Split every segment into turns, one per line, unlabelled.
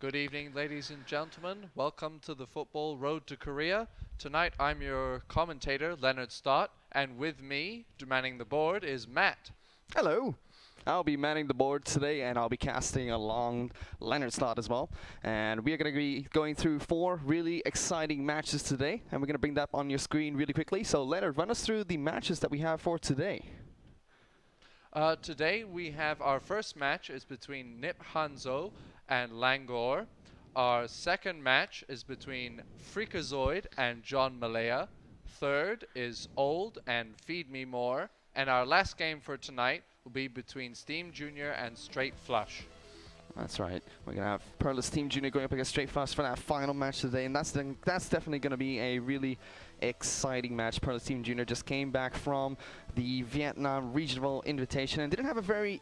Good evening, ladies and gentlemen. Welcome to the Football Road to Korea. Tonight, I'm your commentator, Leonard Stott, and with me, manning the board, is Matt.
Hello. I'll be manning the board today, and I'll be casting along Leonard's slot as well. And we are going to be going through 4 really exciting matches today, and we're going to bring that up on your screen really quickly. So, Leonard, run us through the matches that we have for today.
Today, we have our first match is between Nip Hanzo and Langor. Our second match is between Freakazoid and John Malaya. Third is Old and Feed Me More. And our last game for tonight will be between Steam Junior and Straight Flush.
That's right. We're going to have Perlis Team Junior going up against Straight Flush for that final match today, and that's definitely going to be a really exciting match. Perlis Team Junior just came back from the Vietnam Regional Invitation and didn't have a very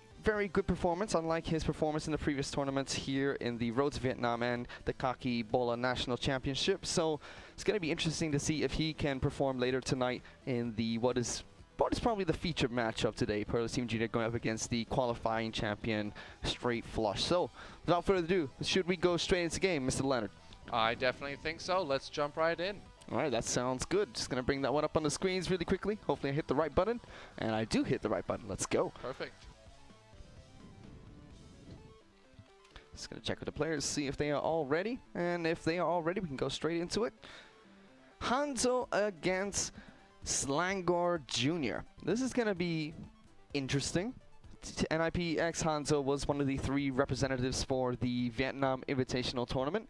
good performance, unlike his performance in the previous tournaments here in the Road to Vietnam and the Kaki Bola National Championship. So it's going to be interesting to see if he can perform later tonight in the what is probably the featured matchup today. Perlis Team Junior going up against the qualifying champion, Straight Flush. So, without further ado, should we go straight into the game, Mr. Leonard?
I definitely think so. Let's jump right in.
Alright, that sounds good. Just going to bring that one up on the screens really quickly. Hopefully I hit the right button. And I do hit the right button. Let's go.
Perfect.
Just going to check with the players, see if they are all ready. And if they are all ready, we can go straight into it. Hanzo against Slangor Jr. This is going to be interesting. NIP X Hanzo was one of the 3 representatives for the Vietnam Invitational Tournament.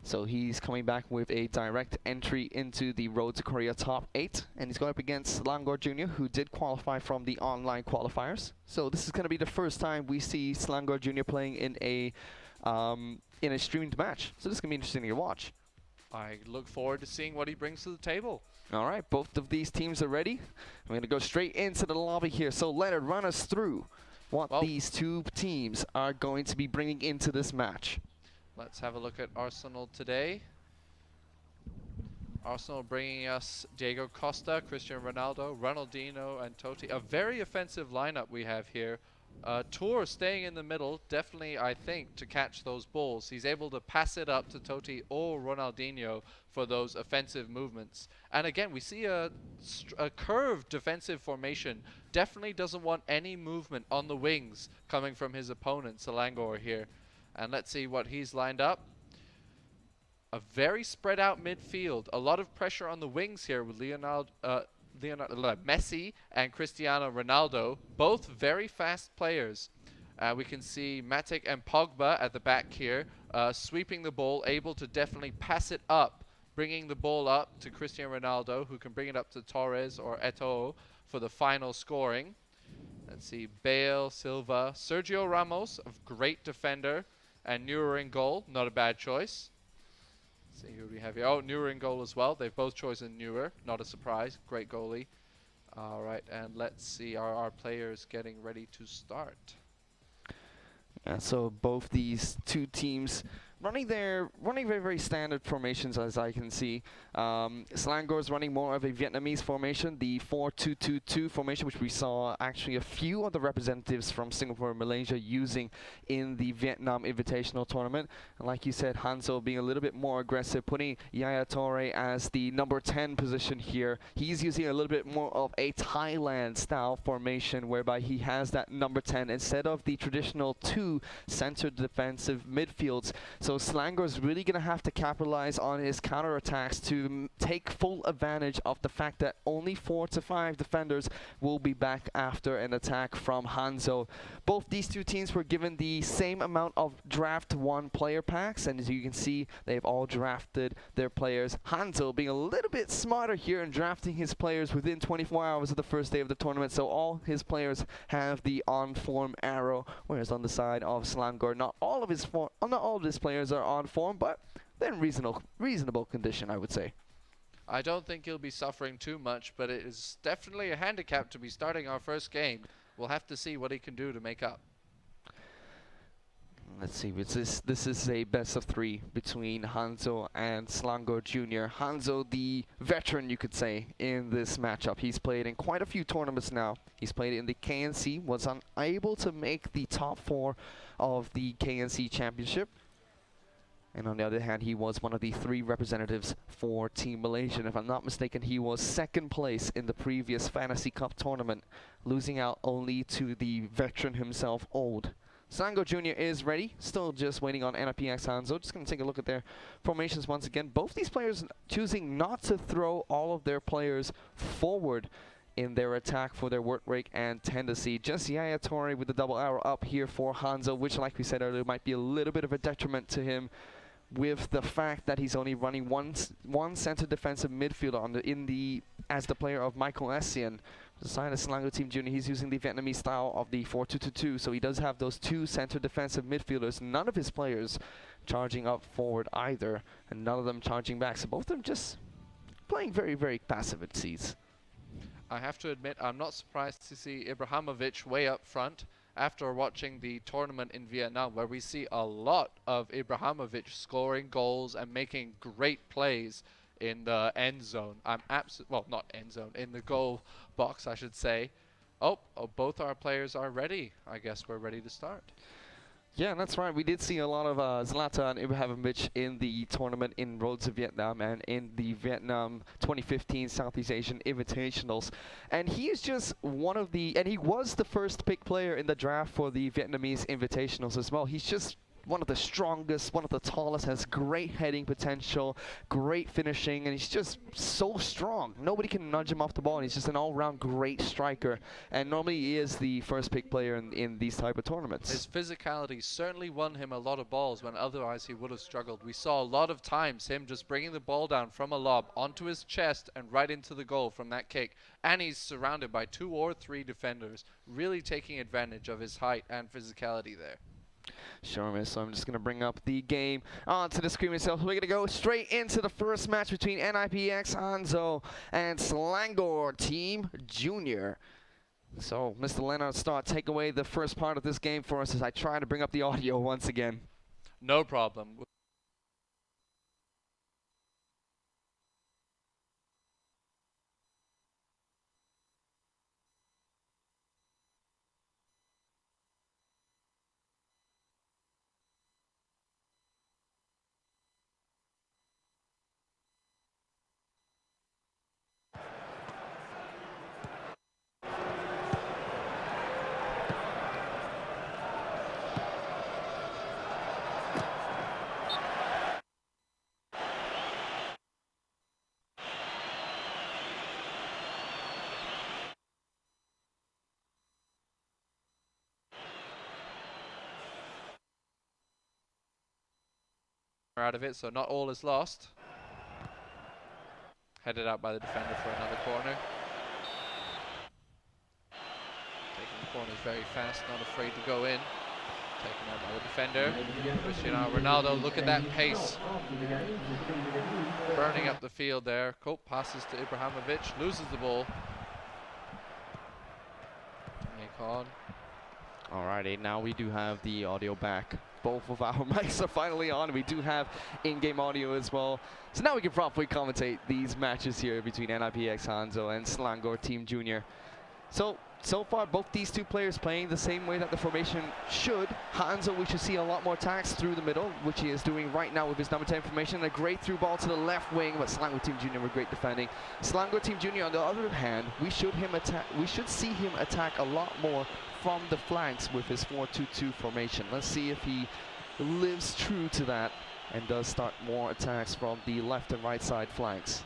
So he's coming back with a direct entry into the Road to Korea Top 8. And he's going up against Slangor Jr., who did qualify from the online qualifiers. So this is going to be the first time we see Slangor Jr. playing in a streamed match. So this is going to be interesting to watch.
I look forward to seeing what he brings to the table.
All right, both of these teams are ready. I'm going to go straight into the lobby here. So, Leonard, run us through what these 2 teams are going to be bringing into this match.
Let's have a look at Arsenal today. Arsenal bringing us Diego Costa, Cristiano Ronaldo, Ronaldinho, and Totti. A very offensive lineup we have here. Tour staying in the middle, definitely, I think, to catch those balls. He's able to pass it up to Totti or Ronaldinho for those offensive movements. And again, we see a curved defensive formation. Definitely doesn't want any movement on the wings coming from his opponent, Selangor here. And let's see what he's lined up. A very spread out midfield. A lot of pressure on the wings here with Messi and Cristiano Ronaldo, both very fast players. We can see Matic and Pogba at the back here, sweeping the ball, able to definitely pass it up, bringing the ball up to Cristiano Ronaldo, who can bring it up to Torres or Eto'o for the final scoring. Let's see, Bale, Silva, Sergio Ramos, a great defender, and Neuer in goal, not a bad choice. See who we have here. Oh, Neuer in goal as well. They've both chosen Neuer. Not a surprise. Great goalie. All right, and let's see. Are our players getting ready to start?
Yeah, so both these 2 teams running very standard formations, as I can see. Slangor is running more of a Vietnamese formation, the 4-2-2-2 formation, which we saw actually a few of the representatives from Singapore and Malaysia using in the Vietnam Invitational Tournament. And like you said, Hanzo being a little bit more aggressive, putting Yaya Torre as the number 10 position here. He's using a little bit more of a Thailand-style formation, whereby he has that number 10 instead of the traditional 2 centered defensive midfields. So Slangor is really going to have to capitalize on his counterattacks to take full advantage of the fact that only 4 to 5 defenders will be back after an attack from Hanzo. Both these 2 teams were given the same amount of Draft 1 player packs, and as you can see, they've all drafted their players. Hanzo being a little bit smarter here in drafting his players within 24 hours of the first day of the tournament, so all his players have the on-form arrow, whereas on the side of Slangor, not all of his players are on form, but they're in reasonable condition, I would say.
I don't think he'll be suffering too much, but it is definitely a handicap to be starting our first game. We'll have to see what he can do to make up.
Let's see, this is a best of 3 between Hanzo and Slangor Jr. Hanzo, the veteran, you could say, in this matchup. He's played in quite a few tournaments now. He's played in the KNC, was unable to make the top 4 of the KNC Championship. And on the other hand, he was one of the 3 representatives for Team Malaysia. And if I'm not mistaken, he was 2nd place in the previous Fantasy Cup tournament, losing out only to the veteran himself, Old. Selangor Jr. is ready, still just waiting on NIPX Hanzo. Just going to take a look at their formations once again. Both these players choosing not to throw all of their players forward in their attack for their work rate and tendency. Just Yaya Torre with the double arrow up here for Hanzo, which, like we said earlier, might be a little bit of a detriment to him with the fact that he's only running one center defensive midfielder as the player of Michael Essien. The side of Selangor Team Junior, he's using the Vietnamese style of the 4-2-2-2, so he does have those 2 center defensive midfielders. None of his players charging up forward either, and none of them charging back. So both of them just playing very, very passive, it seems.
I have to admit, I'm not surprised to see Ibrahimovic way up front after watching the tournament in Vietnam, where we see a lot of Ibrahimovic scoring goals and making great plays in the end zone. Well, not end zone, in the goal box, I should say. Oh, both our players are ready. I guess we're ready to start.
Yeah, that's right. We did see a lot of Zlatan Ibrahimovic in the tournament in Roads of Vietnam and in the Vietnam 2015 Southeast Asian Invitationals. And he is just one of the, and he was the first pick player in the draft for the Vietnamese Invitationals as well. He's just one of the strongest, one of the tallest, has great heading potential, great finishing, and he's just so strong. Nobody can nudge him off the ball, and he's just an all-round great striker. And normally he is the first pick player in these type of tournaments.
His physicality certainly won him a lot of balls when otherwise he would have struggled. We saw a lot of times him just bringing the ball down from a lob onto his chest and right into the goal from that kick. And he's surrounded by 2 or 3 defenders, really taking advantage of his height and physicality there.
Sure, miss. So I'm just going to bring up the game onto the screen itself. We're going to go straight into the first match between NIPX Hanzo and Selangor Team Junior. So, Mr. Leonard, take away the first part of this game for us as I try to bring up the audio once again.
No problem. Out of it, so not all is lost. Headed out by the defender for another corner. Taking the corners very fast, not afraid to go in. Taken out by the defender. Cristiano Ronaldo, look at that pace. Burning up the field there. Cope passes to Ibrahimovic, loses the ball. Make on.
Alrighty, now we do have the audio back. Both of our mics are finally on. We do have in-game audio as well. So now we can properly commentate these matches here between NIPX Hanzo and Selangor Team Junior. So far, both these 2 players playing the same way that the formation should. Hanzo, we should see a lot more attacks through the middle, which he is doing right now with his number 10 formation. A great through ball to the left wing, but Selangor Team Junior with great defending. Selangor Team Junior, on the other hand, we should see him attack a lot more from the flanks with his 4-2-2 formation. Let's see if he lives true to that and does start more attacks from the left and right side flanks.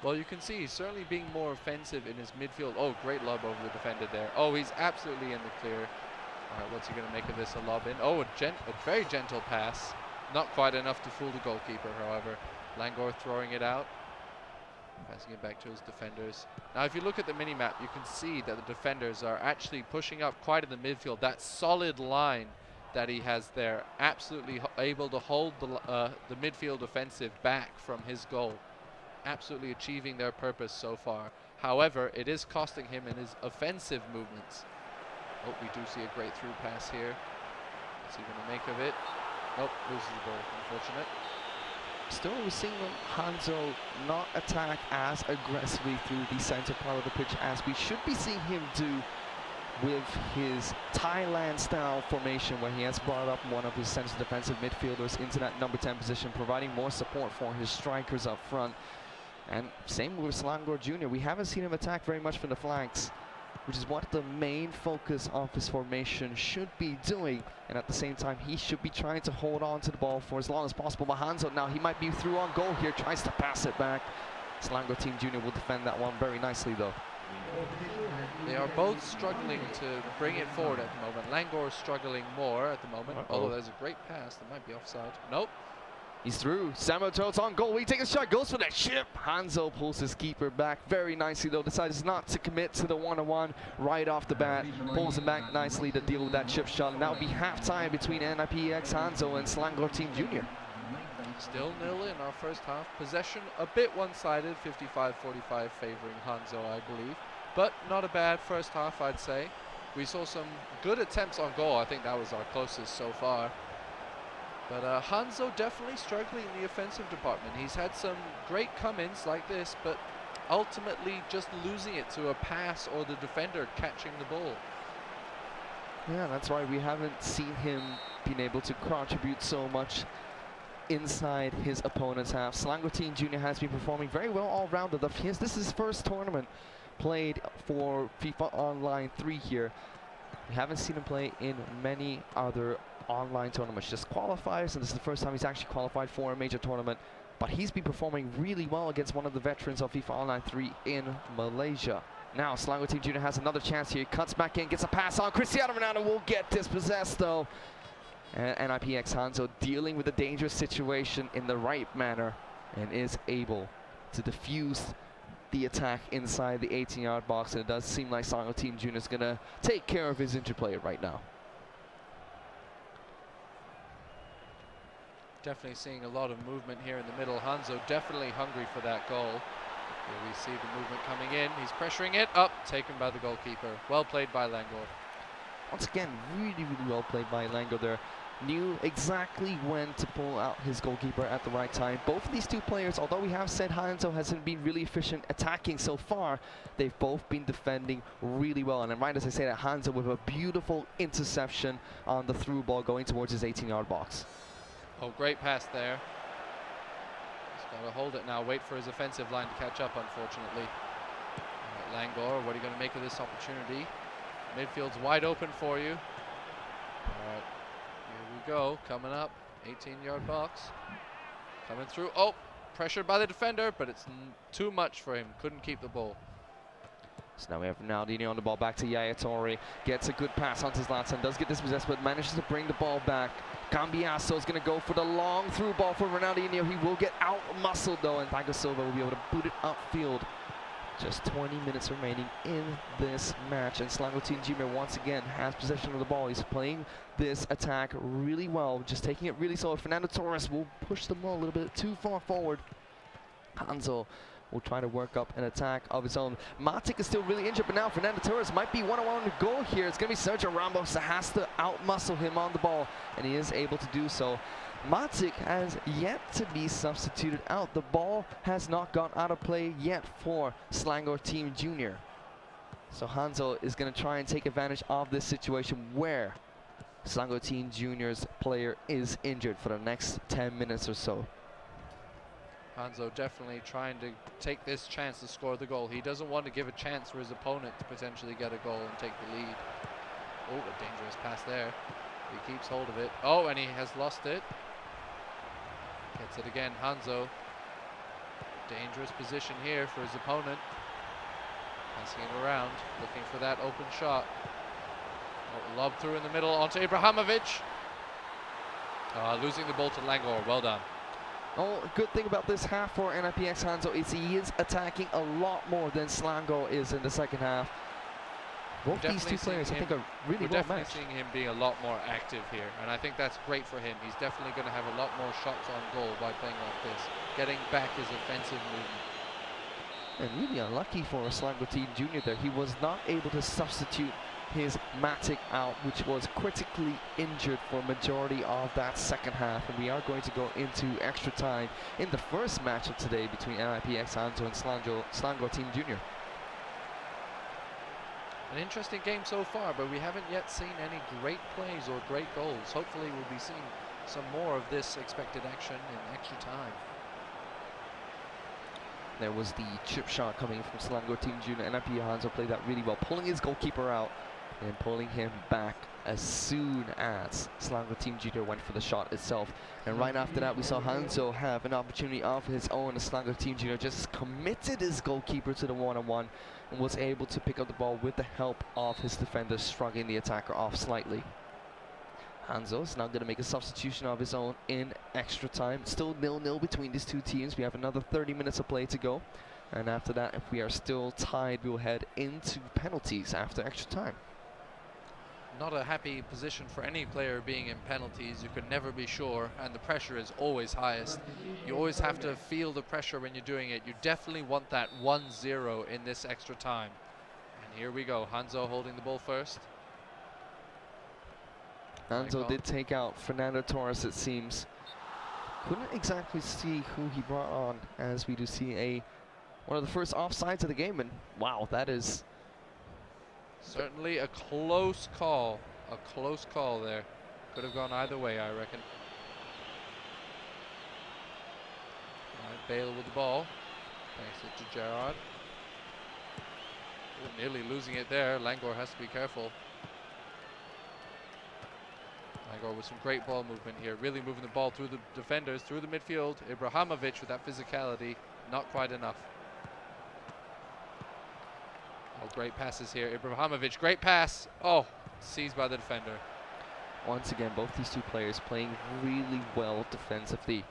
Well, you can see he's certainly being more offensive in his midfield. Oh, great lob over the defender there. Oh, he's absolutely in the clear. All right, what's he going to make of this? A lob in. Oh, a very gentle pass. Not quite enough to fool the goalkeeper, however. Langor throwing it out. Passing it back to his defenders. Now, if you look at the mini-map, you can see that the defenders are actually pushing up quite in the midfield. That solid line that he has there, absolutely able to hold the midfield offensive back from his goal. Absolutely achieving their purpose so far. However, it is costing him in his offensive movements. Oh, we do see a great through pass here. What's he going to make of it? Nope, loses the ball, unfortunate.
Still, we're seeing Hanzo not attack as aggressively through the center part of the pitch as we should be seeing him do with his Thailand-style formation, where he has brought up one of his central defensive midfielders into that number 10 position, providing more support for his strikers up front. And same with Selangor Jr. We haven't seen him attack very much from the flanks, which is what the main focus of his formation should be doing. And at the same time, he should be trying to hold on to the ball for as long as possible. But Hanzo now, he might be through on goal here, tries to pass it back. Selangor Team Jr. will defend that one very nicely though.
They are both struggling to bring it forward at the moment. Langor is struggling more at the moment. Although there's a great pass that might be offside. Nope.
He's through. Samuel Totes on goal. He takes a shot, goes for that chip. Hanzo pulls his keeper back very nicely though. Decides not to commit to the one-on-one right off the bat. Pulls him back nicely to deal with that chip shot. And that will be halftime between NIPX Hanzo and Selangor Team Jr.
Still 0 in our first half. Possession a bit one-sided, 55-45 favoring Hanzo, I believe. But not a bad first half, I'd say. We saw some good attempts on goal. I think that was our closest so far. But Hanzo definitely struggling in the offensive department. He's had some great come-ins like this, but ultimately just losing it to a pass or the defender catching the ball.
Yeah, that's right. We haven't seen him being able to contribute so much inside his opponent's half. Selangor Team Jr. has been performing very well all-rounded. This is his first tournament played for FIFA Online 3 here. We haven't seen him play in many other online tournaments, just qualifiers, and this is the first time he's actually qualified for a major tournament. But he's been performing really well against one of the veterans of FIFA Online 3 in Malaysia. Now Selangor Team Jr. has another chance here. Cuts back in, gets a pass on. Cristiano Ronaldo will get dispossessed though. And NIPX Hanzo dealing with a dangerous situation in the right manner and is able to defuse the attack inside the 18-yard box. And it does seem like Selangor Team Jr. is going to take care of his injured player right now.
Definitely seeing a lot of movement here in the middle. Hanzo definitely hungry for that goal. Here we see the movement coming in. He's pressuring it up, taken by the goalkeeper. Well played by Langor.
Once again, really well played by Langor there. Knew exactly when to pull out his goalkeeper at the right time. Both of these two players, although we have said Hanzo hasn't been really efficient attacking so far, they've both been defending really well. And I'm right as I say that, Hanzo with a beautiful interception on the through ball going towards his 18-yard box.
Oh, great pass there. He's got to hold it now, wait for his offensive line to catch up, unfortunately. Right, Langor, what are you going to make of this opportunity? Midfield's wide open for you. All right, here we go, coming up, 18-yard box. Coming through, oh, pressured by the defender, but it's too much for him, couldn't keep the ball.
So now we have Ronaldinho on the ball, back to Yaya Torre. Gets a good pass onto Zlatan, does get dispossessed, but manages to bring the ball back. Cambiasso is going to go for the long through ball for Ronaldinho. He will get out-muscled though, and Thiago Silva will be able to boot it upfield. Just 20 minutes remaining in this match, and Selangor Team Jr. once again has possession of the ball. He's playing this attack really well, just taking it really slow. Fernando Torres will push the ball a little bit too far forward. Hanzo will try to work up an attack of his own. Matic is still really injured, but now Fernando Torres might be one-on-one goal here. It's going to be Sergio Ramos that has to out-muscle him on the ball, and he is able to do so. Matic has yet to be substituted out. The ball has not gone out of play yet for Selangor Team Jr. So Hanzo is going to try and take advantage of this situation where Selangor Team Jr.'s player is injured for the next 10 minutes or so.
Hanzo definitely trying to take this chance to score the goal. He doesn't want to give a chance for his opponent to potentially get a goal and take the lead. Oh, a dangerous pass there. He keeps hold of it. Oh, and he has lost it. Gets it again, Hanzo. Dangerous position here for his opponent. Passing it around, looking for that open shot. Oh, lob through in the middle onto Ibrahimovic. Losing the ball to Langor, well done.
Oh, good thing about this half for NIPX Hanzo is he is attacking a lot more than Selangor is in the second half. Both these two players, I think, are really well matched.
We're definitely seeing him being a lot more active here, and I think that's great for him. He's definitely going to have a lot more shots on goal by playing like this, getting back his offensive movement.
And really unlucky for Selangor Team Jr. there. He was not able to substitute his Matic out, which was critically injured for a majority of that second half. And we are going to go into extra time in the first match of today between NIPX Hanzo and Selangor Team Jr.
An interesting game so far, but we haven't yet seen any great plays or great goals. Hopefully we'll be seeing some more of this expected action in extra time.
There was the chip shot coming from Selangor Team Junior, and Hanzo played that really well, pulling his goalkeeper out and pulling him back as soon as Selangor Team Junior went for the shot itself. And right after that, we saw Hanzo have an opportunity of his own. Selangor Team Junior just committed his goalkeeper to the one-on-one and was able to pick up the ball with the help of his defenders, shrugging the attacker off slightly. Hanzo is now going to make a substitution of his own in extra time. Still 0-0 between these two teams. We have another 30 minutes of play to go. And after that, if we are still tied, we'll head into penalties after extra time.
Not a happy position for any player being in penalties. You can never be sure, and the pressure is always highest. You always have to feel the pressure when you're doing it. You definitely want that 1-0 in this extra time. And here we go. Hanzo holding the ball first.
Hanzo did take out Fernando Torres, it seems. Couldn't exactly see who he brought on, as we do see one of the first offsides of the game. And wow, that is
certainly a close call. A close call there. Could have gone either way, I reckon. All right, Bale with the ball. Thanks it to Gerard. Ooh, nearly losing it there. Langor has to be careful. Langor with some great ball movement here. Really moving the ball through the defenders, through the midfield. Ibrahimovic with that physicality. Not quite enough. Oh, great passes here. Ibrahimovic, great pass. Oh, seized by the defender.
Once again, both these two players playing really well defensively.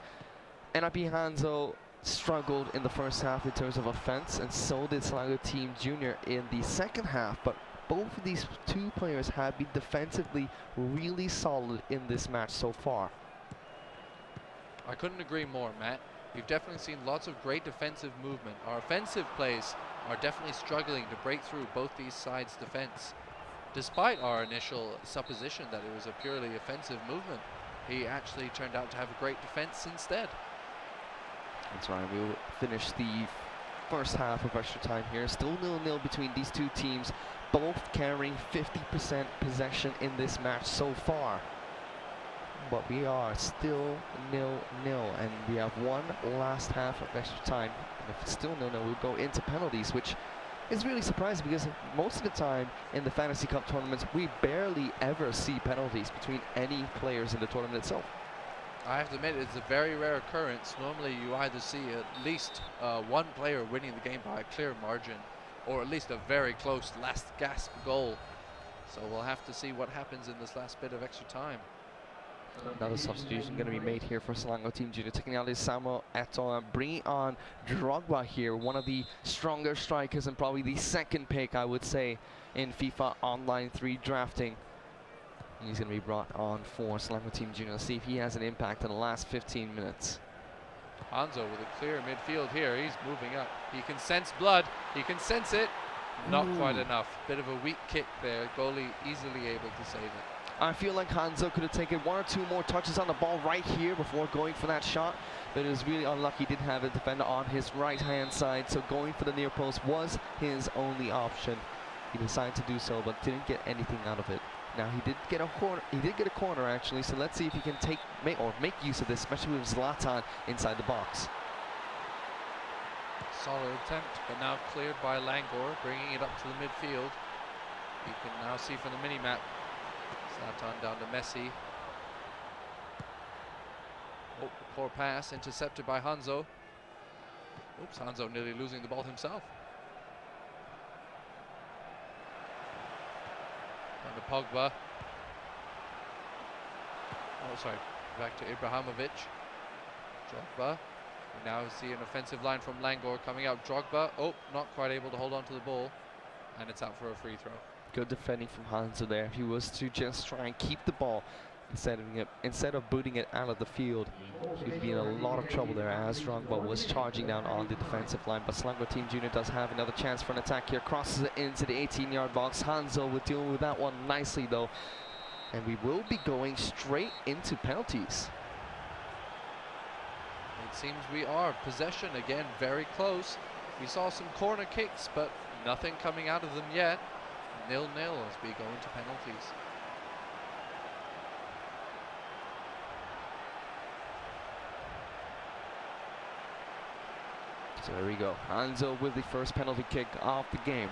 NIP Hanzo struggled in the first half in terms of offense, and so did Selangor Team Junior in the second half. But both of these two players have been defensively really solid in this match so far.
I couldn't agree more, Matt. We've definitely seen lots of great defensive movement. Our offensive plays are definitely struggling to break through both these sides' defense. Despite our initial supposition that it was a purely offensive movement, he actually turned out to have a great defense instead.
That's right, we'll finish the first half of extra time here. Still 0-0 between these two teams, both carrying 50% possession in this match so far. But we are still 0-0, and we have one last half of extra time. And if it's still 0-0, we'll go into penalties, which is really surprising because most of the time in the Fantasy Cup tournaments, we barely ever see penalties between any players in the tournament itself.
I have to admit, it's a very rare occurrence. Normally you either see at least one player winning the game by a clear margin, or at least a very close last gasp goal. So we'll have to see what happens in this last bit of extra time.
Another substitution going to be made here for Selangor Team Junior. Taking out is Samuel Eto'o, bringing on Drogba here, one of the stronger strikers and probably the second pick, I would say, in FIFA Online 3 drafting. He's going to be brought on for Selangor Team Junior. Let's see if he has an impact in the last 15 minutes.
Hanzo with a clear midfield here. He's moving up. He can sense blood. He can sense it. Not quite enough. Bit of a weak kick there. Goalie easily able to save it.
I feel like Hanzo could have taken one or two more touches on the ball right here before going for that shot, but it was really unlucky. He didn't have a defender on his right-hand side, so going for the near post was his only option. He decided to do so, but didn't get anything out of it. Now he did get a corner. He did get a corner actually, so let's see if he can make use of this, especially with Zlatan inside the box.
Solid attempt, but now cleared by Langor, bringing it up to the midfield. You can now see from the mini-map, Zlatan down to Messi. Oh, poor pass, intercepted by Hanzo. Oops, Hanzo nearly losing the ball himself. Down to Pogba. Oh, sorry, back to Ibrahimovic. Drogba. We now see an offensive line from Langor coming out. Drogba, oh, not quite able to hold on to the ball. And it's out for a free throw.
Good defending from Hanzo there. He was to just try and keep the ball instead of booting it out of the field. He would be in a lot of trouble there as Drogba was charging down on the defensive line. But Selangor Team Junior does have another chance for an attack here. Crosses it into the 18-yard box. Hanzo will deal with that one nicely though. And we will be going straight into penalties.
It seems we are. Possession again, very close. We saw some corner kicks, but nothing coming out of them yet. 0-0 as we go into penalties.
So there we go. Hanzo with the first penalty kick of the game.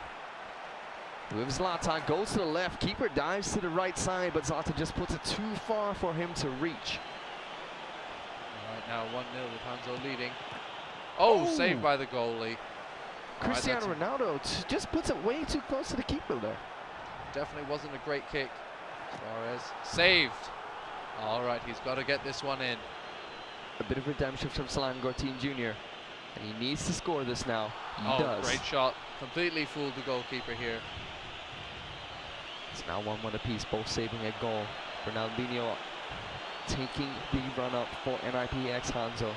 With Zlatan, goes to the left, keeper dives to the right side, but Zlatan just puts it too far for him to reach.
Alright, now 1-0 with Hanzo leading. Oh, saved by the goalie.
Cristiano Ronaldo just puts it way too close to the keeper there.
Definitely wasn't a great kick. Suarez saved. Alright, he's got to get this one in.
A bit of redemption from Selangor Team Junior. And he needs to score this now. He does.
Great shot. Completely fooled the goalkeeper here.
It's now 1-1 apiece, both saving a goal. Ronaldinho taking the run up for NIPX Hanzo.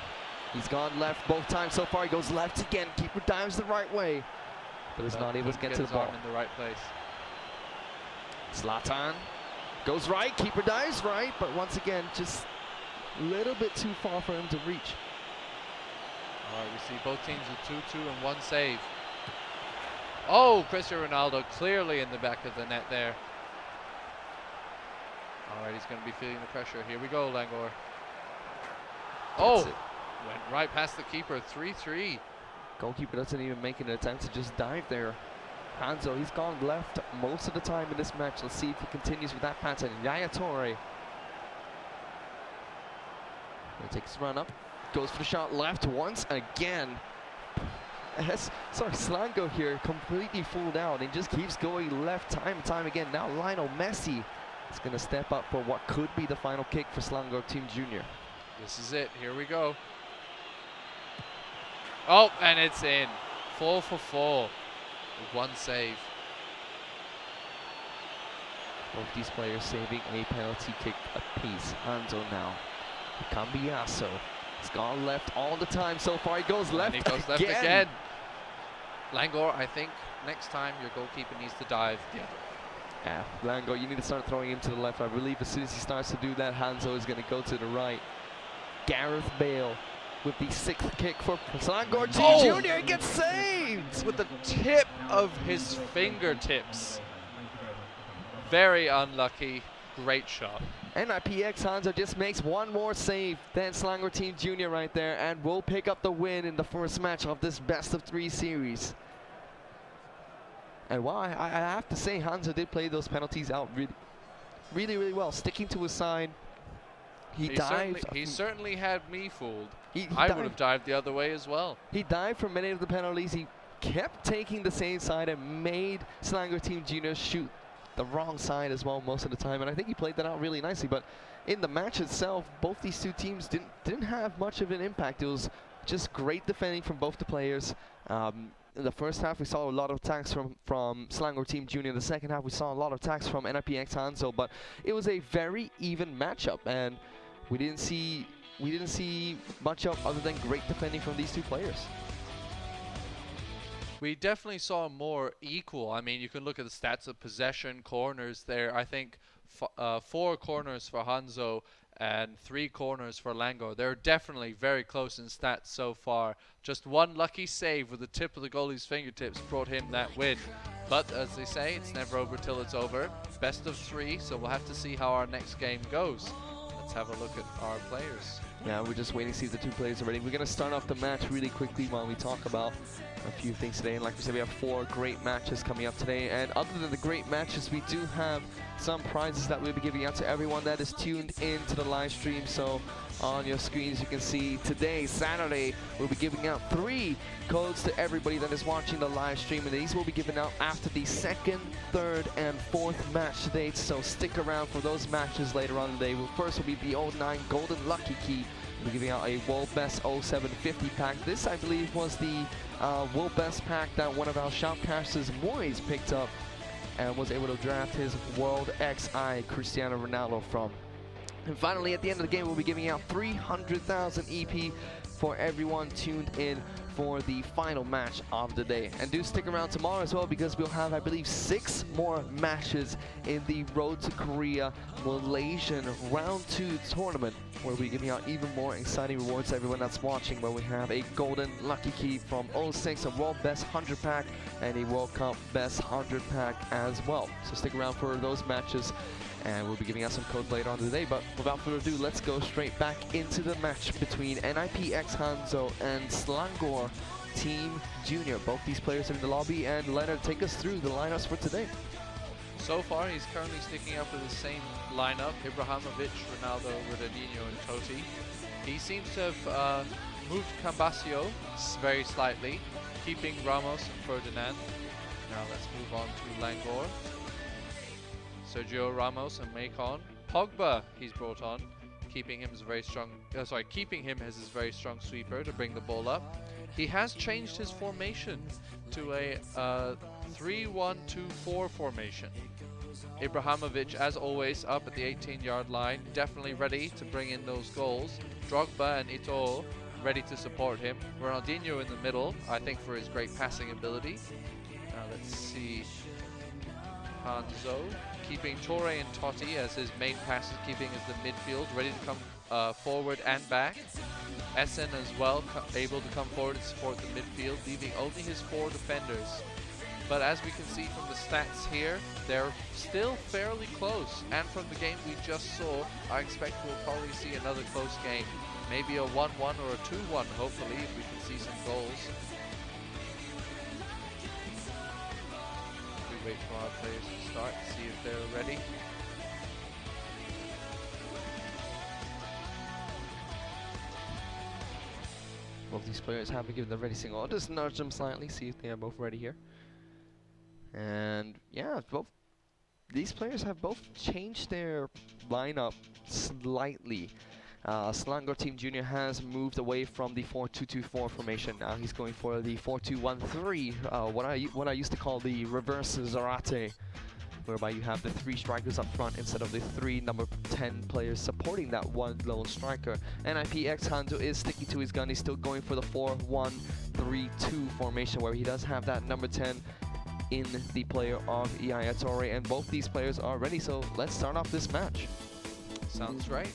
He's gone left both times so far. He goes left again. Keeper dives the right way, but is not able to get to the ball.
In the right place.
Zlatan goes right. Keeper dives right, but once again, just a little bit too far for him to reach.
All right, we see both teams with 2-2 and 1 save. Oh, Cristiano Ronaldo clearly in the back of the net there. All right, he's going to be feeling the pressure. Here we go, Langor. Oh, went right past the keeper, 3-3.
Goalkeeper doesn't even make an attempt to just dive there. Hanzo, he's gone left most of the time in this match. Let's see if he continues with that pattern. Yaya Torre. He'll take his run up. Goes for the shot left once again. Selangor here completely fooled out and just keeps going left time and time again. Now Lionel Messi is going to step up for what could be the final kick for Selangor Team Junior.
This is it. Here we go. Oh, and it's in. 4 for 4 with 1 save.
Both these players saving a penalty kick apiece. Hanzo now. Cambiaso. He's gone left all the time so far. He goes left,
and he goes left again. Langor, I think next time your goalkeeper needs to dive the other way.
Yeah, Langor, you need to start throwing him to the left. I believe as soon as he starts to do that, Hanzo is going to go to the right. Gareth Bale with the 6th kick for Selangor Junior. He gets saved
with the tip of his fingertips. Very unlucky. Great shot.
NIPX Hanzo just makes one more save than Selangor Team Junior right there and will pick up the win in the first match of this best-of-3 series. And wow, I have to say Hanzo did play those penalties out really well, sticking to his side. He dived.
He certainly had me fooled.
I
would have dived the other way as well.
He dived for many of the penalties. He kept taking the same side and made Selangor Team Junior shoot the wrong side as well most of the time, and I think he played that out really nicely. But in the match itself, both these two teams didn't have much of an impact. It was just great defending from both the players. In the first half, we saw a lot of attacks from Selangor Team Junior. In the second half, we saw a lot of attacks from NIPX Hanzo. But it was a very even matchup, and we didn't see much of other than great defending from these two players.
We definitely saw more equal. I mean, you can look at the stats of possession, corners there. I think 4 corners for Hanzo and 3 corners for Langor. They're definitely very close in stats so far. Just one lucky save with the tip of the goalie's fingertips brought him that win. But as they say, it's never over till it's over. Best of 3, so we'll have to see how our next game goes. Let's have a look at our players.
Yeah, we're just waiting to see if the two players are ready. We're going to start off the match really quickly while we talk about a few things today. And like we said, we have 4 great matches coming up today. And other than the great matches, we do have some prizes that we'll be giving out to everyone that is tuned in to the live stream. So on your screens, you can see today, Saturday, we'll be giving out 3 codes to everybody that is watching the live stream. And these will be given out after the 2nd, 3rd, and 4th match dates. So stick around for those matches later on today. First will be the 09 Golden Lucky Key. We're giving out a World Best 0750 pack. This, I believe, was the World Best pack that one of our shoutcasters, Moyes, picked up and was able to draft his World XI Cristiano Ronaldo from. And finally, at the end of the game, we'll be giving out 300,000 EP for everyone tuned in for the final match of the day. And do stick around tomorrow as well, because we'll have, I believe, 6 more matches in the Road to Korea Malaysian Round 2 tournament, where we're giving out even more exciting rewards to everyone that's watching, where we have a golden lucky key from 06, a World Best 100 pack, and a World Cup Best 100 pack as well. So stick around for those matches, and we'll be giving out some codes later on today. But without further ado, let's go straight back into the match between NIPX Hanzo and Selangor Team Junior. Both these players are in the lobby, and Leonard, take us through the lineups for today.
So far, he's currently sticking up with the same lineup: Ibrahimovic, Ronaldo, Ronaldinho, and Totti. He seems to have moved Cambasio very slightly, keeping Ramos and Ferdinand. Now let's move on to Langor. Sergio Ramos and Macon. Pogba he's brought on, keeping him as a very strong. Keeping him as his very strong sweeper to bring the ball up. He has changed his formation to a 3-1-2-4 formation. Ibrahimovic, as always, up at the 18-yard line, definitely ready to bring in those goals. Drogba and Eto'o ready to support him. Ronaldinho in the middle, I think, for his great passing ability. Now let's see. Hanzo keeping Torre and Totti as his main passes, keeping as the midfield, ready to come forward and back. Essen as well, able to come forward and support the midfield, leaving only his 4 defenders. But as we can see from the stats here, they're still fairly close. And from the game we just saw, I expect we'll probably see another close game. Maybe a 1-1 or a 2-1, hopefully, if we can see some goals. We wait for our players to start, see if they're ready.
Both these players have been given the ready signal. I'll just nudge them slightly, see if they are both ready here. And yeah, both these players have both changed their lineup slightly. Selangor Team Junior has moved away from the 4-2-2-4 formation. Now he's going for the 4-2-1-3, what I used to call the reverse Zarate, whereby you have the 3 strikers up front instead of the 3 number 10 players supporting that one lone striker. NIPX Hanzo is sticking to his gun. He's still going for the 4-1-3-2 formation, where he does have that number 10 in the player of Yaya Torre, and both these players are ready. So let's start off this match.
Sounds right.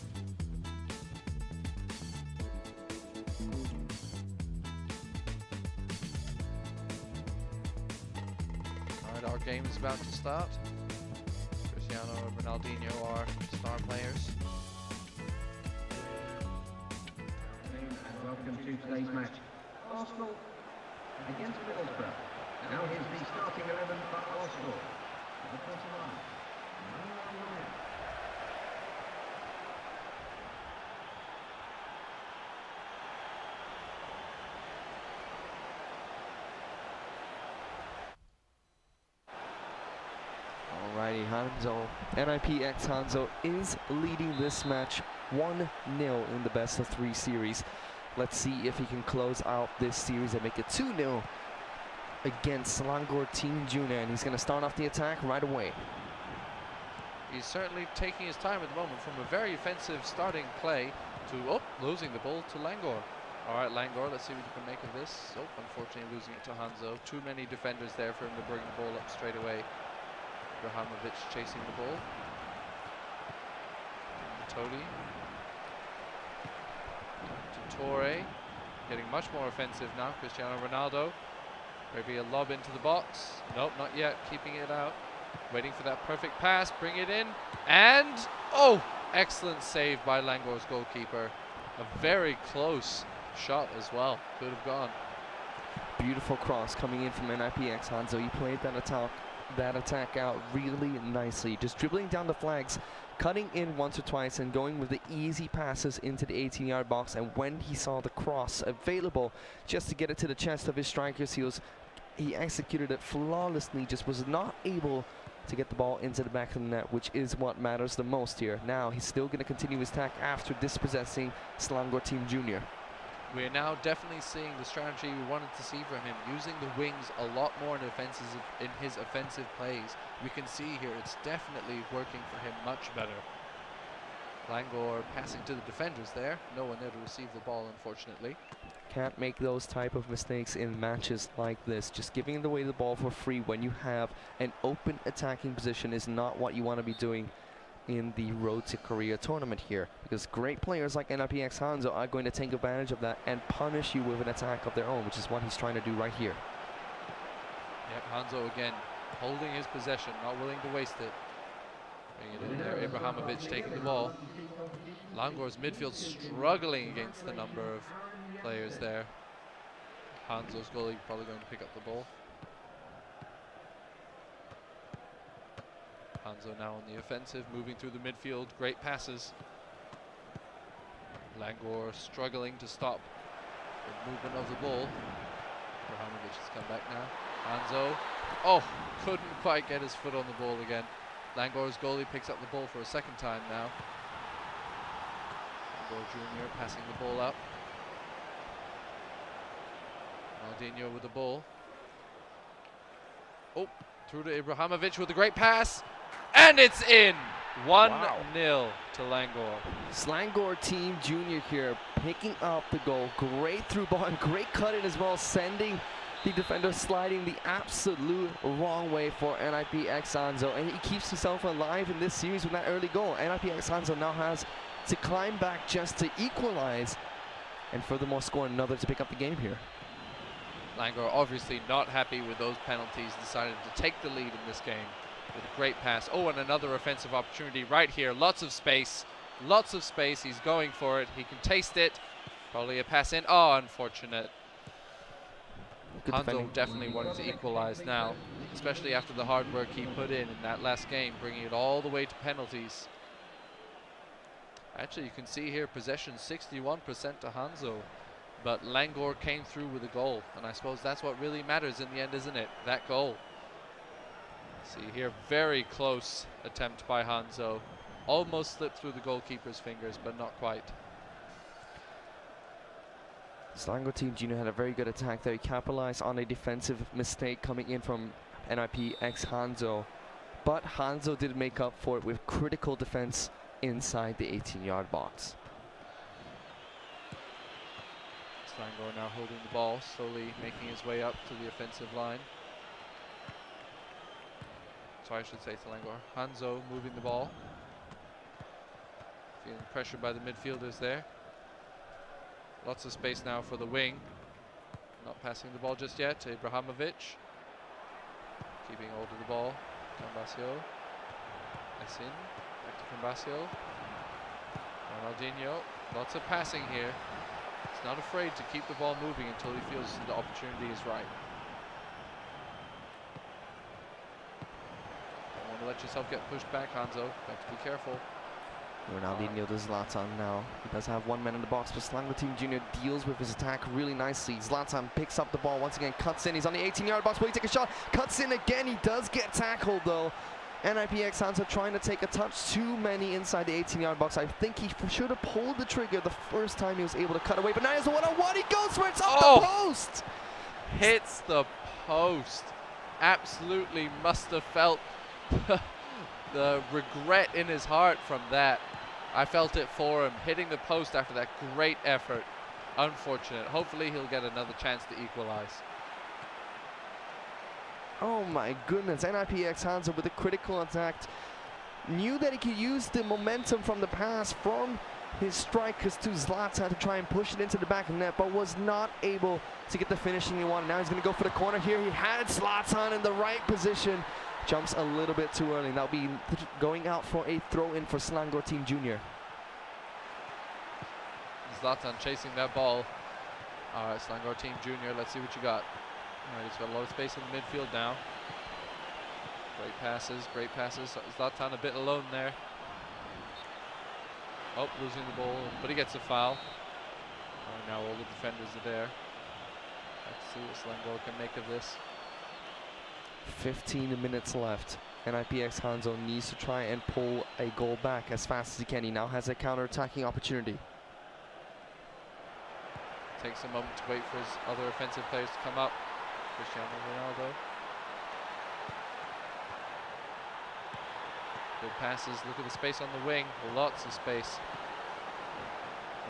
Alright, our game is about to start. Cristiano and Ronaldinho are star players.
And welcome to today's match. Arsenal against Middlesbrough. Now here's the starting 11 for Arsenal. At the 41.
Alrighty, Hanzo. NIPX Hanzo is leading this match 1-0 in the best of 3 series. Let's see if he can close out this series and make it 2-0 against Selangor Team Junior, and he's going to start off the attack right away.
He's certainly taking his time at the moment, from a very offensive starting play to losing the ball to Langor. Alright, Langor, let's see what you can make of this. Unfortunately losing it to Hanzo. Too many defenders there for him to bring the ball up straight away. Ibrahimovic chasing the ball. Totti. To Torre. Getting much more offensive now. Cristiano Ronaldo. Maybe a lob into the box. Nope, not yet. Keeping it out. Waiting for that perfect pass. Bring it in. And, excellent save by Langor's goalkeeper. A very close shot as well. Could have gone.
Beautiful cross coming in from NIPX Hanzo. He played that attack out really nicely. Just dribbling down the flags, cutting in once or twice, and going with the easy passes into the 18-yard box. And when he saw the cross available just to get it to the chest of his strikers, he executed it flawlessly, just was not able to get the ball into the back of the net, which is what matters the most here. Now he's still going to continue his attack after dispossessing Selangor Team Junior.
We're now definitely seeing the strategy we wanted to see from him, using the wings a lot more in his offensive plays. We can see here it's definitely working for him much better. Langor passing to the defenders there. No one there to receive the ball, unfortunately.
Can't make those type of mistakes in matches like this. Just giving away the ball for free when you have an open attacking position is not what you want to be doing in the Road to Korea tournament here, because great players like NIPX Hanzo are going to take advantage of that and punish you with an attack of their own, which is what he's trying to do right here.
Yep, Hanzo again holding his possession, not willing to waste it. Bring it in there, Ibrahimovic taking the ball. Langor's midfield struggling against the number of players there. Hanzo's goalie probably going to pick up the ball. Hanzo now on the offensive, moving through the midfield. Great passes. Langor struggling to stop the movement of the ball. Ibrahimovic has come back now. Hanzo, oh, couldn't quite get his foot on the ball again. Langor's goalie picks up the ball for a second time now. Langor Jr. passing the ball up. Ronaldinho with the ball. Oh, through to Ibrahimovic with a great pass. And it's in! 1-0 to Langor.
Slangor Team Junior here picking up the goal. Great through ball and great cut in as well, sending the defender sliding the absolute wrong way for NIPX Hanzo. And he keeps himself alive in this series with that early goal. NIPX Hanzo now has to climb back just to equalize and furthermore score another to pick up the game here.
Langor obviously not happy with those penalties, decided to take the lead in this game with a great pass. Oh, and another offensive opportunity right here. Lots of space. Lots of space. He's going for it. He can taste it. Probably a pass in. Oh, unfortunate. Hanzo definitely wanting to equalize now, especially after the hard work he put in that last game, bringing it all the way to penalties. Actually, you can see here possession 61% to Hanzo, but Langor came through with a goal, and I suppose that's what really matters in the end, isn't it? That goal. See here, very close attempt by Hanzo. Almost slipped through the goalkeeper's fingers, but not quite.
Slangor Team Junior had a very good attack there. He capitalized on a defensive mistake coming in from NIPX Hanzo, but Hanzo did make up for it with critical defense inside the 18-yard box.
Slangor now holding the ball, slowly making his way up to the offensive line. So I should say to Langor. Hanzo moving the ball. Feeling pressured by the midfielders there. Lots of space now for the wing. Not passing the ball just yet. Ibrahimovic. Keeping hold of the ball. Cambasio. Essin. Back to Cambasio. Ronaldinho. Lots of passing here. He's not afraid to keep the ball moving until he feels the opportunity is right. Don't want to let yourself get pushed back, Hanzo. Got to be careful.
Ronaldinho to Zlatan now. He does have one man in the box, but Slangor Team Junior deals with his attack really nicely. Zlatan picks up the ball once again, cuts in. He's on the 18-yard box. Will he take a shot? Cuts in again. He does get tackled though. NIPX Hanzo trying to take a touch too many inside the 18-yard box. I think he should have pulled the trigger the first time he was able to cut away, but now he's a one-on-one. He goes for it. It's off the post.
Hits the post. Absolutely must have felt the regret in his heart from that. I felt it for him, hitting the post after that great effort. Unfortunate. Hopefully he'll get another chance to equalize.
Oh my goodness, NIPX Hanzo with a critical attack. Knew that he could use the momentum from the pass from his strikers to Zlatan to try and push it into the back of the net, but was not able to get the finishing he wanted. Now he's going to go for the corner here. He had Zlatan in the right position. Jumps a little bit too early. That'll be going out for a throw-in for Slangor Team Junior.
Zlatan chasing that ball. All right, Slangor Team Junior, let's see what you got. All right, he's got a lot of space in the midfield now. Great passes, great passes. Zlatan a bit alone there. Oh, losing the ball, but he gets a foul. All right, now all the defenders are there. Let's see what Slangor can make of this.
15 minutes left. NIPX Hanzo needs to try and pull a goal back as fast as he can. He now has a counter-attacking opportunity.
Takes a moment to wait for his other offensive players to come up. Cristiano Ronaldo. Good passes. Look at the space on the wing. Lots of space.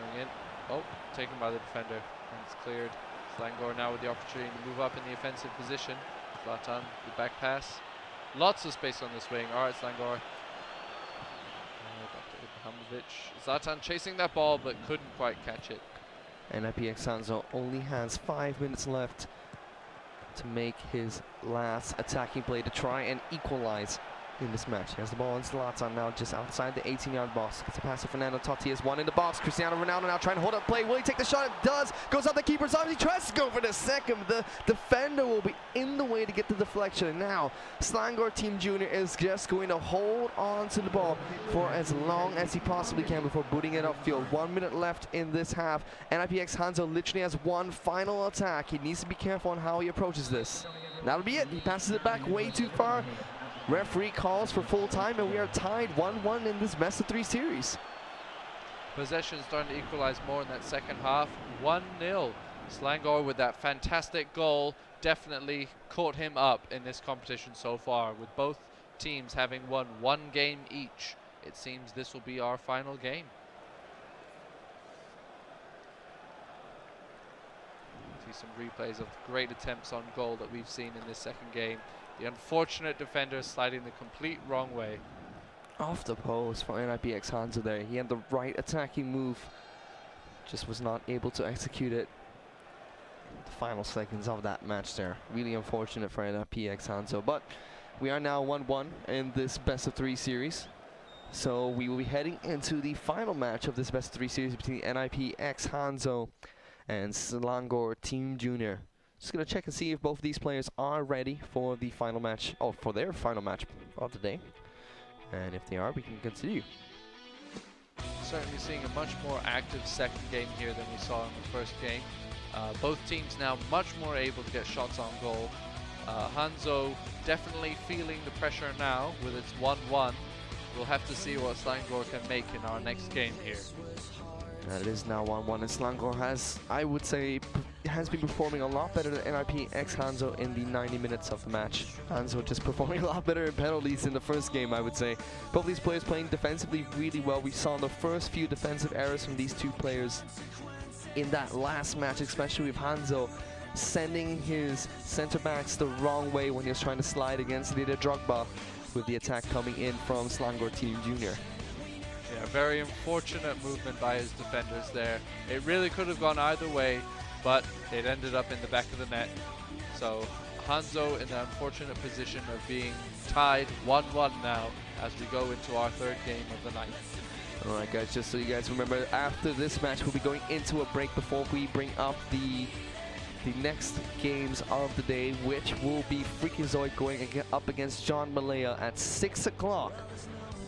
Going in. Oh, taken by the defender. And it's cleared. Slangor now with the opportunity to move up in the offensive position. Zlatan, the back pass. Lots of space on this wing. All right, Slangor. Back to Ibrahimovic. Zlatan chasing that ball, but couldn't quite catch it.
NIPX Hanzo only has 5 minutes left to make his last attacking play to try and equalize in this match. He has the ball on Zlatan now just outside the 18-yard box. Gets a pass to Fernando Totti, has one in the box. Cristiano Ronaldo now trying to hold up play. Will he take the shot? It does. Goes out the keeper's arms. He tries to go for the second. The defender will be in the way to get the deflection. And now Slangor Team Junior is just going to hold on to the ball for as long as he possibly can before booting it upfield. 1 minute left in this half. NIPX Hanzo literally has one final attack. He needs to be careful on how he approaches this. That'll be it. He passes it back way too far. Referee calls for full time, and we are tied 1-1 in this best-of-3 series.
Possession starting to equalize more in that second half. 1-0. Slangor with that fantastic goal definitely caught him up in this competition so far. With both teams having won one game each, it seems this will be our final game. See some replays of great attempts on goal that we've seen in this second game. The unfortunate defender sliding the complete wrong way.
Off the post for NIPX Hanzo there. He had the right attacking move, just was not able to execute it. The final seconds of that match there. Really unfortunate for NIPX Hanzo. But we are now 1-1 in this best-of-3 series. So we will be heading into the final match of this best-of-3 series between NIPX Hanzo and Slangor Team Junior. Just gonna check and see if both of these players are ready for the final match, for their final match of the day. And if they are, we can continue.
Certainly seeing a much more active second game here than we saw in the first game. Both teams now much more able to get shots on goal. Hanzo definitely feeling the pressure now with its 1-1. We'll have to see what Slangor can make in our next game here.
It is now 1-1, and Slangor has, I would say, has been performing a lot better than NIPX Hanzo in the 90 minutes of the match. Hanzo just performing a lot better in penalties in the first game, I would say. Both these players playing defensively really well. We saw the first few defensive errors from these two players in that last match, especially with Hanzo sending his center backs the wrong way when he was trying to slide against Didier Drogba, with the attack coming in from Slangor Team Junior.
Yeah, very unfortunate movement by his defenders there. It really could have gone either way, but it ended up in the back of the net. So Hanzo in the unfortunate position of being tied 1-1 now as we go into our third game of the night.
Alright guys, just so you guys remember, after this match we'll be going into a break before we bring up the next games of the day, which will be Freakazoid going up against John Malaya at 6 o'clock.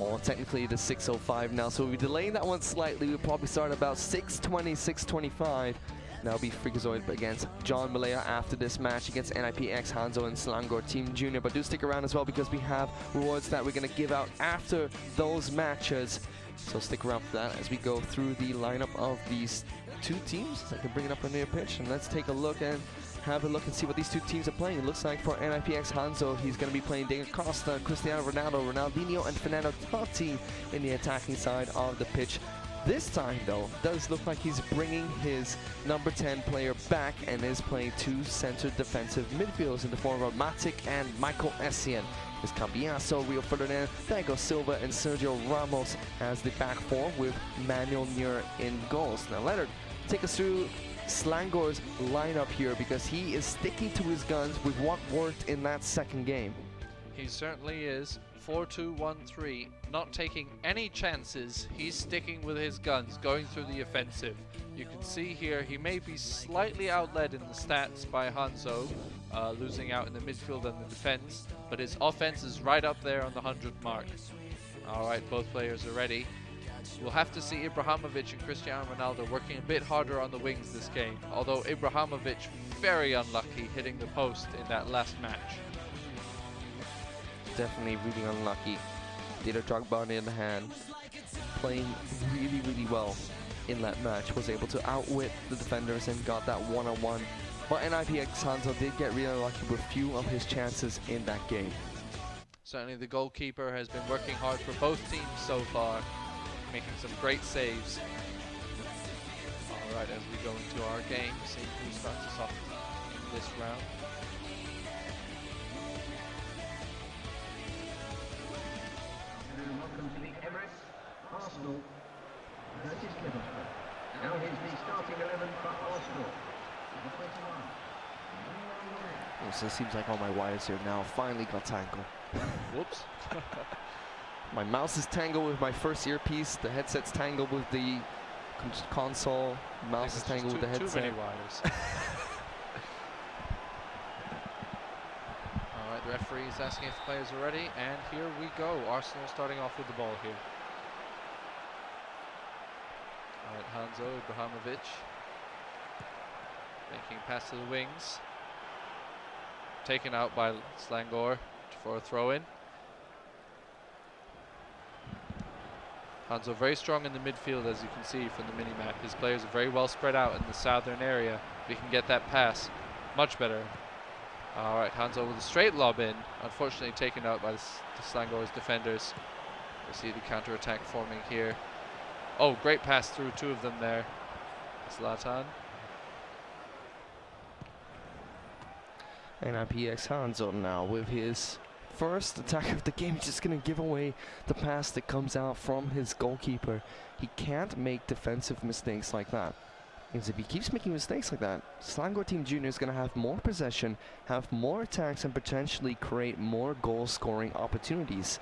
Or technically it is 6:05 now, so we'll be delaying that one slightly. We'll probably start about 6:20, 6:25. That'll be Freakazoid against John Malaya after this match against NIPX Hanzo and Slangor Team Junior. But do stick around as well, because we have rewards that we're going to give out after those matches. So stick around for that as we go through the lineup of these two teams. I can bring it up on the pitch, and let's take a look and have a look and see what these two teams are playing. It looks like for NIPX Hanzo, he's going to be playing Diego Costa, Cristiano Ronaldo, Ronaldinho, and Fernando Totti in the attacking side of the pitch. This time, though, does look like he's bringing his number 10 player back and is playing two center defensive midfielders in the form of Matic and Michael Essien. Is Cambiaso, Rio Ferdinand, Diego Silva, and Sergio Ramos as the back four, with Manuel Neuer in goals. Now, Leonard, take us through Slangor's lineup here, because he is sticking to his guns with what worked in that second game.
He certainly is. 4-2-1-3, not taking any chances. He's sticking with his guns, going through the offensive. You can see here he may be slightly outled in the stats by Hanzo, losing out in the midfield and the defense, but his offense is right up there on the 100 mark. All right, both players are ready. We'll have to see Ibrahimovic and Cristiano Ronaldo working a bit harder on the wings this game, although Ibrahimovic very unlucky hitting the post in that last match.
Definitely really unlucky. Didier Drogba in the hand, playing really, really well in that match, was able to outwit the defenders and got that one-on-one. But NIPX Hanzo did get really unlucky with few of his chances in that game.
Certainly the goalkeeper has been working hard for both teams so far, making some great saves. All right, as we go into our game, see who starts us off in this round.
And welcome to the Emirates, Arsenal versus Middlesbrough. Now here's the starting 11 for Arsenal. Number 21.
So it seems like all my wires here now finally got tangled.
Whoops.
My mouse is tangled with my first earpiece, the headset's tangled with the console, mouse is tangled with the headset.
Too many wires. All right, the referee is asking if the players are ready, and here we go. Arsenal starting off with the ball here. All right, Hanzo Ibrahimovic making a pass to the wings. Taken out by Slangor for a throw-in. Hanzo very strong in the midfield, as you can see from the mini-map. His players are very well spread out in the southern area. If he can get that pass, much better. All right, Hanzo with a straight lob in. Unfortunately taken out by the Slangor's defenders. We see the counter-attack forming here. Oh, great pass through two of them there. Zlatan.
And IPX Hanzo now with his first attack of the game. He's just going to give away the pass that comes out from his goalkeeper. He can't make defensive mistakes like that. Because if he keeps making mistakes like that, Slangor Team Junior is going to have more possession, have more attacks, and potentially create more goal-scoring opportunities.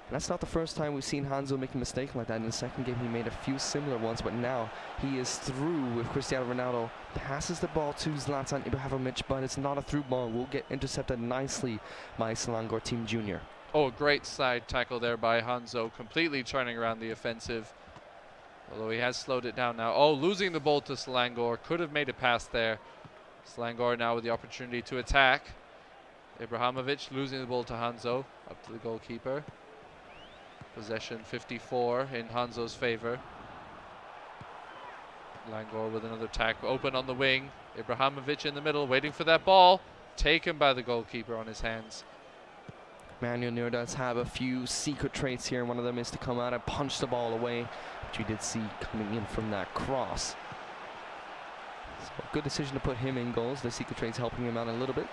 And that's not the first time we've seen Hanzo make a mistake like that. In the second game, he made a few similar ones, but now he is through with Cristiano Ronaldo. Passes the ball to Zlatan Ibrahimovic, but it's not a through ball. Will get intercepted nicely by Selangor Team Junior.
Oh, great side tackle there by Hanzo, completely turning around the offensive. Although he has slowed it down now. Oh, losing the ball to Selangor. Could have made a pass there. Selangor now with the opportunity to attack. Ibrahimovic losing the ball to Hanzo, up to the goalkeeper. Possession 54 in Hanzo's favor. Langor with another attack, open on the wing. Ibrahimovic in the middle, waiting for that ball. Taken by the goalkeeper on his hands.
Manuel Neuer does have a few secret traits here. One of them is to come out and punch the ball away, which we did see coming in from that cross. So good decision to put him in goals. The secret traits helping him out a little bit.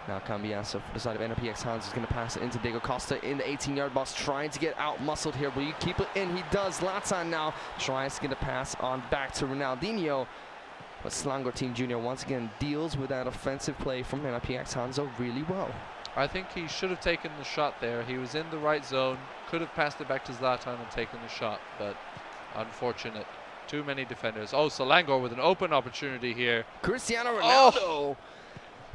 Now Cambiasso for the side of NRPX Hans is going to pass it into Diego Costa in the 18-yard box, trying to get out-muscled here. Will you keep it in? He does. Zlatan now tries to get a pass on back to Ronaldinho. But Selangor Team Junior once again deals with that offensive play from NRPX Hanzo really well.
I think he should have taken the shot there. He was in the right zone, could have passed it back to Zlatan and taken the shot, but unfortunate. Too many defenders. Oh, Selangor with an open opportunity here.
Cristiano Ronaldo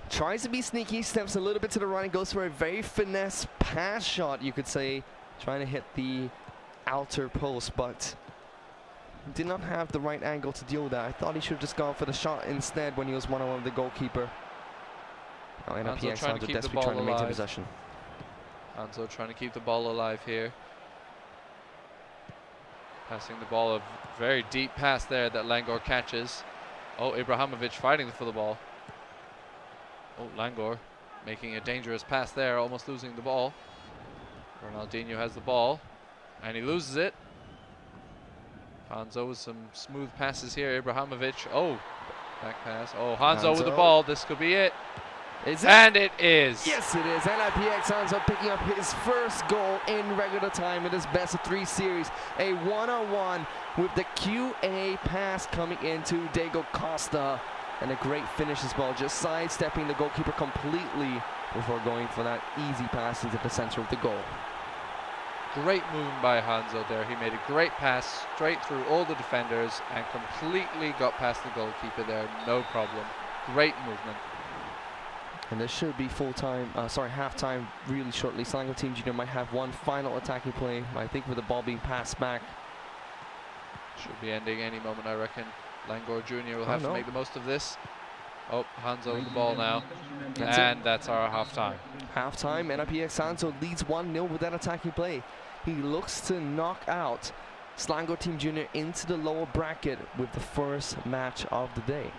tries to be sneaky, steps a little bit to the right, and goes for a very finesse pass shot, you could say, trying to hit the outer post, but did not have the right angle to deal with that. I thought he should have just gone for the shot instead when he was one-on-one with the goalkeeper. Now NRPX
trying to keep the ball
trying to maintain
alive.
possession.
Hanzo trying to keep the ball alive here. Passing the ball, a very deep pass there that Langor catches. Oh, Ibrahimovic fighting for the ball. Oh, Langor making a dangerous pass there, almost losing the ball. Ronaldinho has the ball, and he loses it. Hanzo with some smooth passes here. Ibrahimovic, oh, back pass. Oh, Hanzo with the ball. This could be it.
Is it?
And it is.
Yes, it is. NIPX Hanzo picking up his first goal in regular time in this best of 3 series. A one-on-one with the QA pass coming into Diego Costa. And a great finish as well, just sidestepping the goalkeeper completely before going for that easy pass into the center of the goal.
Great move by Hanzo there. He made a great pass straight through all the defenders and completely got past the goalkeeper there, no problem. Great movement.
And this should be halftime really shortly. Selangor Team Junior might have one final attacking play, I think with the ball being passed back.
Should be ending any moment, I reckon. Langor Jr. will have to make the most of this. Oh, Hanzo with the ball now. That's our halftime.
Halftime, NRPX Hanzo leads 1-0 with that attacking play. He looks to knock out Selangor Team Junior into the lower bracket with the first match of the day.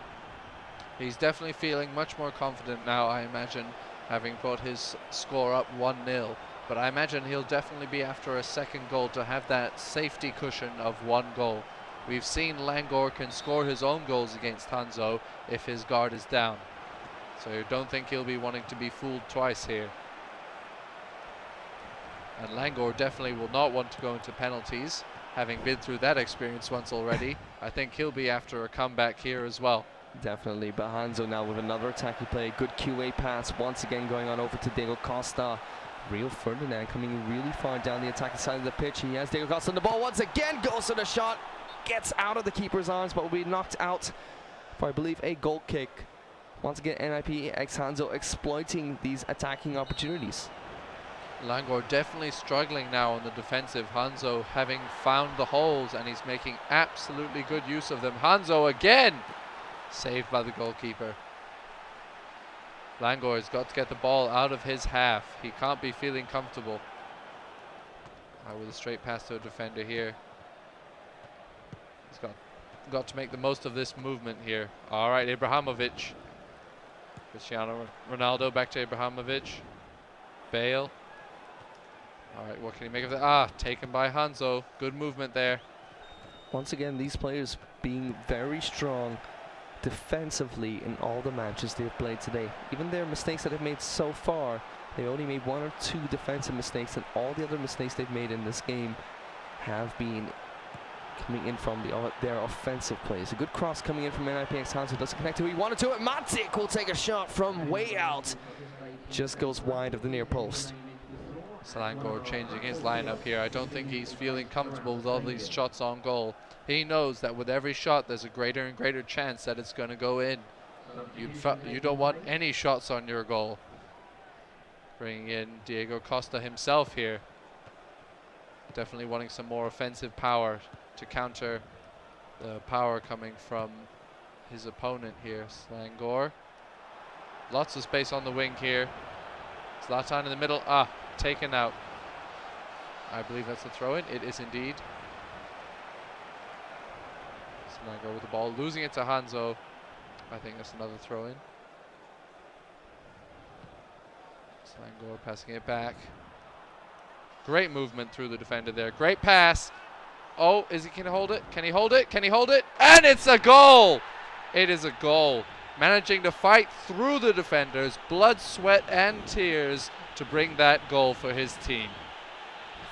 He's definitely feeling much more confident now, I imagine. having put his score up 1-0. But I imagine he'll definitely be after a second goal to have that safety cushion of 1 goal. We've seen Langor can score his own goals against Hanzo if his guard is down. So I don't think he'll be wanting to be fooled twice here. And Langor definitely will not want to go into penalties, having been through that experience once already. I think he'll be after a comeback here as well.
Definitely, but Hanzo now with another attacking play. Good QA pass once again going on over to Diego Costa. Rio Ferdinand coming really far down the attacking side of the pitch. He has Diego Costa on the ball once again, goes to the shot, gets out of the keeper's arms, but will be knocked out for, I believe, a goal kick. Once again, NIP X Hanzo exploiting these attacking opportunities.
Langor definitely struggling now on the defensive. Hanzo having found the holes and he's making absolutely good use of them. Hanzo again saved by the goalkeeper. Langor has got to get the ball out of his half. He can't be feeling comfortable. With a straight pass to a defender here. He's got to make the most of this movement here. All right, Ibrahimovic. Cristiano Ronaldo back to Ibrahimovic. Bale. All right, what can he make of that? Taken by Hanzo. Good movement there.
Once again, these players being very strong defensively in all the matches they've played today. Even their mistakes that they've made so far, they only made 1 or 2 defensive mistakes, and all the other mistakes they've made in this game have been coming in from their offensive plays. A good cross coming in from NIPX. Hanzo doesn't connect to who he wanted to. Matic will take a shot from way out. Just goes wide of the near post.
Selangor changing his lineup here. I don't think he's feeling comfortable with all these shots on goal. He knows that with every shot there's a greater and greater chance that it's going to go in. You don't want any shots on your goal. Bringing in Diego Costa himself here. Definitely wanting some more offensive power to counter the power coming from his opponent here. Selangor. Lots of space on the wing here. Zlatan in the middle. Taken out. I believe that's a throw-in. It is indeed. Selangor with the ball, losing it to Hanzo. I think that's another throw-in. Selangor passing it back. Great movement through the defender there. Great pass. Oh, can he hold it? Can he hold it? Can he hold it? And it's a goal! It is a goal. Managing to fight through the defenders, blood, sweat, and tears to bring that goal for his team.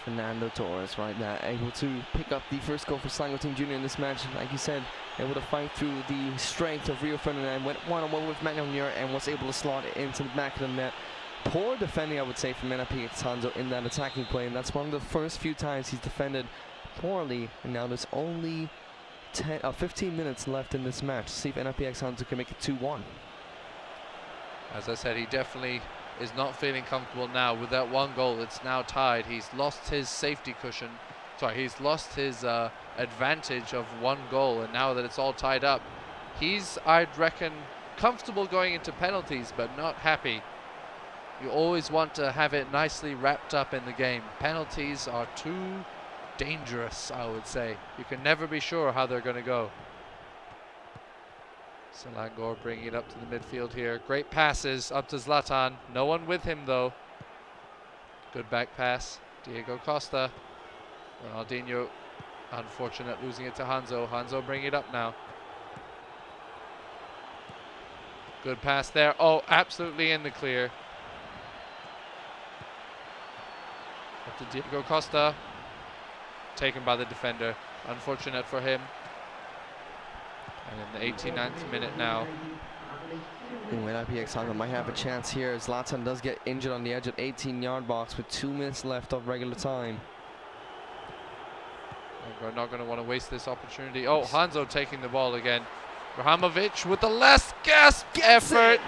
Fernando Torres right now able to pick up the first goal for Selangor Team Junior in this match. Like you said, able to fight through the strength of Rio Ferdinand, went one-on-one with Manuel Muir and was able to slot it into the back of the net. Poor defending, I would say, from NIP Hanzo in that attacking play, and that's one of the first few times he's defended poorly, and now there's only 15 minutes left in this match. See if NIPX Hanzo can make it 2-1.
As I said, he definitely is not feeling comfortable now with that 1 goal. It's now tied. He's lost his safety cushion. Sorry, he's lost his advantage of 1 goal, and now that it's all tied up, he's, I'd reckon, comfortable going into penalties, but not happy. You always want to have it nicely wrapped up in the game. Penalties are too dangerous, I would say. You can never be sure how they're going to go. Selangor bringing it up to the midfield here. Great passes up to Zlatan. No one with him though. Good back pass. Diego Costa. Ronaldinho. Unfortunate losing it to Hanzo. Hanzo bringing it up now. Good pass there. Oh, absolutely in the clear. Up to Diego Costa. Taken by the defender. Unfortunate for him. And in the 89th minute now.
NIPX Hanzo might have a chance here. Zlatan does get injured on the edge of 18-yard box with 2 minutes left of regular time.
We're not going to want to waste this opportunity. Oh, Hanzo taking the ball again. Ibrahimovic with the last gasp effort.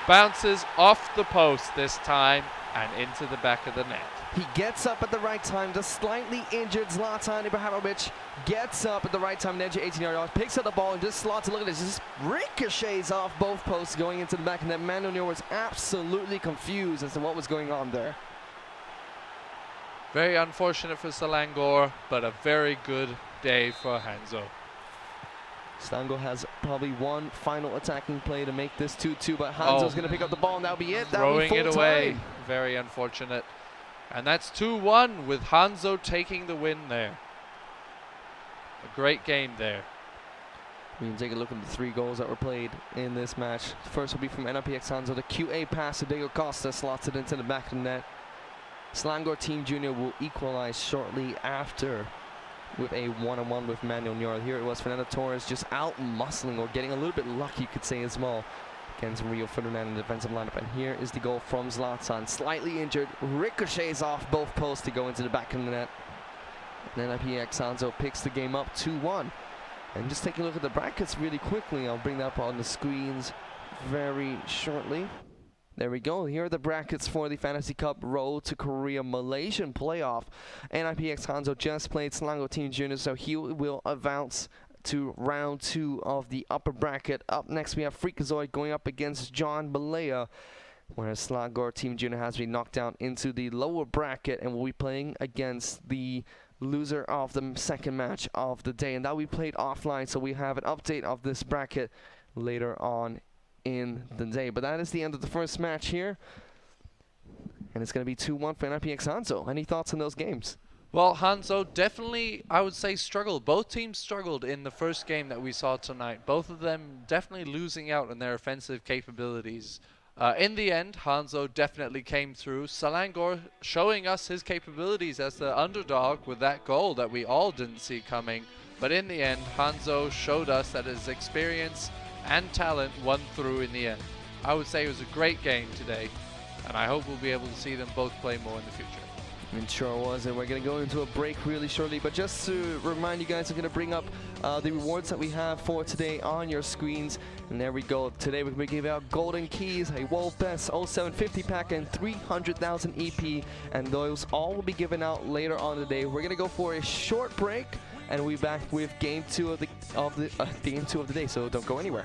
Bounces off the post this time and into the back of the net.
He gets up at the right time. The slightly injured Zlatan Ibrahimovic gets up at the right time, edge of 18-yard box, picks up the ball and just slots it. Look at this, just ricochets off both posts going into the back, and then Manuel Muir was absolutely confused as to what was going on there.
Very unfortunate for Selangor, but a very good day for Hanzo.
Selangor has probably one final attacking play to make this 2-2, but Hanzo's going to pick up the ball, and that'll be it. That'll be
Throwing it
full
away.
time.
Very unfortunate. And that's 2-1 with Hanzo taking the win there. A great game there.
We can take a look at the 3 goals that were played in this match. First will be from NRPX Hanzo. The QA pass to Diego Costa slots it into the back of the net. Selangor Team Junior will equalize shortly after with a 1-on-1 with Manuel Niora. Here it was Fernando Torres just out-muscling or getting a little bit lucky, you could say as well, against Rio Ferdinand in the defensive lineup. And here is the goal from Zlatan. Slightly injured, ricochets off both posts to go into the back of the net. And NIPX Hanzo picks the game up 2-1. And just taking a look at the brackets really quickly, I'll bring that up on the screens very shortly. There we go. Here are the brackets for the Fantasy Cup Road to Korea Malaysian playoff. NIPX Hanzo just played Selangor Team Junior, so he will advance to round 2 of the upper bracket. Up next, we have Freakazoid going up against John Balea, whereas Selangor Team Junior has been knocked down into the lower bracket and will be playing against the loser of the second match of the day. And that we played offline, so we have an update of this bracket later on in the day. But that is the end of the first match here, and it's going to be 2-1 for NIPX Hanzo. Any thoughts on those games?
Well, Hanzo definitely, I would say, struggled. Both teams struggled in the first game that we saw tonight. Both of them definitely losing out on their offensive capabilities. In the end, Hanzo definitely came through. Selangor showing us his capabilities as the underdog with that goal that we all didn't see coming. But in the end, Hanzo showed us that his experience and talent won through in the end. I would say it was a great game today, and I hope we'll be able to see them both play more in the future.
It sure was, and we're going to go into a break really shortly, but just to remind you guys, I'm going to bring up the rewards that we have for today on your screens. And there we go. Today we're going to give out Golden Keys, a World Best 0750 pack, and 300,000 EP, and those all will be given out later on today. We're going to go for a short break, and we'll be back with game 2 of the day, so don't go anywhere.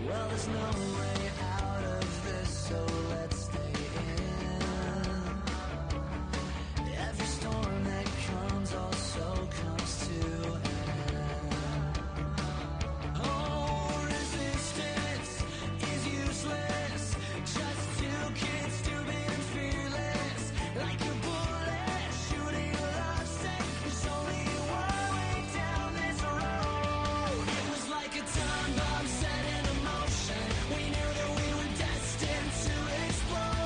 Well, there's no way out of this, so let's stay in. Every storm that comes also comes to an end. Oh, resistance is useless. Just two kids stupid and fearless. Like a bullet shooting lost. There's only one way down this road. It was like a time bomb set in motion. We knew that we were destined to explode.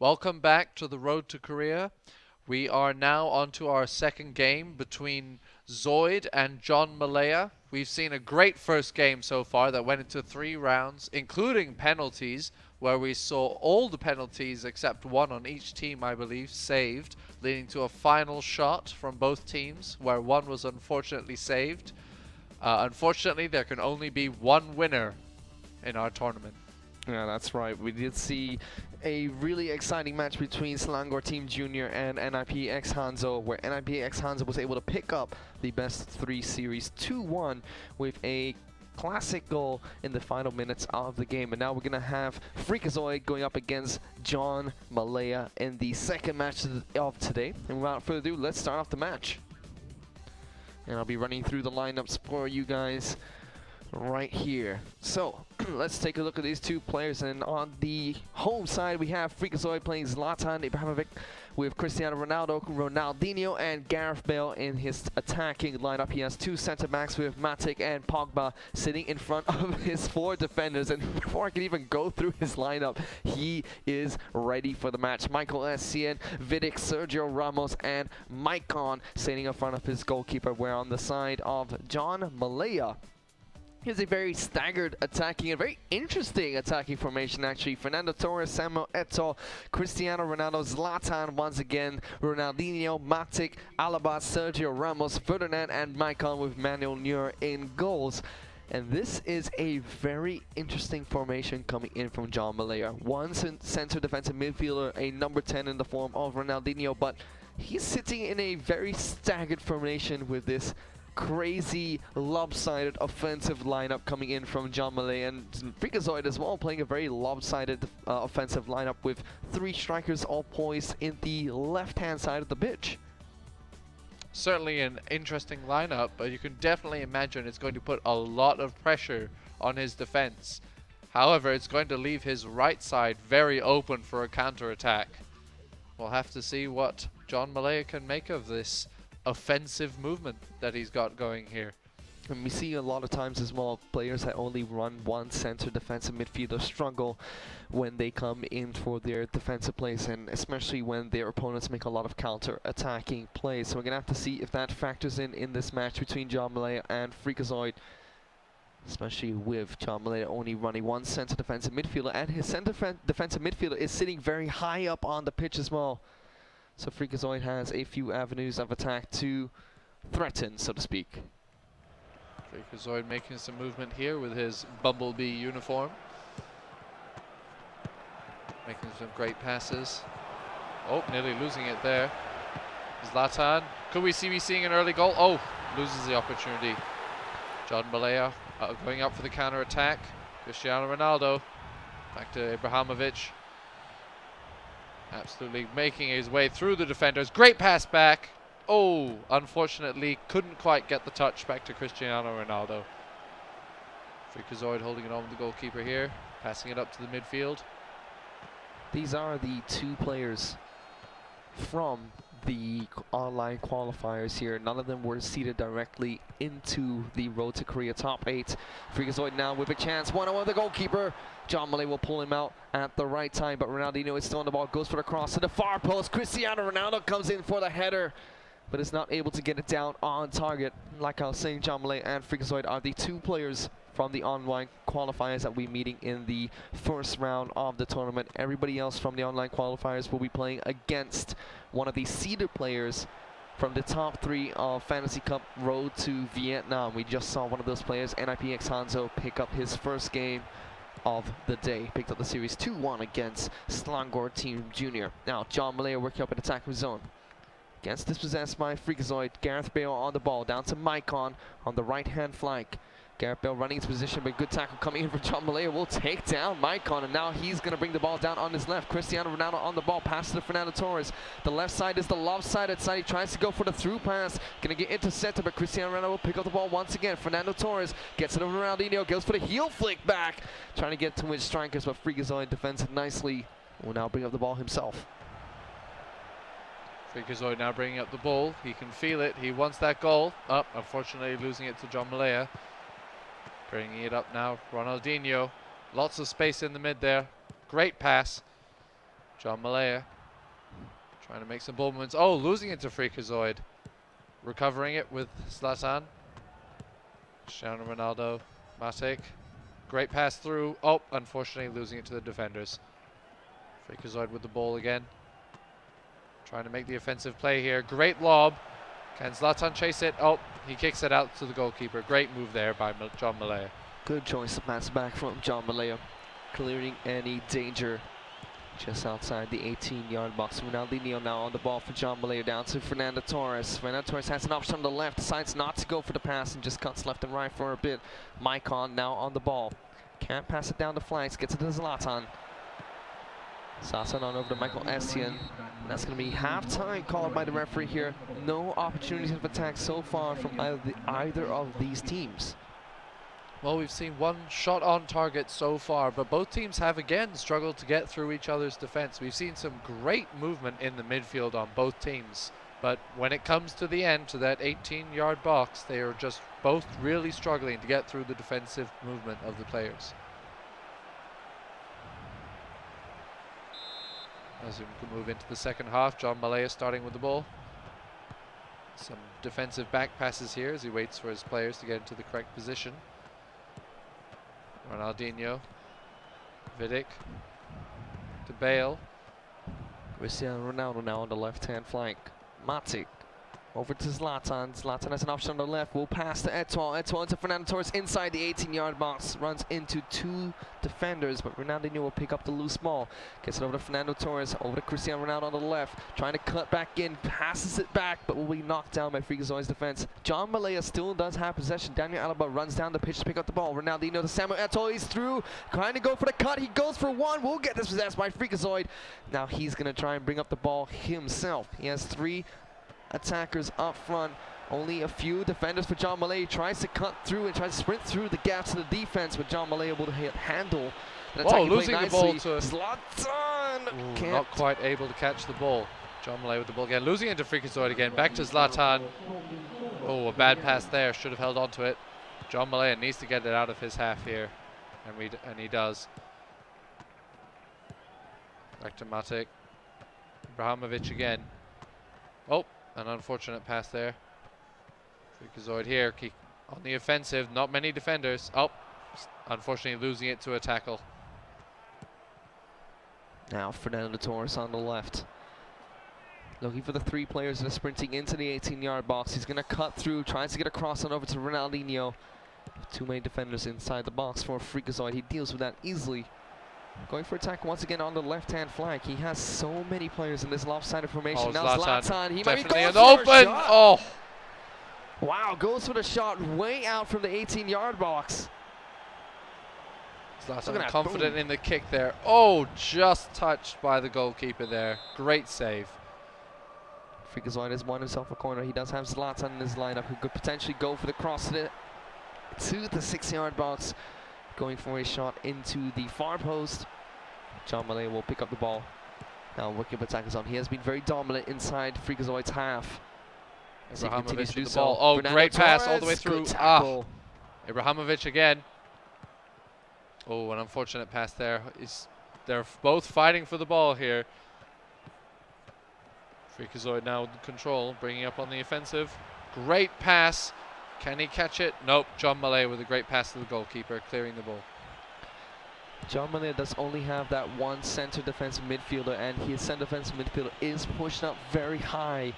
Welcome back to the Road to Korea. We are now on to our second game between Zoid and John Malaya. We've seen a great first game so far that went into 3 rounds, including penalties, where we saw all the penalties except one on each team, I believe, saved, leading to a final shot from both teams, where one was unfortunately saved. Unfortunately, there can only be one winner in our tournament.
Yeah, that's right. We did see a really exciting match between Selangor Team Junior and NIP X Hanzo, where NIP X Hanzo was able to pick up the best 3 series 2-1 with a classic goal in the final minutes of the game. And now we're going to have Freakazoid going up against John Malaya in the second match of today. And without further ado, let's start off the match. And I'll be running through the lineups for you guys right here. So let's take a look at these 2 players, and on the home side we have Freakazoid playing Zlatan Ibrahimovic with Cristiano Ronaldo, Ronaldinho and Gareth Bale in his attacking lineup. He has 2 center backs with Matic and Pogba sitting in front of his 4 defenders, and before I can even go through his lineup, he is ready for the match. Michael Essien, Vidic, Sergio Ramos and Maicon sitting in front of his goalkeeper, where on the side of John Malaya, here's a very staggered attacking, a very interesting attacking formation actually. Fernando Torres, Samuel Eto'o, Cristiano Ronaldo, Zlatan once again, Ronaldinho, Matic, Alaba, Sergio Ramos, Ferdinand and Maicon with Manuel Neuer in goals. And this is a very interesting formation coming in from John Malaya. One center defensive midfielder, a number 10 in the form of Ronaldinho, but he's sitting in a very staggered formation with this crazy lopsided offensive lineup coming in from John Malaya, and Freakazoid as well playing a very lopsided offensive lineup with 3 strikers all poised in the left hand side of the pitch.
Certainly an interesting lineup, but you can definitely imagine it's going to put a lot of pressure on his defense. However, it's going to leave his right side very open for a counter-attack. We'll have to see what John Malaya can make of this offensive movement that he's got going here.
And we see a lot of times as well, players that only run one center defensive midfielder struggle when they come in for their defensive plays, and especially when their opponents make a lot of counter-attacking plays. So we're going to have to see if that factors in this match between John Malaya and Freakazoid, especially with John Malaya only running one center defensive midfielder, and his center defensive midfielder is sitting very high up on the pitch as well. So Freakazoid has a few avenues of attack to threaten, so to speak.
Freakazoid making some movement here with his Bumblebee uniform. Making some great passes. Oh, nearly losing it there. Zlatan. Could we be seeing an early goal? Oh, loses the opportunity. John Malaya going up for the counter-attack. Cristiano Ronaldo. Back to Ibrahimovic. Absolutely making his way through the defenders. Great pass back. Oh, unfortunately, couldn't quite get the touch back to Cristiano Ronaldo. Freakazoid holding it on with the goalkeeper here, passing it up to the midfield.
These are the two players from the online qualifiers here. None of them were seeded directly into the Road to Korea top 8. Freakazoid now with a chance. 1-0 the goalkeeper. John Malay will pull him out at the right time, but Ronaldinho is still on the ball. Goes for the cross to the far post. Cristiano Ronaldo comes in for the header, but is not able to get it down on target. Like I was saying, John Malay and Freakazoid are the two players from the online qualifiers that we're meeting in the first round of the tournament. Everybody else from the online qualifiers will be playing against one of the seeded players from the top 3 of Fantasy Cup Road to Vietnam. We just saw one of those players, NIPX Hanzo, pick up his first game of the day. Picked up the series 2-1 against Selangor Team Junior. Now John Malay working up an attack zone. Gets dispossessed by Freakazoid. Gareth Bale on the ball, down to Maicon on the right-hand flank. Gareth Bale running into position, but good tackle coming in from John Malaya will take down Maicon, and now he's going to bring the ball down on his left. Cristiano Ronaldo on the ball, pass to Fernando Torres. The left side is the lopsided side. He tries to go for the through pass, going to get intercepted, but Cristiano Ronaldo will pick up the ball once again. Fernando Torres gets it over Ronaldinho, goes for the heel flick back, trying to get to his strikers, but Freakazoid defends it nicely. Will now bring up the ball himself.
Freakazoid now bringing up the ball. He can feel it. He wants that goal. Up, unfortunately losing it to John Malaya. Bringing it up now, Ronaldinho. Lots of space in the mid there. Great pass. John Malaya trying to make some ball movements. Oh, losing it to Freakazoid. Recovering it with Zlatan. Cristiano Ronaldo. Matic. Great pass through. Oh, unfortunately losing it to the defenders. Freakazoid with the ball again. Trying to make the offensive play here. Great lob. Can Zlatan chase it? Oh, he kicks it out to the goalkeeper. Great move there by John Malaya.
Good choice to pass back from John Malaya, clearing any danger just outside the 18-yard box. Ronaldinho now on the ball for John Malaya, down to Fernando Torres. Fernando Torres has an option on the left, decides not to go for the pass and just cuts left and right for a bit. Maicon now on the ball. Can't pass it down the flanks, gets it to Zlatan. Zlatan on over to Michael Essien. That's going to be half-time called by the referee here. No opportunities of attack so far from either of these teams.
Well, we've seen one shot on target so far, but both teams have again struggled to get through each other's defense. We've seen some great movement in the midfield on both teams, but when it comes to the end, to that 18-yard box, they are just both really struggling to get through the defensive movement of the players. As we can move into the second half, John Malaya starting with the ball. Some defensive back passes here as he waits for his players to get into the correct position. Ronaldinho, Vidic, to Bale.
Cristiano Ronaldo now on the left-hand flank. Matic over to Zlatan. Zlatan has an option on the left. Will pass to Etoile. Etoile into Fernando Torres inside the 18-yard box. Runs into 2 defenders, but Ronaldinho will pick up the loose ball. Gets it over to Fernando Torres. Over to Cristiano Ronaldo on the left. Trying to cut back in. Passes it back, but will be knocked down by Freakazoid's defense. John Malaya still does have possession. Daniel Alaba runs down the pitch to pick up the ball. Ronaldinho to Samuel Etoile. He's through. Trying to go for the cut. He goes for one. Will get dispossessed by Freakazoid. Now he's going to try and bring up the ball himself. He has 3 attackers up front, only a few defenders for John Malaya. Tries to cut through and tries to sprint through the gaps in the defense, but John Malaya able to handle an attack.
Losing the ball to
Zlatan.
Not quite able to catch the ball. John Malaya with the ball again, losing it to Freakazoid again. Back to Zlatan. Oh, a bad pass there. Should have held on to it. John Malaya needs to get it out of his half here, and he does. Back to Matic. Ibrahimovic again. Oh, an unfortunate pass there. Freakazoid here, on the offensive, not many defenders. Oh, unfortunately losing it to a tackle.
Now Fernando Torres on the left. Looking for the 3 players that are sprinting into the 18-yard box. He's going to cut through, tries to get a cross on over to Ronaldinho. Too many defenders inside the box for Freakazoid. He deals with that easily. Going for attack once again on the left-hand flank. He has so many players in this lopsided formation.
Oh,
now Zlatan, he might be
definitely
going
an
for a
open.
shot.
Oh,
Wow, goes for the shot way out from the 18-yard box. Look at
Zlatan
that,
confident
boom.
in the kick there. Oh, just touched by the goalkeeper there. Great save.
Freakazoid has won himself a corner. He does have Zlatan in his lineup who could potentially go for the cross to the 6-yard box. Going for a shot into the far post. John Malaya will pick up the ball. Now working up attackers on. He has been very dominant inside Freakazoid's half. As he continues
Ibrahimovic
to do
with the
so.
ball. Oh,
Fernando
great pass all the way
Torres,
through.
good tackle.
Ibrahimovic again. Oh, an unfortunate pass there. They're both fighting for the ball here. Freakazoid now in control, bringing up on the offensive. Great pass. Can he catch it? Nope. John Malaya with a great pass to the goalkeeper, clearing the ball.
John Malaya does only have that one center defensive midfielder, and his center defensive midfielder is pushed up very high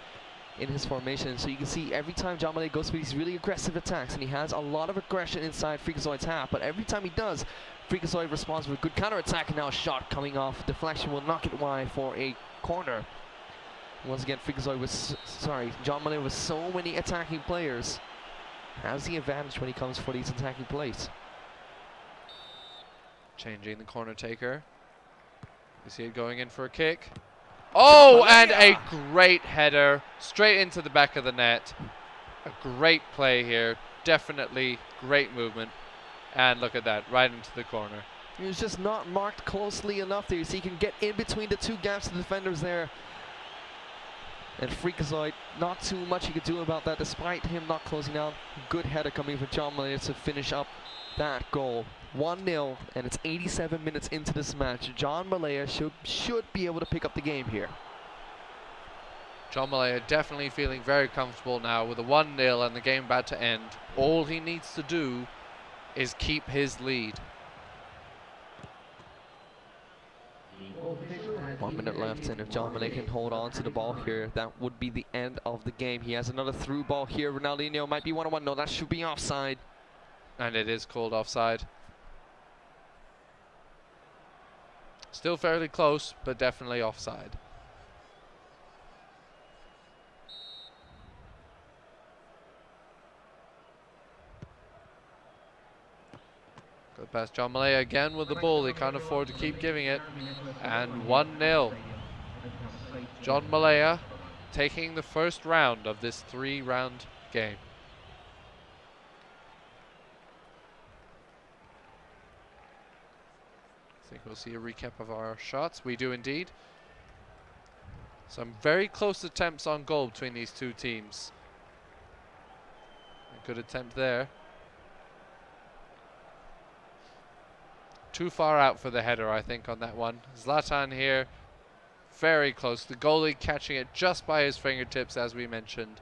in his formation. So you can see every time John Malaya goes for these really aggressive attacks, and he has a lot of aggression inside Freakazoid's half, but every time he does, Freakazoid responds with a good counter-attack, and now a shot coming off. Deflection will knock it wide for a corner. Once again, Freakazoid was, John Malaya with so many attacking players has the advantage when he comes for these attacking plays.
Changing the corner taker. You see it going in for a kick. Oh, and a great header straight into the back of the net. A great play here. Definitely great movement. And look at that, right into the corner.
He was just not marked closely enough there, so he can get in between the 2 gaps of the defenders there. And Freakazoid, not too much he could do about that, despite him not closing out. Good header coming from John Malaya to finish up that goal. 1-0, and it's 87 minutes into this match. John Malaya should be able to pick up the game here.
John Malaya definitely feeling very comfortable now with a 1-0 and the game about to end. All he needs to do is keep his lead.
1 minute left, and if John Malaya can hold on to the ball here, that would be the end of the game. He has another through ball here. Ronaldinho might be 1-on-1. No, that should be offside.
And it is called offside. Still fairly close, but definitely offside. Good pass, John Malaya again with the ball. They can't afford to keep giving it. And 1-0. John Malaya taking the first round of this 3-round game. I think we'll see a recap of our shots. We do indeed. Some very close attempts on goal between these 2 teams. A good attempt there. Too far out for the header, I think, on that one. Zlatan here, very close. The goalie catching it just by his fingertips, as we mentioned.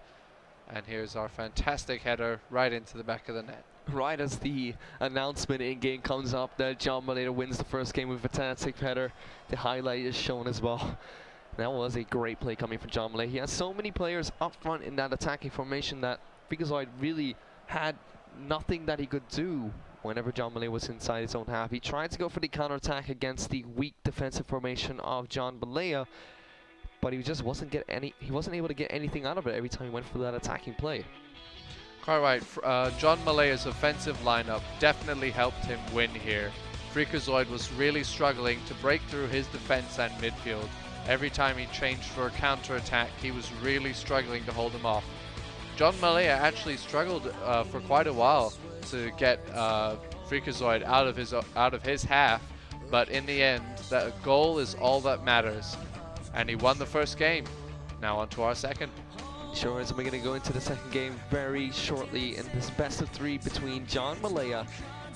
And here's our fantastic header right into the back of the net.
Right as the announcement in-game comes up that John Malaya wins the first game with a fantastic header, the highlight is shown as well. That was a great play coming from John Malaya. He has so many players up front in that attacking formation that Freakazoid really had nothing that he could do whenever John Malaya was inside his own half. He tried to go for the counter-attack against the weak defensive formation of John Malaya, but he just wasn't able to get anything out of it every time he went for that attacking play.
Quite right. John Malaya's offensive lineup definitely helped him win here. Freakazoid was really struggling to break through his defense and midfield. Every time he changed for a counter-attack, he was really struggling to hold him off. John Malaya actually struggled for quite a while to get Freakazoid out of his half, but in the end, that goal is all that matters. And he won the first game. Now on to our second.
Sure is. We're going to go into the second game very shortly in this best of 3 between John Malaya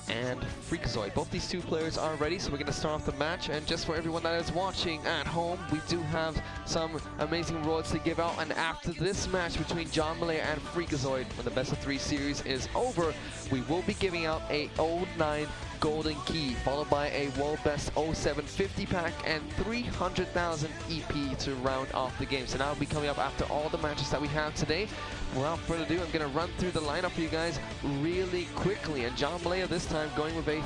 and Freakazoid. Both these two players are ready, so we're going to start off the match. And just for everyone that is watching at home, we do have some amazing rewards to give out. And after this match between John Malaya and Freakazoid, when the best of 3 series is over, we will be giving out a 09 Golden Key, followed by a World Best 07 50 pack and 300,000 EP to round off the game. So now we'll be coming up after all the matches that we have today. Without further ado, I'm going to run through the lineup for you guys really quickly. And John Malaya this time going with a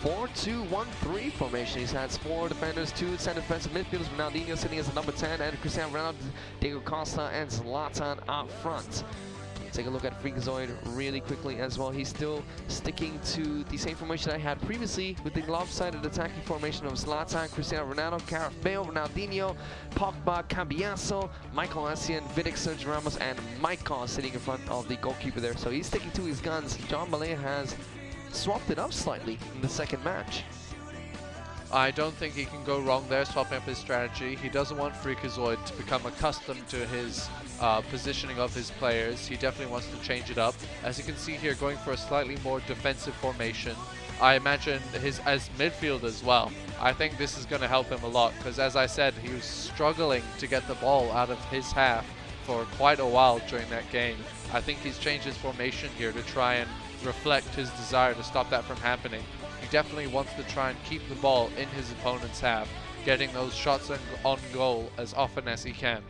4-2-1-3 formation. He has 4 defenders, 2 center defensive midfielders, Ronaldinho sitting as a number 10, and Cristiano Ronaldo, Diego Costa, and Zlatan up front. Take a look at Freakazoid really quickly as well. He's still sticking to the same formation I had previously with the lopsided attacking formation of Zlatan, Cristiano Ronaldo, Gareth Bale, Ronaldinho, Pogba, Cambiaso, Michael Essien, Vidic, Sergio Ramos, and Michael sitting in front of the goalkeeper there. So he's sticking to his guns. John Malaya has swapped it up slightly in the second match.
I don't think he can go wrong there, swapping up his strategy. He doesn't want Freakazoid to become accustomed to his positioning of his players. He definitely wants to change it up. As you can see here, going for a slightly more defensive formation. I imagine as midfield as well. I think this is going to help him a lot because, as I said, he was struggling to get the ball out of his half for quite a while during that game. I think he's changed his formation here to try and reflect his desire to stop that from happening. He definitely wants to try and keep the ball in his opponent's half, getting those shots on goal as often as he can.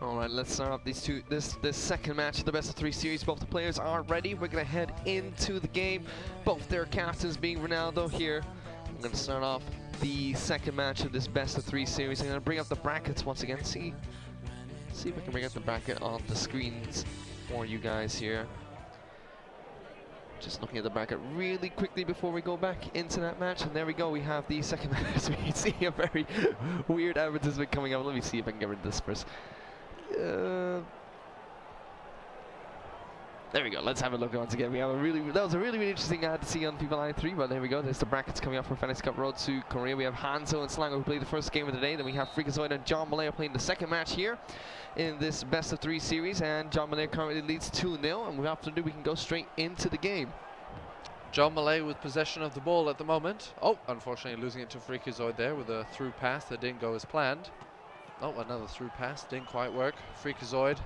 All right, let's start off this second match of the best of 3 series. Both the players are ready. We're gonna head into the game. Both their captains being Ronaldo here. I'm gonna start off the second match of this best of 3 series. I'm gonna bring up the brackets once again. See if I can bring up the bracket on the screens for you guys here. Just looking at the bracket really quickly before we go back into that match. And there we go, we have the second match. We see a very weird advertisement coming up. Let me see if I can get rid of this first. There we go, let's have a look once again. We have that was a really interesting ad to see on FIFA Line 3, but there we go, there's the brackets coming up for Fantasy Cup Road to Korea. We have Hanzo and Slango who played the first game of the day. Then we have Freakazoid and John Malaya playing the second match here in this best of 3 series, and John Malaya currently leads 2-0, and without further ado, we can go straight into the game.
John Malaya with possession of the ball at the moment. Oh, unfortunately losing it to Freakazoid there with a through pass that didn't go as planned. Oh, another through pass, didn't quite work. Freakazoid.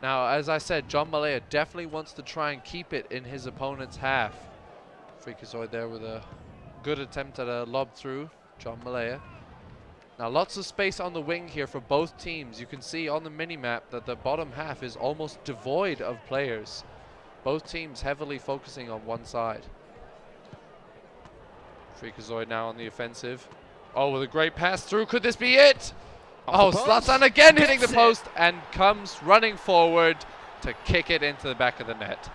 Now, as I said, John Malaya definitely wants to try and keep it in his opponent's half. Freakazoid there with a good attempt at a lob through. John Malaya. Now, lots of space on the wing here for both teams. You can see on the mini-map that the bottom half is almost devoid of players. Both teams heavily focusing on one side. Freakazoid now on the offensive. Oh, with a great pass through. Could this be it? Oh, Zlatan again hitting the post and comes running forward to kick it into the back of the net.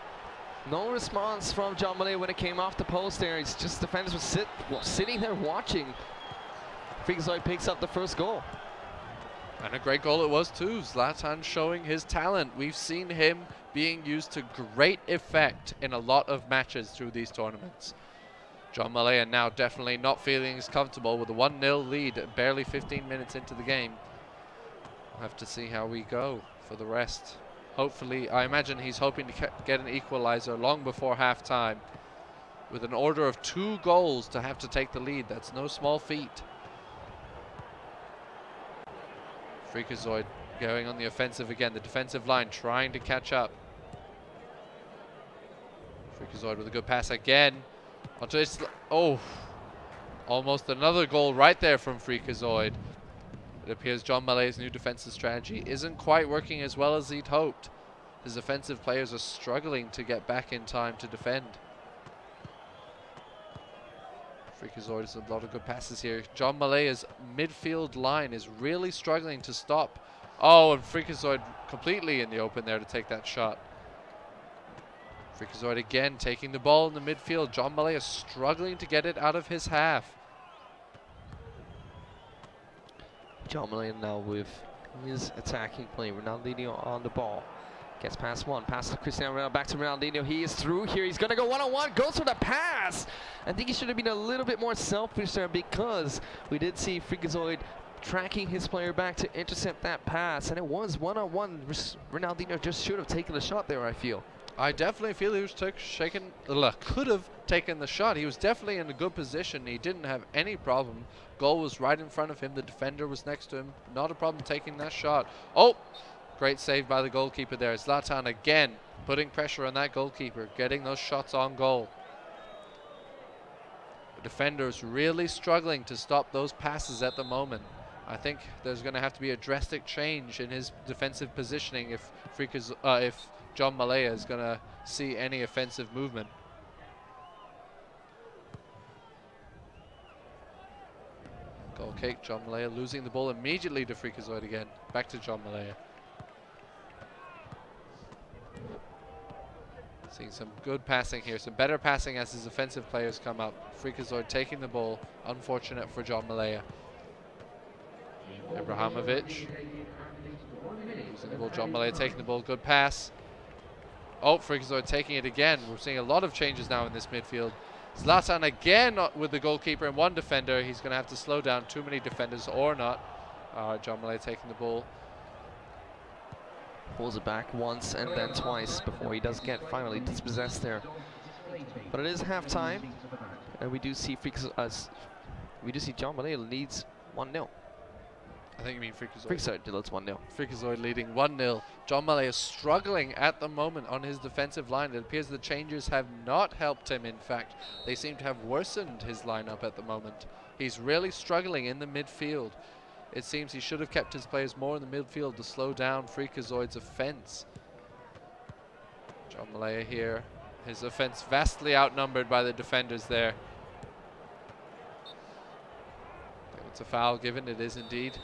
No response from John Malaya when it came off the post there. It's just defenders were sitting there watching. Freakazoid picks up the first goal.
And a great goal it was too. Zlatan showing his talent. We've seen him being used to great effect in a lot of matches through these tournaments. John Malaya now definitely not feeling as comfortable with a 1-0 lead, barely 15 minutes into the game. We'll have to see how we go for the rest. Hopefully, I imagine he's hoping to get an equalizer long before halftime. With an order of 2 goals to have to take the lead, that's no small feat. Freakazoid going on the offensive again, the defensive line trying to catch up. Freakazoid with a good pass again. Oh, almost another goal right there from Freakazoid. It appears John Malaya's new defensive strategy isn't quite working as well as he'd hoped. His offensive players are struggling to get back in time to defend. Freakazoid has a lot of good passes here. John Malaya's midfield line is really struggling to stop. Oh, and Freakazoid completely in the open there to take that shot. Freakazoid again taking the ball in the midfield. John Malaya struggling to get it out of his half.
John Malaya now with his attacking play. Ronaldinho on the ball. Gets past one. Pass to Cristiano Ronaldo. Back to Ronaldinho. He is through here. He's going to go one-on-one. Goes for the pass. I think he should have been a little bit more selfish there because we did see Freakazoid tracking his player back to intercept that pass, and it was one-on-one. Ronaldinho just should have taken a shot there, I feel.
I definitely feel he was could have taken the shot. He was definitely in a good position. He didn't have any problem. Goal was right in front of him. The defender was next to him. Not a problem taking that shot. Oh, great save by the goalkeeper there. Zlatan again putting pressure on that goalkeeper, getting those shots on goal. The defender's really struggling to stop those passes at the moment. I think there's going to have to be a drastic change in his defensive positioning if John Malaya is going to see any offensive movement. Goal kick, John Malaya losing the ball immediately to Freakazoid again. Back to John Malaya. Seeing some good passing here, some better passing as his offensive players come up. Freakazoid taking the ball, unfortunate for John Malaya. Ibrahimovic. Losing the ball, John Malaya taking the ball, good pass. Oh, Freakazoid taking it again. We're seeing a lot of changes now in this midfield. Zlatan again with the goalkeeper and one defender. He's going to have to slow down too many defenders or not. John Malaya taking the ball.
Pulls it back once and then twice before he does get finally dispossessed there. But it is halftime, and we do see John Malaya leads 1-0.
I think you mean Freakazoid.
Freakazoid leads 1-0.
Freakazoid leading 1-0. John Malaya is struggling at the moment on his defensive line. It appears the changes have not helped him. In fact, they seem to have worsened his lineup at the moment. He's really struggling in the midfield. It seems he should have kept his players more in the midfield to slow down Freakazoid's offense. John Malaya here. His offense vastly outnumbered by the defenders there. It's a foul given. It is indeed.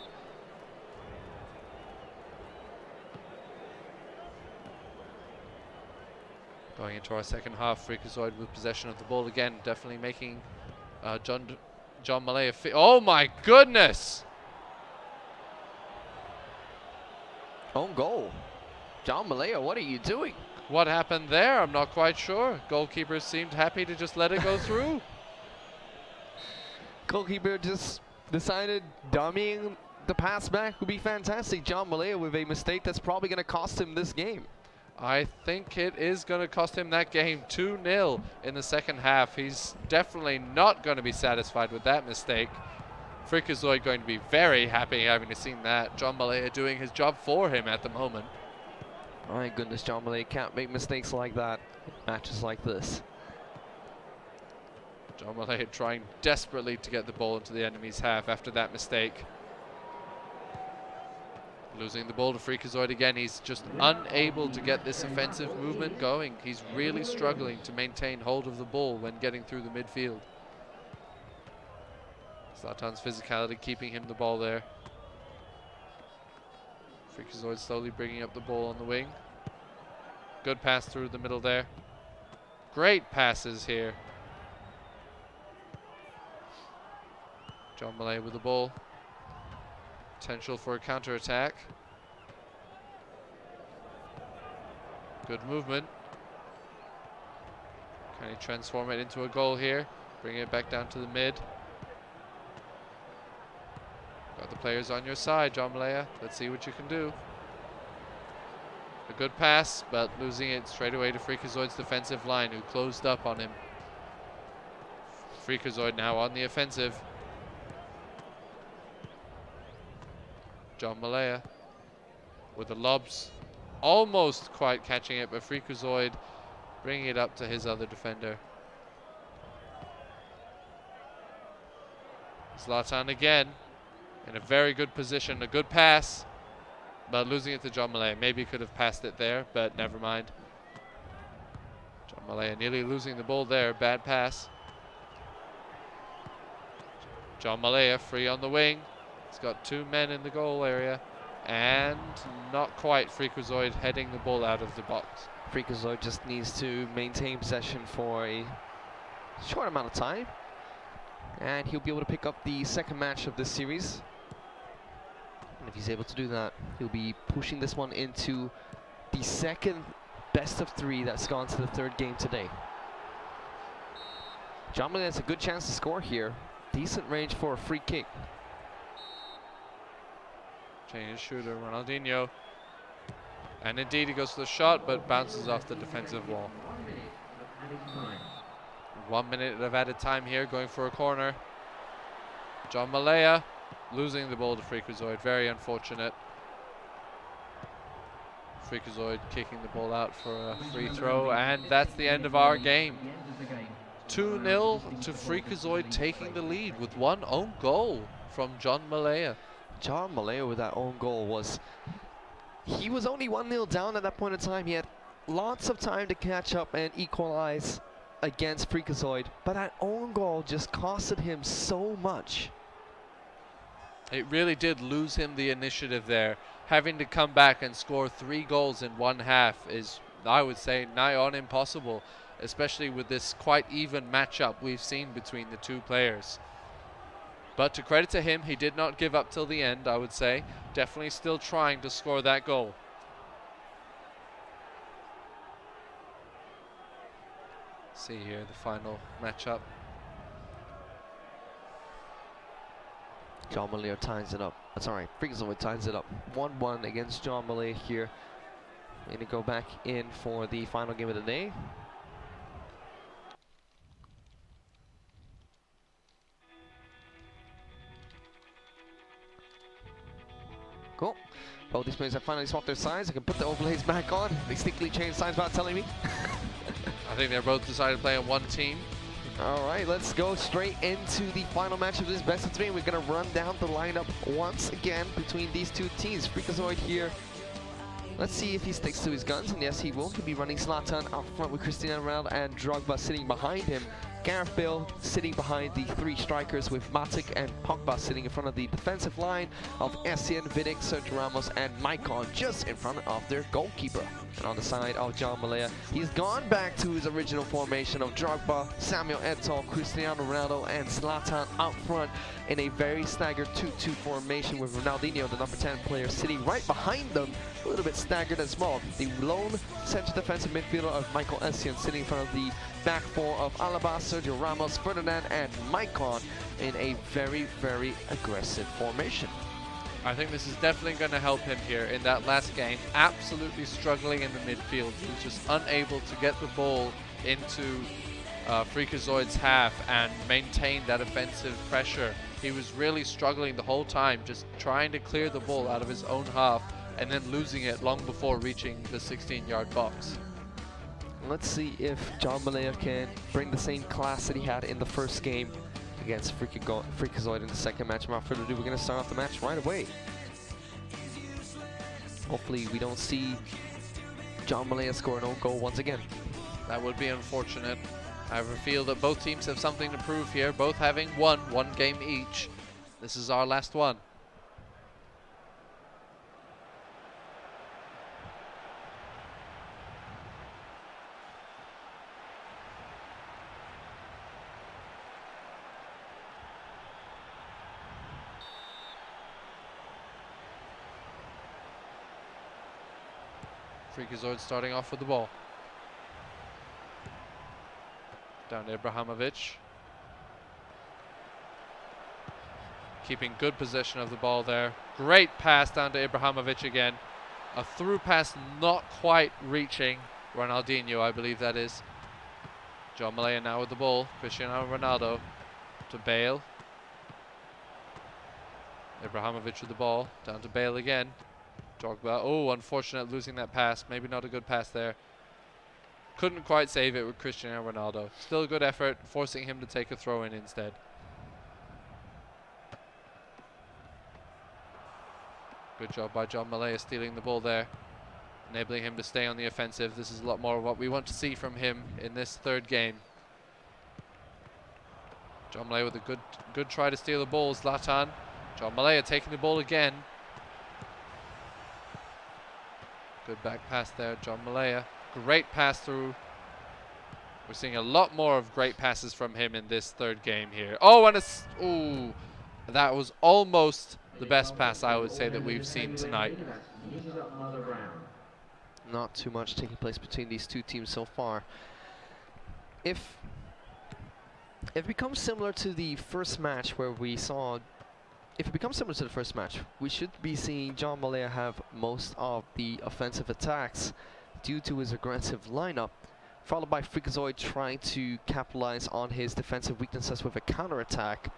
Going into our second half, Freakazoid with possession of the ball again, definitely making John Malaya oh my goodness!
Own goal. John Malaya, what are you doing?
What happened there? I'm not quite sure. Goalkeeper seemed happy to just let it go through.
Goalkeeper just decided dummying the pass back would be fantastic. John Malaya with a mistake that's probably going to cost him this game.
I think it is going to cost him that game. 2-0 in the second half. He's definitely not going to be satisfied with that mistake. Freakazoid going to be very happy having seen that. John Malaya doing his job for him at the moment.
My goodness, John Malaya can't make mistakes like that in matches like this.
John Malaya trying desperately to get the ball into the enemy's half after that mistake. Losing the ball to Freakazoid again. He's just unable to get this offensive movement going. He's really struggling to maintain hold of the ball when getting through the midfield. Zlatan's physicality keeping him the ball there. Freakazoid slowly bringing up the ball on the wing. Good pass through the middle there. Great passes here. John Malaya with the ball. Potential for a counter-attack. Good movement. Can he transform it into a goal here? Bring it back down to the mid. Got the players on your side, John Malaya. Let's see what you can do. A good pass, but losing it straight away to Freakazoid's defensive line, who closed up on him. Freakazoid now on the offensive. John Malaya with the lobs, almost quite catching it, but Freakazoid bringing it up to his other defender. Zlatan again in a very good position, a good pass, but losing it to John Malaya. Maybe he could have passed it there, but never mind. John Malaya nearly losing the ball there, bad pass. John Malaya free on the wing. He's got two men in the goal area, and not quite. Freakazoid heading the ball out of the box.
Freakazoid just needs to maintain possession for a short amount of time, and he'll be able to pick up the second match of this series. And if he's able to do that, he'll be pushing this one into the second best of three that's gone to the third game today. John Malaya has a good chance to score here. Decent range for a free kick.
Change shooter, Ronaldinho. And indeed he goes for the shot, but bounces off the defensive wall.
1 minute of added time.
1 minute of added time here, going for a corner. John Malaya losing the ball to Freakazoid, very unfortunate. Freakazoid kicking the ball out for a free throw, and that's the end of our game.
The end of the game.
2-0 to Freakazoid, taking the lead with one own goal from John Malaya.
John Malaya with that own goal was... He was only 1-0 down at that point in time. He had lots of time to catch up and equalize against Freakazoid, but that own goal just costed him so much.
It really did lose him the initiative there. Having to come back and score 3 goals in one half is, I would say, nigh on impossible, especially with this quite even matchup we've seen between the two players. But to credit to him, he did not give up till the end, I would say. Definitely still trying to score that goal. See here the final matchup.
John Malaya ties it up. Sorry, Freakazoid ties it up. 1-1 against John Malaya here. Going to go back in for the final game of the day. Cool. Both these players have finally swapped their sides. I can put the overlays back on. They sneakily changed sides without telling me.
I think they're both decided to play on one team.
All right, let's go straight into the final match of this best of 3. We're going to run down the lineup once again between these two teams. Freakazoid here. Let's see if he sticks to his guns, and yes, he will. He'll be running Zlatan up front with Cristiano Ronaldo and Drogba sitting behind him. Gareth Bale sitting behind the 3 strikers with Matic and Pogba sitting in front of the defensive line of Essien, Vidic, Sergio Ramos and Maicon just in front of their goalkeeper. And on the side of John Malaya, he's gone back to his original formation of Drogba, Samuel Eto'o, Cristiano Ronaldo and Zlatan up front in a very staggered 2-2 formation with Ronaldinho, the number 10 player, sitting right behind them, a little bit staggered as well. The lone central defensive midfielder of Michael Essien sitting in front of the back 4 of Alaba, Sergio Ramos, Ferdinand and Maicon in a very, very aggressive formation.
I think this is definitely going to help him here in that last game. Absolutely struggling in the midfield. He was just unable to get the ball into Freakazoid's half and maintain that offensive pressure. He was really struggling the whole time, just trying to clear the ball out of his own half and then losing it long before reaching the 16-yard box.
Let's see if John Malaya can bring the same class that he had in the first game against Freakazoid in the second match. Without further ado, we're going to start off the match right away. Hopefully we don't see John Malaya score an own goal once again.
That would be unfortunate. I feel that both teams have something to prove here, both having won 1 game each. This is our last one. Freakazoid starting off with the ball. Down to Ibrahimovic. Keeping good possession of the ball there. Great pass down to Ibrahimovic again. A through pass not quite reaching Ronaldinho, I believe that is. John Malaya now with the ball. Cristiano Ronaldo to Bale. Ibrahimovic with the ball. Down to Bale again. Drogba. Oh, unfortunate losing that pass. Maybe not a good pass there. Couldn't quite save it with Cristiano Ronaldo. Still a good effort, forcing him to take a throw in instead. Good job by John Malaya stealing the ball there, enabling him to stay on the offensive. This is a lot more of what we want to see from him in this third game. John Malaya with a good try to steal the ball. Zlatan. John Malaya taking the ball again. Good back pass there, John Malaya. Great pass through. We're seeing a lot more of great passes from him in this third game here. Oh, and ooh, that was almost the best pass I would say that we've seen tonight.
Not too much taking place between these two teams so far. If it becomes similar to the first match where we saw if it becomes similar to the first match, we should be seeing John Malaya have most of the offensive attacks due to his aggressive lineup, followed by Freakazoid trying to capitalize on his defensive weaknesses with a counter-attack.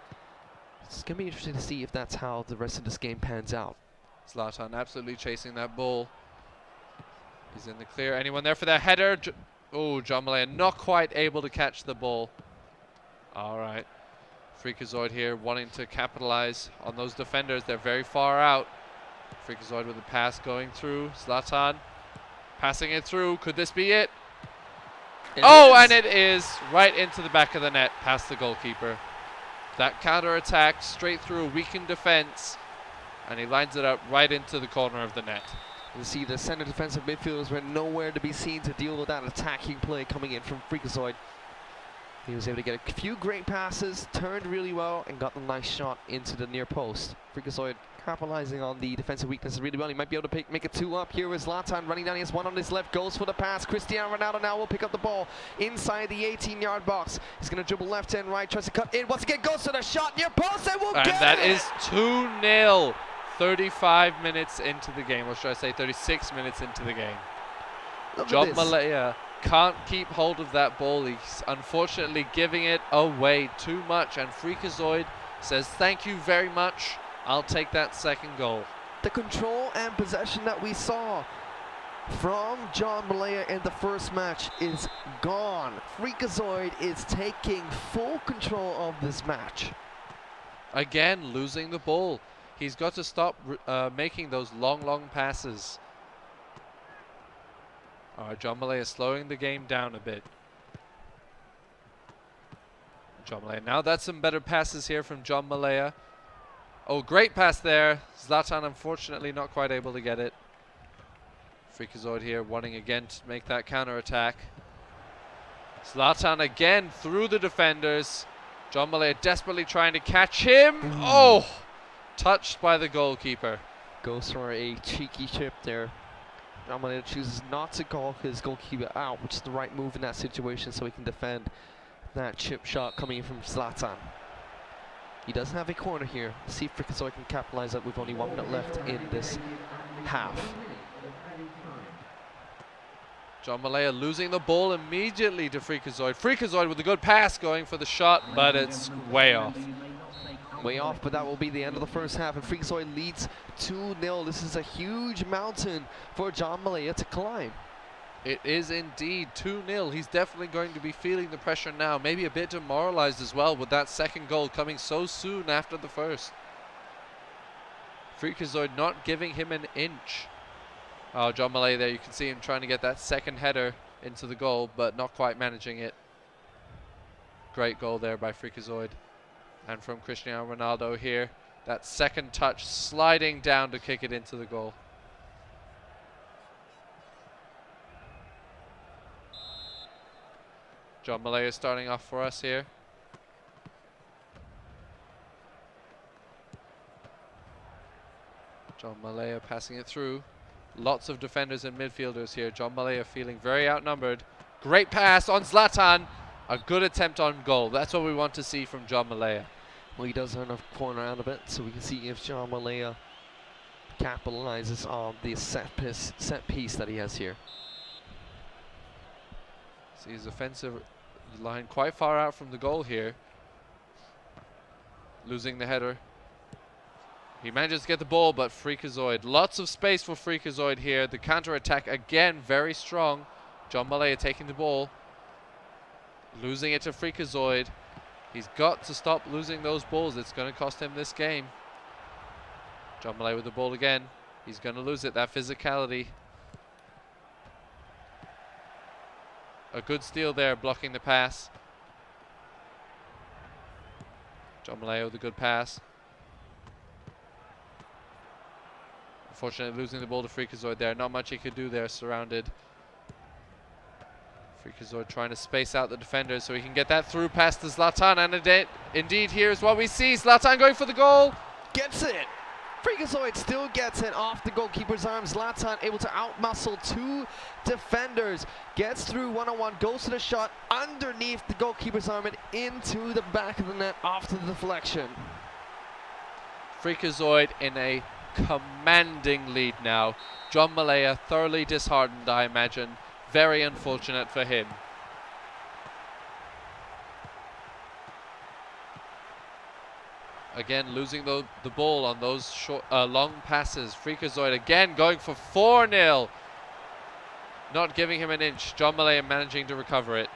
It's going to be interesting to see if that's how the rest of this game pans out.
Zlatan absolutely chasing that ball. He's in the clear. Anyone there for that header? Oh, John Malaya not quite able to catch the ball. All right. Freakazoid here wanting to capitalize on those defenders. They're very far out. Freakazoid with the pass going through. Zlatan passing it through. Could this be it? And it is right into the back of the net past the goalkeeper. That counter attack straight through a weakened defense, and he lines it up right into the corner of the net.
You see the center defensive midfielders were nowhere to be seen to deal with that attacking play coming in from Freakazoid. He was able to get a few great passes, turned really well, and got the nice shot into the near post. Freakazoid capitalizing on the defensive weaknesses really well. He might be able to make it 2 up. Here is Zlatan running down. He has one on his left, goes for the pass. Cristiano Ronaldo now will pick up the ball inside the 18-yard box. He's going to dribble left and right, tries to cut in. Once again, goes to the shot near post and will get it!
And that is 2-0. 35 minutes into the game, or should I say 36 minutes into the game. John Malaya can't keep hold of that ball. He's unfortunately giving it away too much, and Freakazoid says thank you very much. I'll take that second goal.
The control and possession that we saw from John Malaya in the first match is gone. Freakazoid is taking full control of this match.
Again, losing the ball. He's got to stop making those long passes. All right, John Malaya slowing the game down a bit. John Malaya. Now that's some better passes here from John Malaya. Oh, great pass there. Zlatan unfortunately not quite able to get it. Freakazoid here wanting again to make that counter attack. Zlatan again through the defenders. John Malaya desperately trying to catch him. Oh, touched by the goalkeeper.
Goes for a cheeky chip there. John Malaya chooses not to call his goalkeeper out, which is the right move in that situation so he can defend that chip shot coming in from Zlatan. He doesn't have a corner here. See if Freakazoid can capitalize that with only 1 minute left in this half.
John Malaya losing the ball immediately to Freakazoid. Freakazoid with a good pass going for the shot, but it's way off.
Way off, but that will be the end of the first half, and Freakazoid leads 2-0. This is a huge mountain for John Malaya to climb.
It is indeed 2-0. He's definitely going to be feeling the pressure now. Maybe a bit demoralized as well with that second goal coming so soon after the first. Freakazoid not giving him an inch. Oh, John Malaya there. You can see him trying to get that second header into the goal, but not quite managing it. Great goal there by Freakazoid. And from Cristiano Ronaldo here. That second touch sliding down to kick it into the goal. John Malaya starting off for us here. John Malaya passing it through. Lots of defenders and midfielders here. John Malaya feeling very outnumbered. Great pass on Zlatan. A good attempt on goal. That's what we want to see from John Malaya.
Well, he does earn a corner out of it, so we can see if John Malaya capitalizes on the set piece that he has here.
See his offensive line quite far out from the goal here. Losing the header. He manages to get the ball, but Freakazoid. Lots of space for Freakazoid here. The counter-attack again very strong. John Malaya taking the ball. Losing it to Freakazoid. He's got to stop losing those balls. It's going to cost him this game. John Malaya with the ball again. He's going to lose it. That physicality. A good steal there, blocking the pass. John Malaya with a good pass. Unfortunately, losing the ball to Freakazoid there. Not much he could do there, surrounded. Freakazoid trying to space out the defenders so he can get that through past to Zlatan. And indeed, here's what we see. Zlatan going for the goal.
Gets it. Freakazoid still gets it off the goalkeeper's arm. Zlatan able to outmuscle 2 defenders. Gets through one-on-one, goes to the shot underneath the goalkeeper's arm and into the back of the net off to the deflection.
Freakazoid in a commanding lead now. John Malaya thoroughly disheartened, I imagine. Very unfortunate for him. Again, losing the ball on those short, long passes. Freakazoid again going for 4-0. Not giving him an inch. John Malaya managing to recover it.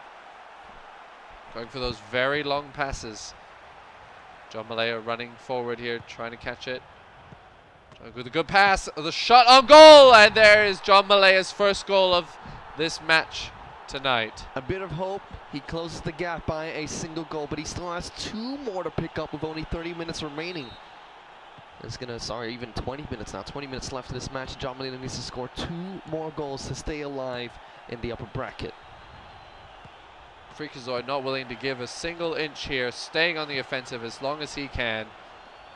Going for those very long passes. John Malaya running forward here, trying to catch it. With a good pass, the shot on goal, and there is John Malaya's first goal of this match tonight.
A bit of hope. He closes the gap by a single goal, but he still has 2 more to pick up with only 30 minutes remaining. It's gonna, even 20 minutes now. 20 minutes left of this match. John Malaya needs to score 2 more goals to stay alive in the upper bracket.
Freakazoid not willing to give a single inch here, staying on the offensive as long as he can.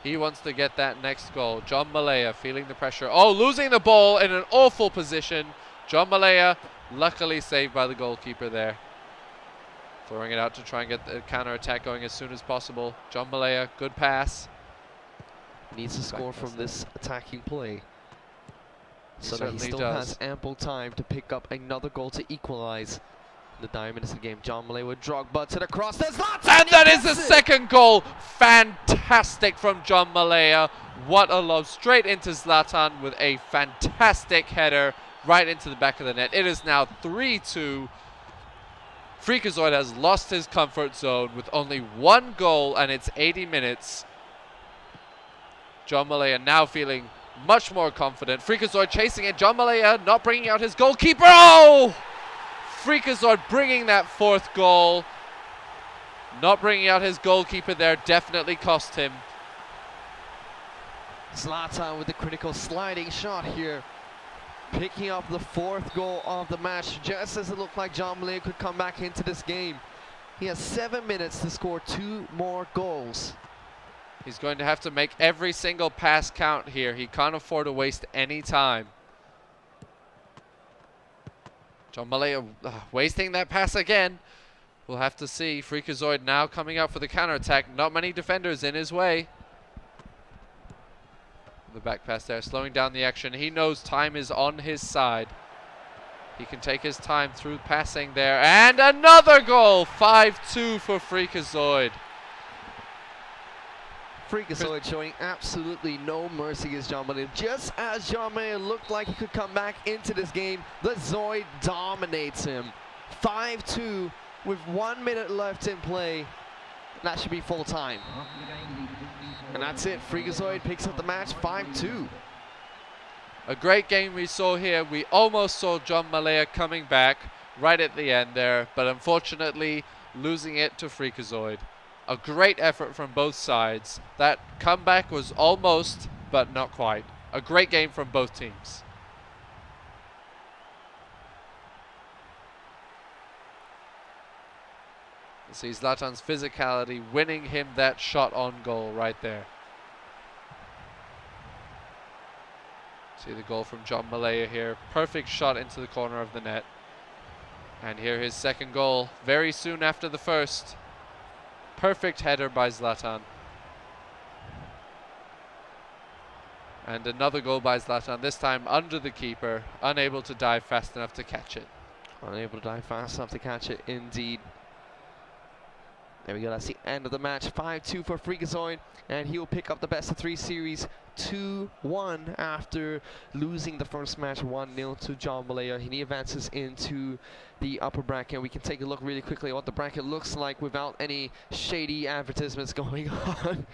He wants to get that next goal. John Malaya feeling the pressure. Oh, losing the ball in an awful position. John Malaya luckily saved by the goalkeeper there. Throwing it out to try and get the counter-attack going as soon as possible. John Malaya, good pass.
Needs to score from this attacking play, so that he
Certainly
still
does.
has ample time to pick up another goal to equalize the 9 minutes of the game. John Malaya with Drogba to the cross. There's lots,
and that is the second goal. Fantastic from John Malaya. What a lob straight into Zlatan with a fantastic header right into the back of the net. It is now 3-2. Freakazoid has lost his comfort zone with only 1 goal, and it's 80 minutes. John Malaya now feeling much more confident. Freakazoid chasing it. John Malaya not bringing out his goalkeeper. Oh! Freakazoid bringing that 4th goal. Not bringing out his goalkeeper there definitely cost him.
Zlatan with the critical sliding shot here, picking up the 4th goal of the match, just as it looked like John Malaya could come back into this game. He has 7 minutes to score 2 more goals.
He's going to have to make every single pass count here. He can't afford to waste any time. John Malaya wasting that pass again. We'll have to see. Freakazoid now coming out for the counter-attack. Not many defenders in his way. The back pass there, slowing down the action. He knows time is on his side. He can take his time through passing there. And another goal! 5-2 for Freakazoid.
Freakazoid showing absolutely no mercy against John Malaya. Just as John Malaya looked like he could come back into this game, the Zoid dominates him. 5-2 with 1 minute left in play. That should be full time. And that's it. Freakazoid picks up the match 5-2.
A great game we saw here. We almost saw John Malaya coming back right at the end there, but unfortunately losing it to Freakazoid. A great effort from both sides. That comeback was almost, but not quite. A great game from both teams. See Zlatan's physicality winning him that shot on goal right there. See the goal from John Malaya here. Perfect shot into the corner of the net. And here his second goal very soon after the first. Perfect header by Zlatan. And another goal by Zlatan, this time under the keeper, unable to dive fast enough to catch it.
Unable to dive fast enough to catch it, indeed. There we go, that's the end of the match. 5-2 for Freakazoid, and he will pick up the best of 3 series 2-1 after losing the first match 1-0 to John Malaya. He advances into the upper bracket. We can take a look really quickly at what the bracket looks like without any shady advertisements going on.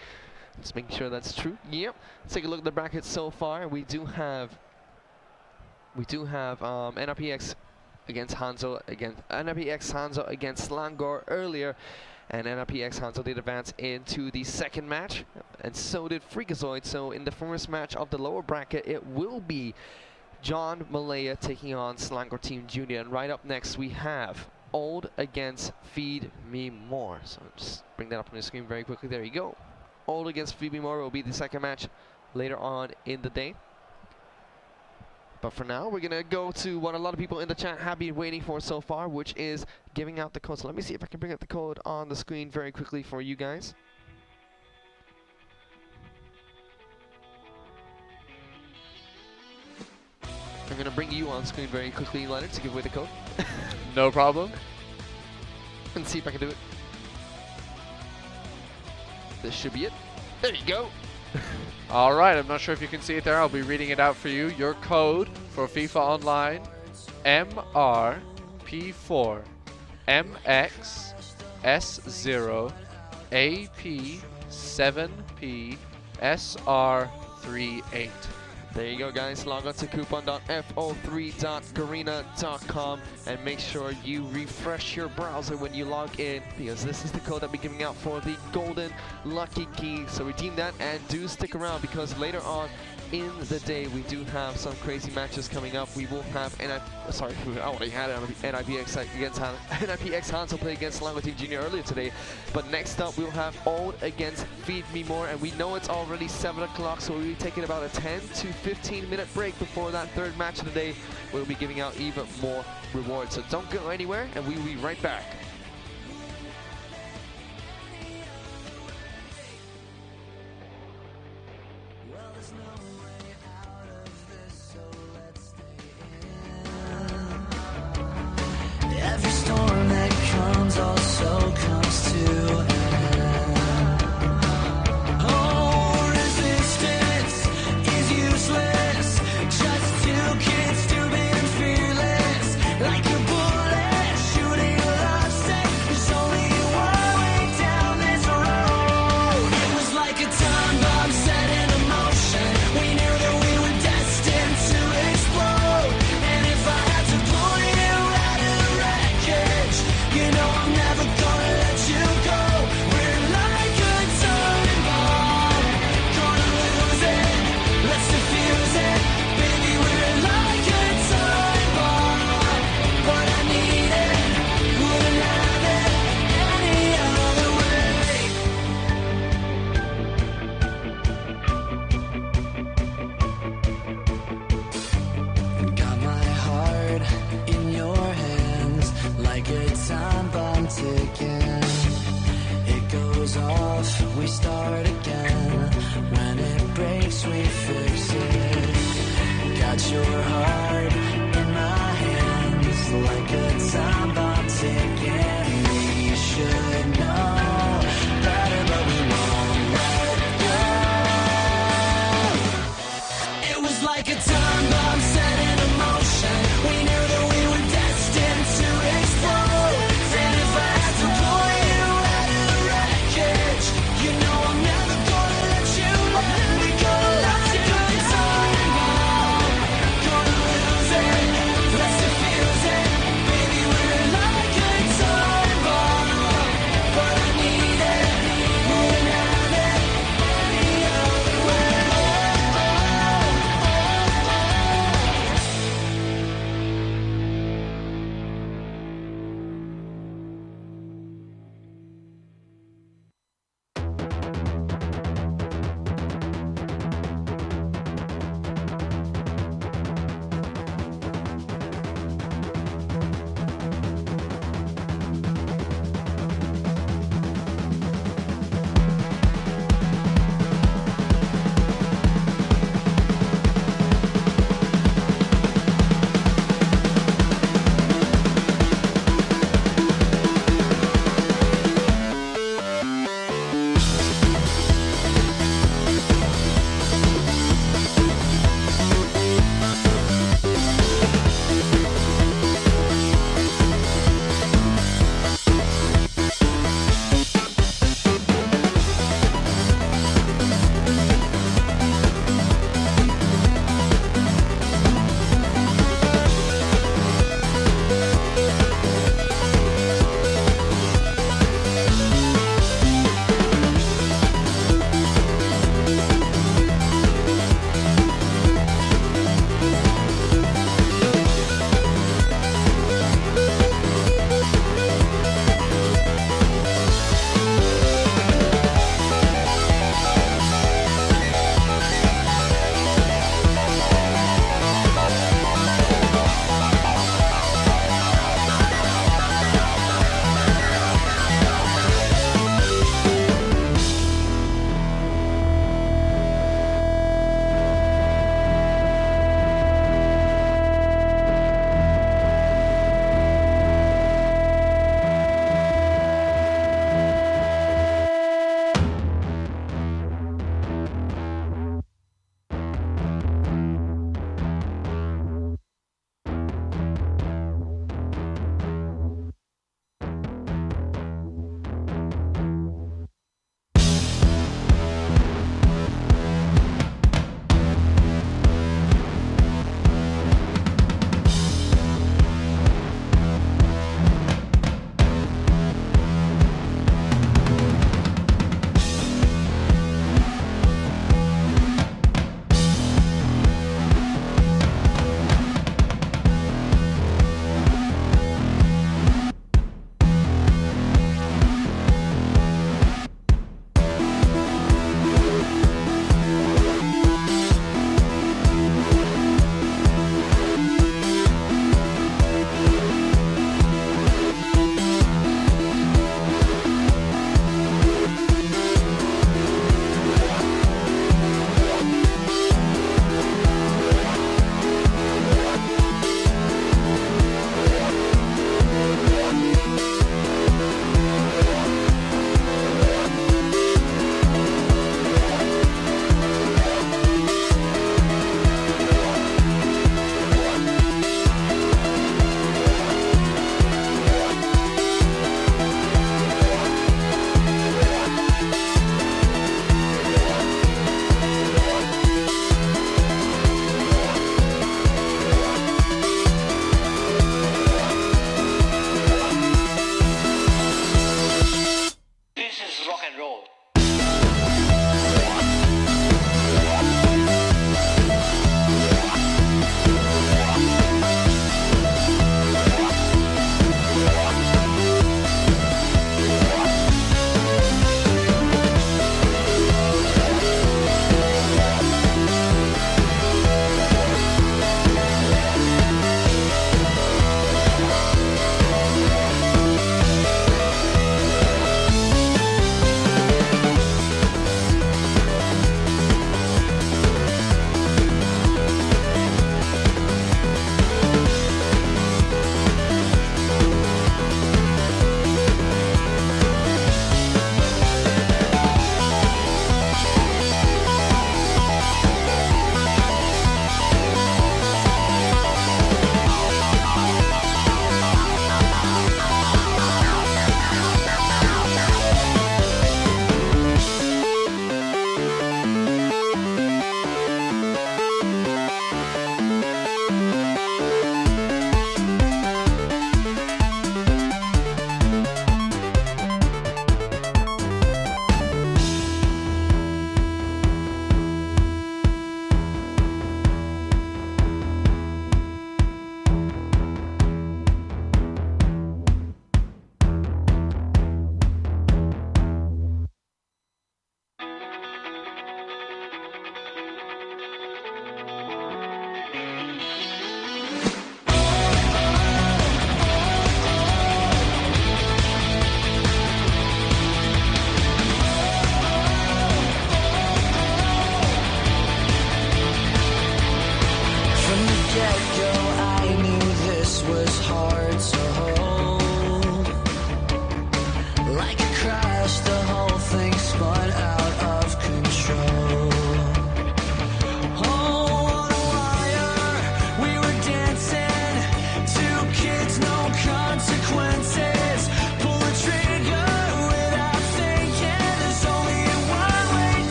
Just making sure that's true. Yep. Let's take a look at the bracket so far. We do have NRPX against Hanzo against Slangor earlier. And NRPX Hanzo did advance into the second match, and so did Freakazoid. So in the first match of the lower bracket, it will be John Malaya taking on Slangor Team Junior. And right up next, we have Old against Feed Me More. So just bring that up on the screen very quickly. There you go. Old against Feed Me More will be the second match later on in the day. But for now, we're going to go to what a lot of people in the chat have been waiting for so far, which is giving out the code. So let me see if I can bring up the code on the screen very quickly for you guys. I'm going to bring you on screen very quickly, Leonard, to give away the code.
No problem.
And see if I can do it. This should be it. There you go.
All right, I'm not sure if you can see it there. I'll be reading it out for you. Your code for FIFA Online, MRP4 MX S0 AP7P SR38.
There you go, guys. Log on to coupon.fo3.garena.com and make sure you refresh your browser when you log in, because this is the code that we're giving out for the golden lucky key. So redeem that and do stick around, because later on in the day we do have some crazy matches coming up. We will have we already had NIPX against NIPX Hansel play against Lango Team Junior earlier today. But next up we'll have Old against Feed Me More, and we know it's already 7 o'clock, so we'll be taking about a 10 to 15 minute break before that third match of the day. We'll be giving out even more rewards, so don't go anywhere, and we'll be right back.
Every storm that comes also comes to an end. Oh, resistance is useless. Just two kids being fearless, like a bullet shooting a love set. There's only one way down this road. It was like a time bomb set in motion. We knew that we were destined to explode. And if I had to pull you out of the wreckage, you know I'm never gonna let you go. We're like a time bomb, gonna lose it. Let's defuse it, baby. We're like a time bomb, but I need it. Wouldn't have it any other way. Got my heart in your hands, like a time bomb ticking. It goes off, we start again. When it breaks, we fix it. Got your heart in my hands, like a time bomb ticking. We should know better, but we won't let go. It was like a time bomb set in motion. We knew that we were destined to explode. And if I had to pull you out of the wreckage, you know I'm never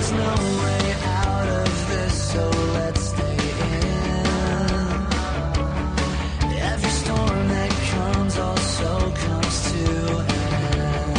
there's no way out of this, so let's stay in. Every storm that comes also comes to an end.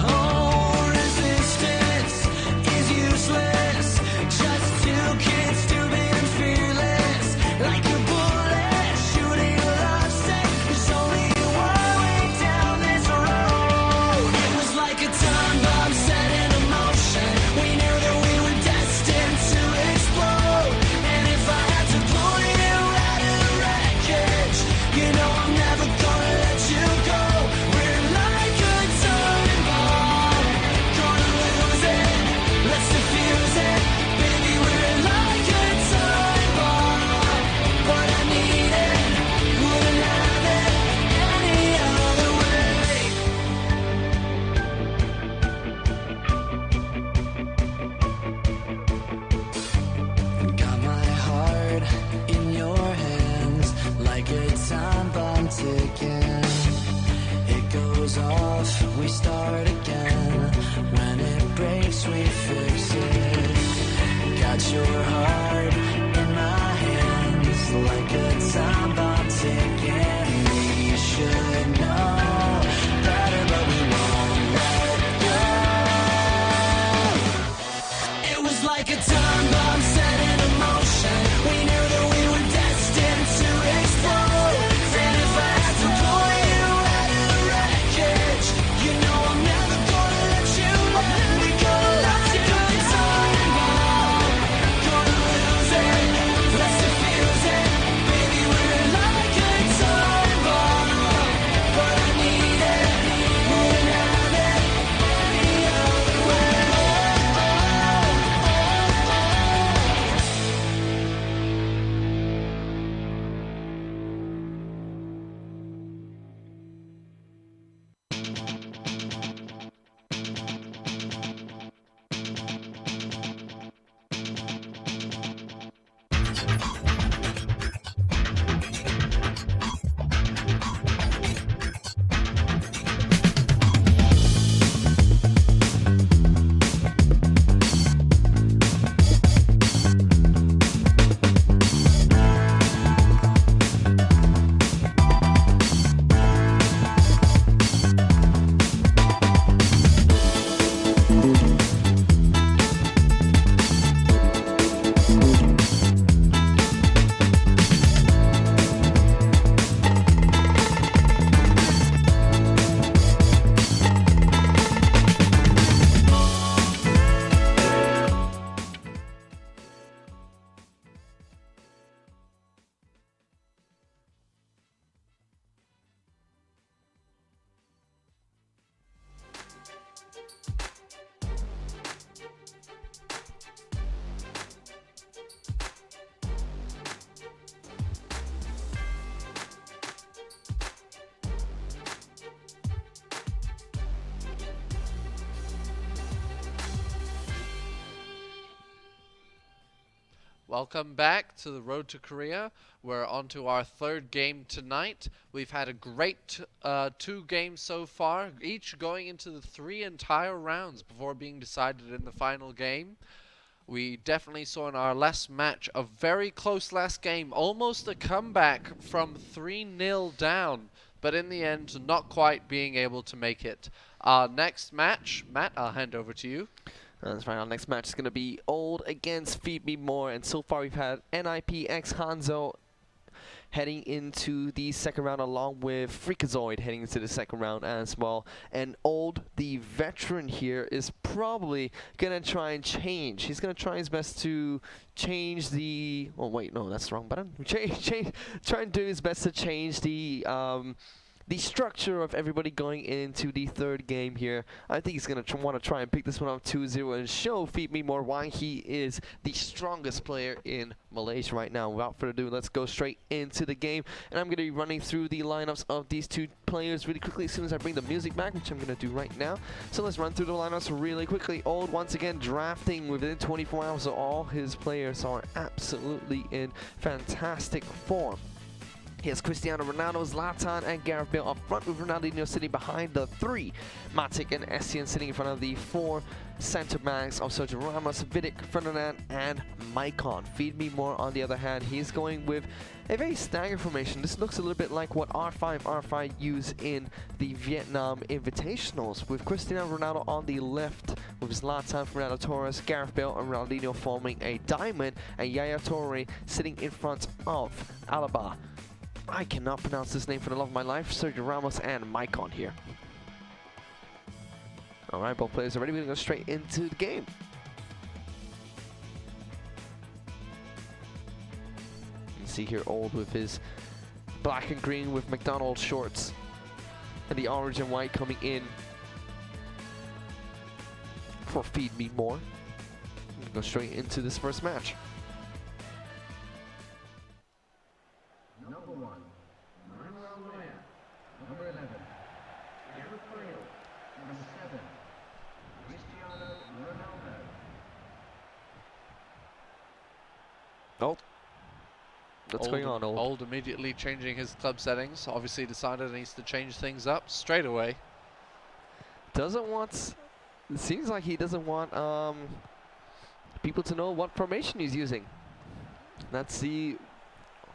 Oh, resistance is useless. Just two kids stupid and fearless. Like a bullet shooting a love sick. There's only one way down this road. It was like a time bomb set in motion. We knew that we were destined to explode. And if I had to pull you out of the wreckage, you know I'm never gonna let you go. We're like a time bomb, gonna lose it. Let's defuse it, baby. We're like a time bomb, but I need it. Wouldn't have it any other way. Got my heart in your hands like a time bomb ticking. It goes off, we start again. When it breaks, we fix it. Got your heart in my hands like a time bomb ticking. We should know better, but we won't let go. It was like a time bomb set in motion. We knew that we were destined to explode. And if I had to pull you out of the wreckage, you know I'm never gonna let you go. We go like a time bomb, gonna lose it. Let's defuse it, baby. We're like a time bomb, but I need it. Wouldn't have it any other way.
Welcome back to the Road to Korea. We're on to our third game tonight. We've had a great two games so far, each going into the 3 entire rounds before being decided in the final game. We definitely saw in our last match a very close last game, almost a comeback from 3-0 down, but in the end, not quite being able to make it. Our next match, Matt, I'll hand over to you.
That's right, our next match is going to be Old against Feed Me More, and so far we've had NIP X Hanzo heading into the second round, along with Freakazoid heading into the second round as well. And Old, the veteran here, is probably going to try and change. He's going to try his best to change the... Oh, wait, no, that's the wrong button. Try and do his best to change the structure of everybody going into the third game here. I think he's going to want to try and pick this one up 2-0 and show Feed Me More why he is the strongest player in Malaysia right now. Without further ado, let's go straight into the game. And I'm going to be running through the lineups of these two players really quickly as soon as I bring the music back, which I'm going to do right now. So let's run through the lineups really quickly. Old, once again, drafting within 24 hours, so all his players are absolutely in fantastic form. Here's Cristiano Ronaldo, Zlatan, and Gareth Bale up front, with Ronaldinho sitting behind the three. Matic and Essien sitting in front of the four centre backs of Sergio Ramos, Vidic, Ferdinand, and Maicon. Feed Me More, on the other hand, he's going with a very staggered formation. This looks a little bit like what R5 use in the Vietnam Invitationals, with Cristiano Ronaldo on the left, with Zlatan, Fernando Torres, Gareth Bale, and Ronaldinho forming a diamond, and Yaya Toure sitting in front of Alaba. I cannot pronounce this name for the love of my life. Sergio Ramos and Maicon here. Alright, both players are ready. We're going to go straight into the game. You can see here Old with his black and green with McDonald's shorts, and the orange and white coming in for Feed Me More. We're going to go straight into this first match.
Number 1, Manuel Neuer. Number 11, Gareth Bale. Number 7, Cristiano Ronaldo.
Oh, what's going on, Old?
Old immediately changing his club settings. Obviously decided he needs to change things up straight away.
Doesn't want. It seems like he doesn't want people to know what formation he's using. That's the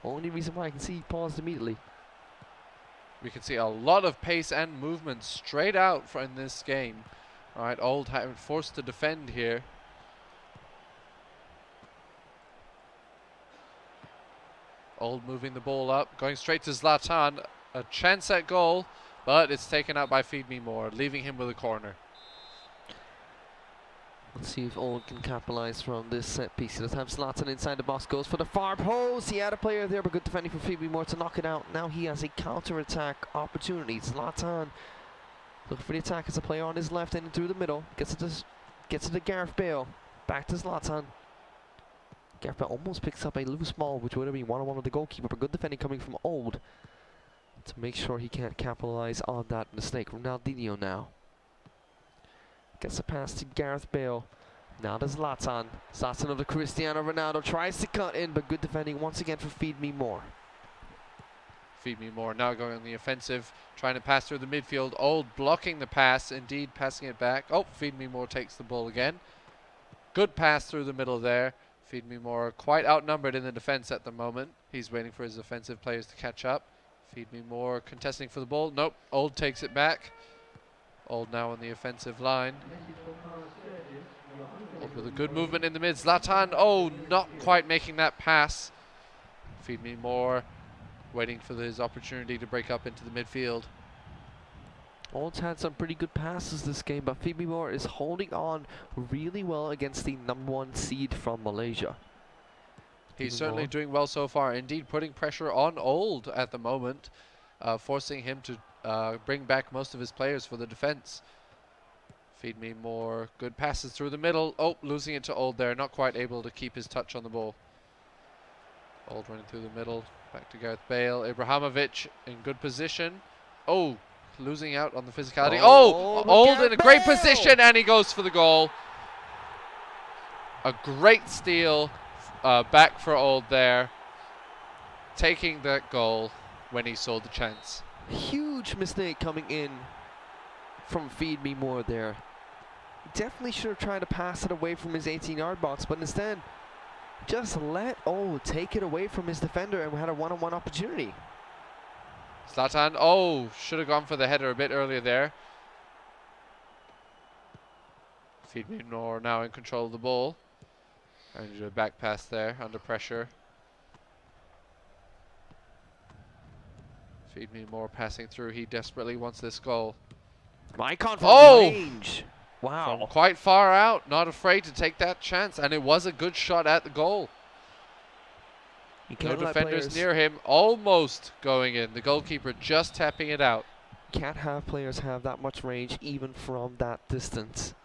only reason why I can see he paused immediately.
We can see a lot of pace and movement straight out in this game. All right, Old having forced to defend here. Old moving the ball up, going straight to Zlatan. A chance at goal, but it's taken out by Feed Me More, leaving him with a corner.
Let's see if Old can capitalize from this set piece. He does have Zlatan inside the box, goes for the far post. He had a player there, but good defending for Feed Me More to knock it out. Now he has a counter-attack opportunity. Zlatan looking for the attack as a player on his left and through the middle. Gets it to Gareth Bale. Back to Zlatan. Gareth Bale almost picks up a loose ball, which would have been one-on-one with the goalkeeper, but good defending coming from Old to make sure he can't capitalize on that mistake. Ronaldinho now gets a pass to Gareth Bale. Now to Zlatan. Zlatan over Cristiano Ronaldo. Tries to cut in, but good defending once again for Feed Me More.
Feed Me More now going on the offensive, trying to pass through the midfield. Old blocking the pass, indeed passing it back. Oh, Feed Me More takes the ball again. Good pass through the middle there. Feed Me More quite outnumbered in the defense at the moment. He's waiting for his offensive players to catch up. Feed Me More contesting for the ball. Nope, Old takes it back. Old now on the offensive line. Old with a good movement in the mid. Zlatan, oh, not quite making that pass. Feed Me More waiting for his opportunity to break up into the midfield.
Old's had some pretty good passes this game, but Feed Me More is holding on really well against the #1 seed from Malaysia.
He's certainly doing well so far. Indeed, putting pressure on Old at the moment, forcing him to bring back most of his players for the defense. Feed Me More, good passes through the middle. Oh, losing it to Old there, not quite able to keep his touch on the ball. Old running through the middle, back to Gareth Bale. Ibrahimovic in good position. Oh, losing out on the physicality. Oh, Old in a great position, and he goes for the goal. A great steal back for Old there, taking that goal when he saw the chance.
Huge mistake coming in from Feed Me More there. Definitely should have tried to pass it away from his 18-yard box, but instead just let Old take it away from his defender, and we had a one-on-one opportunity.
Zlatan, oh, should have gone for the header a bit earlier there. Feed Me More now in control of the ball. And a back pass there, under pressure. Feed Me More passing through. He desperately wants this goal.
Maicon from range.
From
Wow.
quite far out, not afraid to take that chance. And it was a good shot at the goal.
You
No
can't let
defenders
players-
near him, almost going in. The goalkeeper just tapping it out.
Can't have players have that much range even from that distance.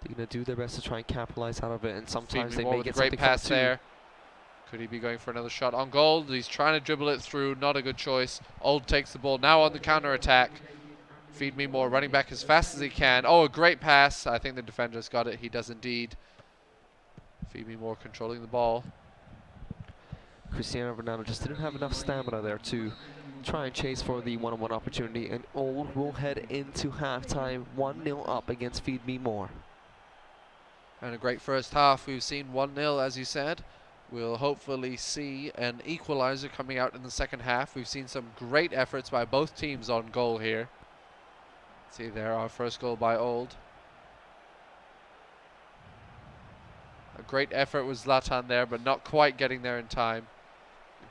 They're going to do their best to try and capitalize out of it, and sometimes
Feed Me
they
More
may
with a
get
great
something
pass
from two.
there. Could he be going for another shot on goal? He's trying to dribble it through, not a good choice. Old takes the ball, now on the counter attack. Feed Me More running back as fast as he can. Oh, a great pass. I think the defender's got it. He does indeed. Feed Me More controlling the ball.
Cristiano Ronaldo just didn't have enough stamina there to try and chase for the one-on-one opportunity, and Old will head into halftime 1-0 up against Feed Me More.
And a great first half. We've seen 1-0, as you said. We'll hopefully see an equalizer coming out in the second half. We've seen some great efforts by both teams on goal here. See there, our first goal by Old. A great effort was Zlatan there, but not quite getting there in time.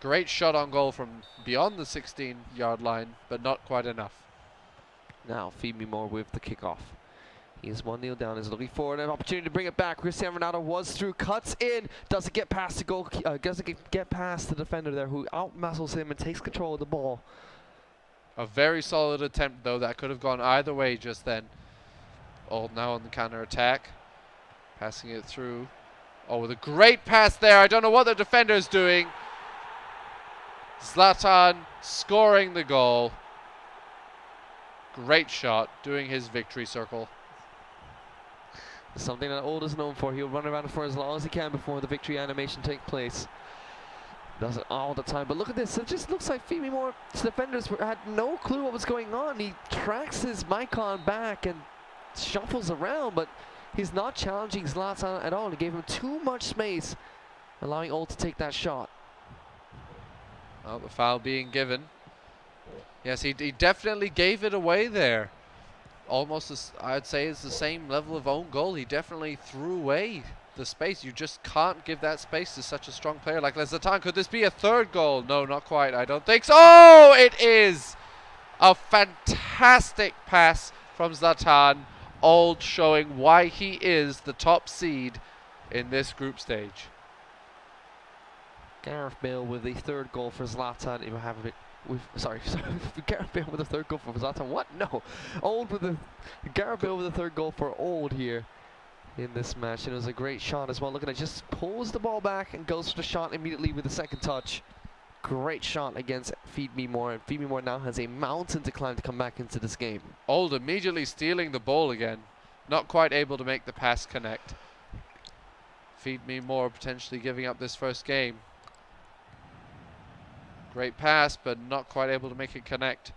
Great shot on goal from beyond the 16-yard line, but not quite enough.
Now Feed Me More with the kickoff. He's 1-0 down, is looking for an opportunity to bring it back. Cristiano Ronaldo was through, cuts in, doesn't get past the goal, get past the defender there, who out-muscles him and takes control of the ball.
A very solid attempt, though, that could have gone either way just then. Old now on the counter-attack, passing it through. Oh, with a great pass there. I don't know what the defender's doing. Zlatan scoring the goal. Great shot, doing his victory circle.
Something that Old is known for. He'll run around for as long as he can before the victory animation takes place. Does it all the time. But look at this. It just looks like Feed Me More's defenders had no clue what was going on. He tracks his Micon back and shuffles around, but he's not challenging Zlatan at all. He gave him too much space, allowing Old to take that shot.
Oh, the foul being given. Yes, he definitely gave it away there. Almost, I'd say, it's the same level of own goal. He definitely threw away the space. You just can't give that space to such a strong player like Zlatan. Could this be a third goal? No, not quite. I don't think so. Oh, it is! A fantastic pass from Zlatan. Old showing why he is the top seed in this group stage.
Gareth Bale with the third goal for Zlatan. If I have a bit, sorry, Gareth Bale with the third goal for Zlatan. What? No, Old with the Gareth Bale with the third goal for Old here in this match, and it was a great shot as well. Look at it, just pulls the ball back and goes for the shot immediately with the second touch. Great shot against Feed Me More, and Feed Me More now has a mountain to climb to come back into this game.
Old immediately stealing the ball again, not quite able to make the pass connect. Feed Me More potentially giving up this first game. Great pass, but not quite able to make it connect.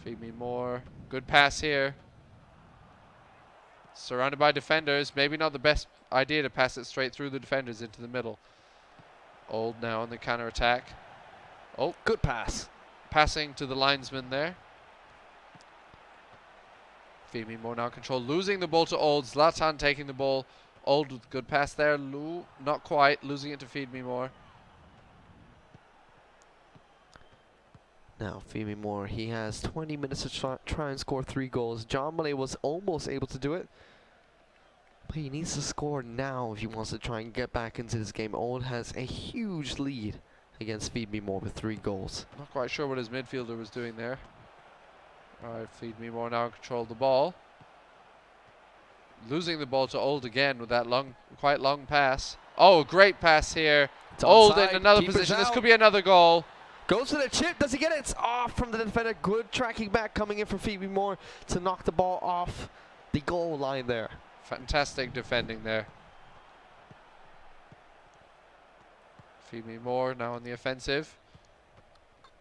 Feed Me More. Good pass here. Surrounded by defenders. Maybe not the best idea to pass it straight through the defenders into the middle. Old now on the counter-attack. Oh,
good pass.
Passing to the linesman there. Feed Me More now control. Losing the ball to Old. Zlatan taking the ball. Old with good pass there. Not quite. Losing it to Feed Me More.
Now, Feed Me More, he has 20 minutes to try and score 3 goals. John Malay was almost able to do it, but he needs to score now if he wants to try and get back into this game. Old has a huge lead against Feed Me More with 3 goals.
Not quite sure what his midfielder was doing there. Alright, Feed Me More now control the ball. Losing the ball to Old again with that quite long pass. Oh, great pass here. Old in another position. This could be another goal.
Goes to the chip. Does he get it? It's off from the defender. Good tracking back coming in for Feed Me More to knock the ball off the goal line there.
Fantastic defending there. Feed Me More now on the offensive.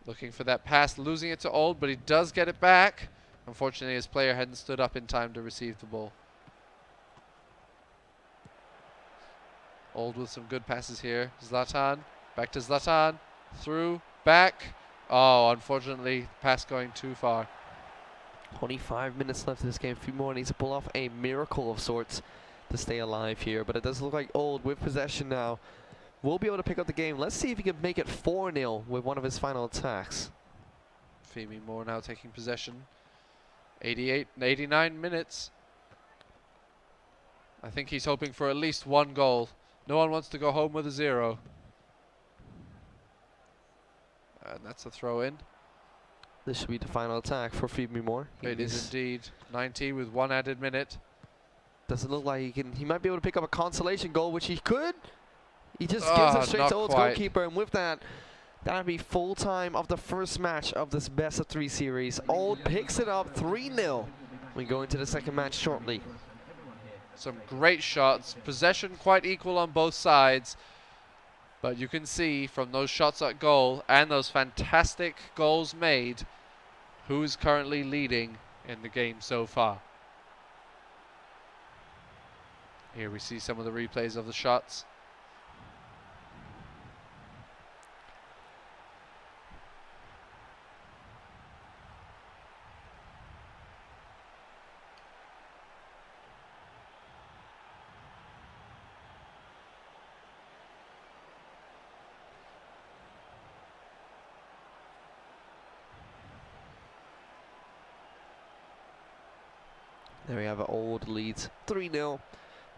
Looking for that pass. Losing it to Old, but he does get it back. Unfortunately, his player hadn't stood up in time to receive the ball. Old with some good passes here. Zlatan. Back to Zlatan. Through. Back. Oh, unfortunately, pass going too far.
25 minutes left in this game. Feed Me More needs to pull off a miracle of sorts to stay alive here. But it does look like Old with possession now will be able to pick up the game. Let's see if he can make it 4-0 with one of his final attacks.
Feed Me More now taking possession. 89 minutes. I think he's hoping for at least 1 goal. No one wants to go home with a 0. And that's a throw in.
This should be the final attack for Feed Me More.
It is indeed. 90 with 1 added minute.
Doesn't look like he might be able to pick up a consolation goal, which he could. He just gives it straight to Old's goalkeeper, and with that, that'd be full time of the first match of this best of 3 series. Old picks it up 3-0. We go into the second match shortly.
Some great shots. Possession quite equal on both sides. But you can see from those shots at goal and those fantastic goals made, who's currently leading in the game so far. Here we see some of the replays of the shots.
There we have it. Old leads 3-0.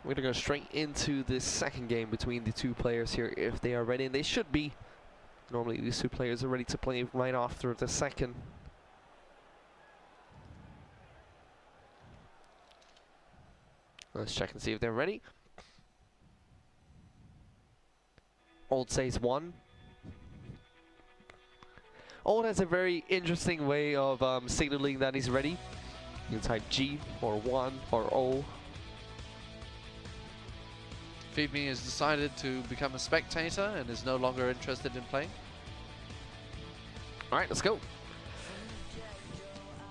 We're going to go straight into this second game between the two players here if they are ready, and they should be. Normally these two players are ready to play right after the second. Let's check and see if they're ready. Old says 1. Old has a very interesting way of signaling that he's ready. You can type G or 1 or O.
Feed Me has decided to become a spectator and is no longer interested in playing.
Alright, let's go.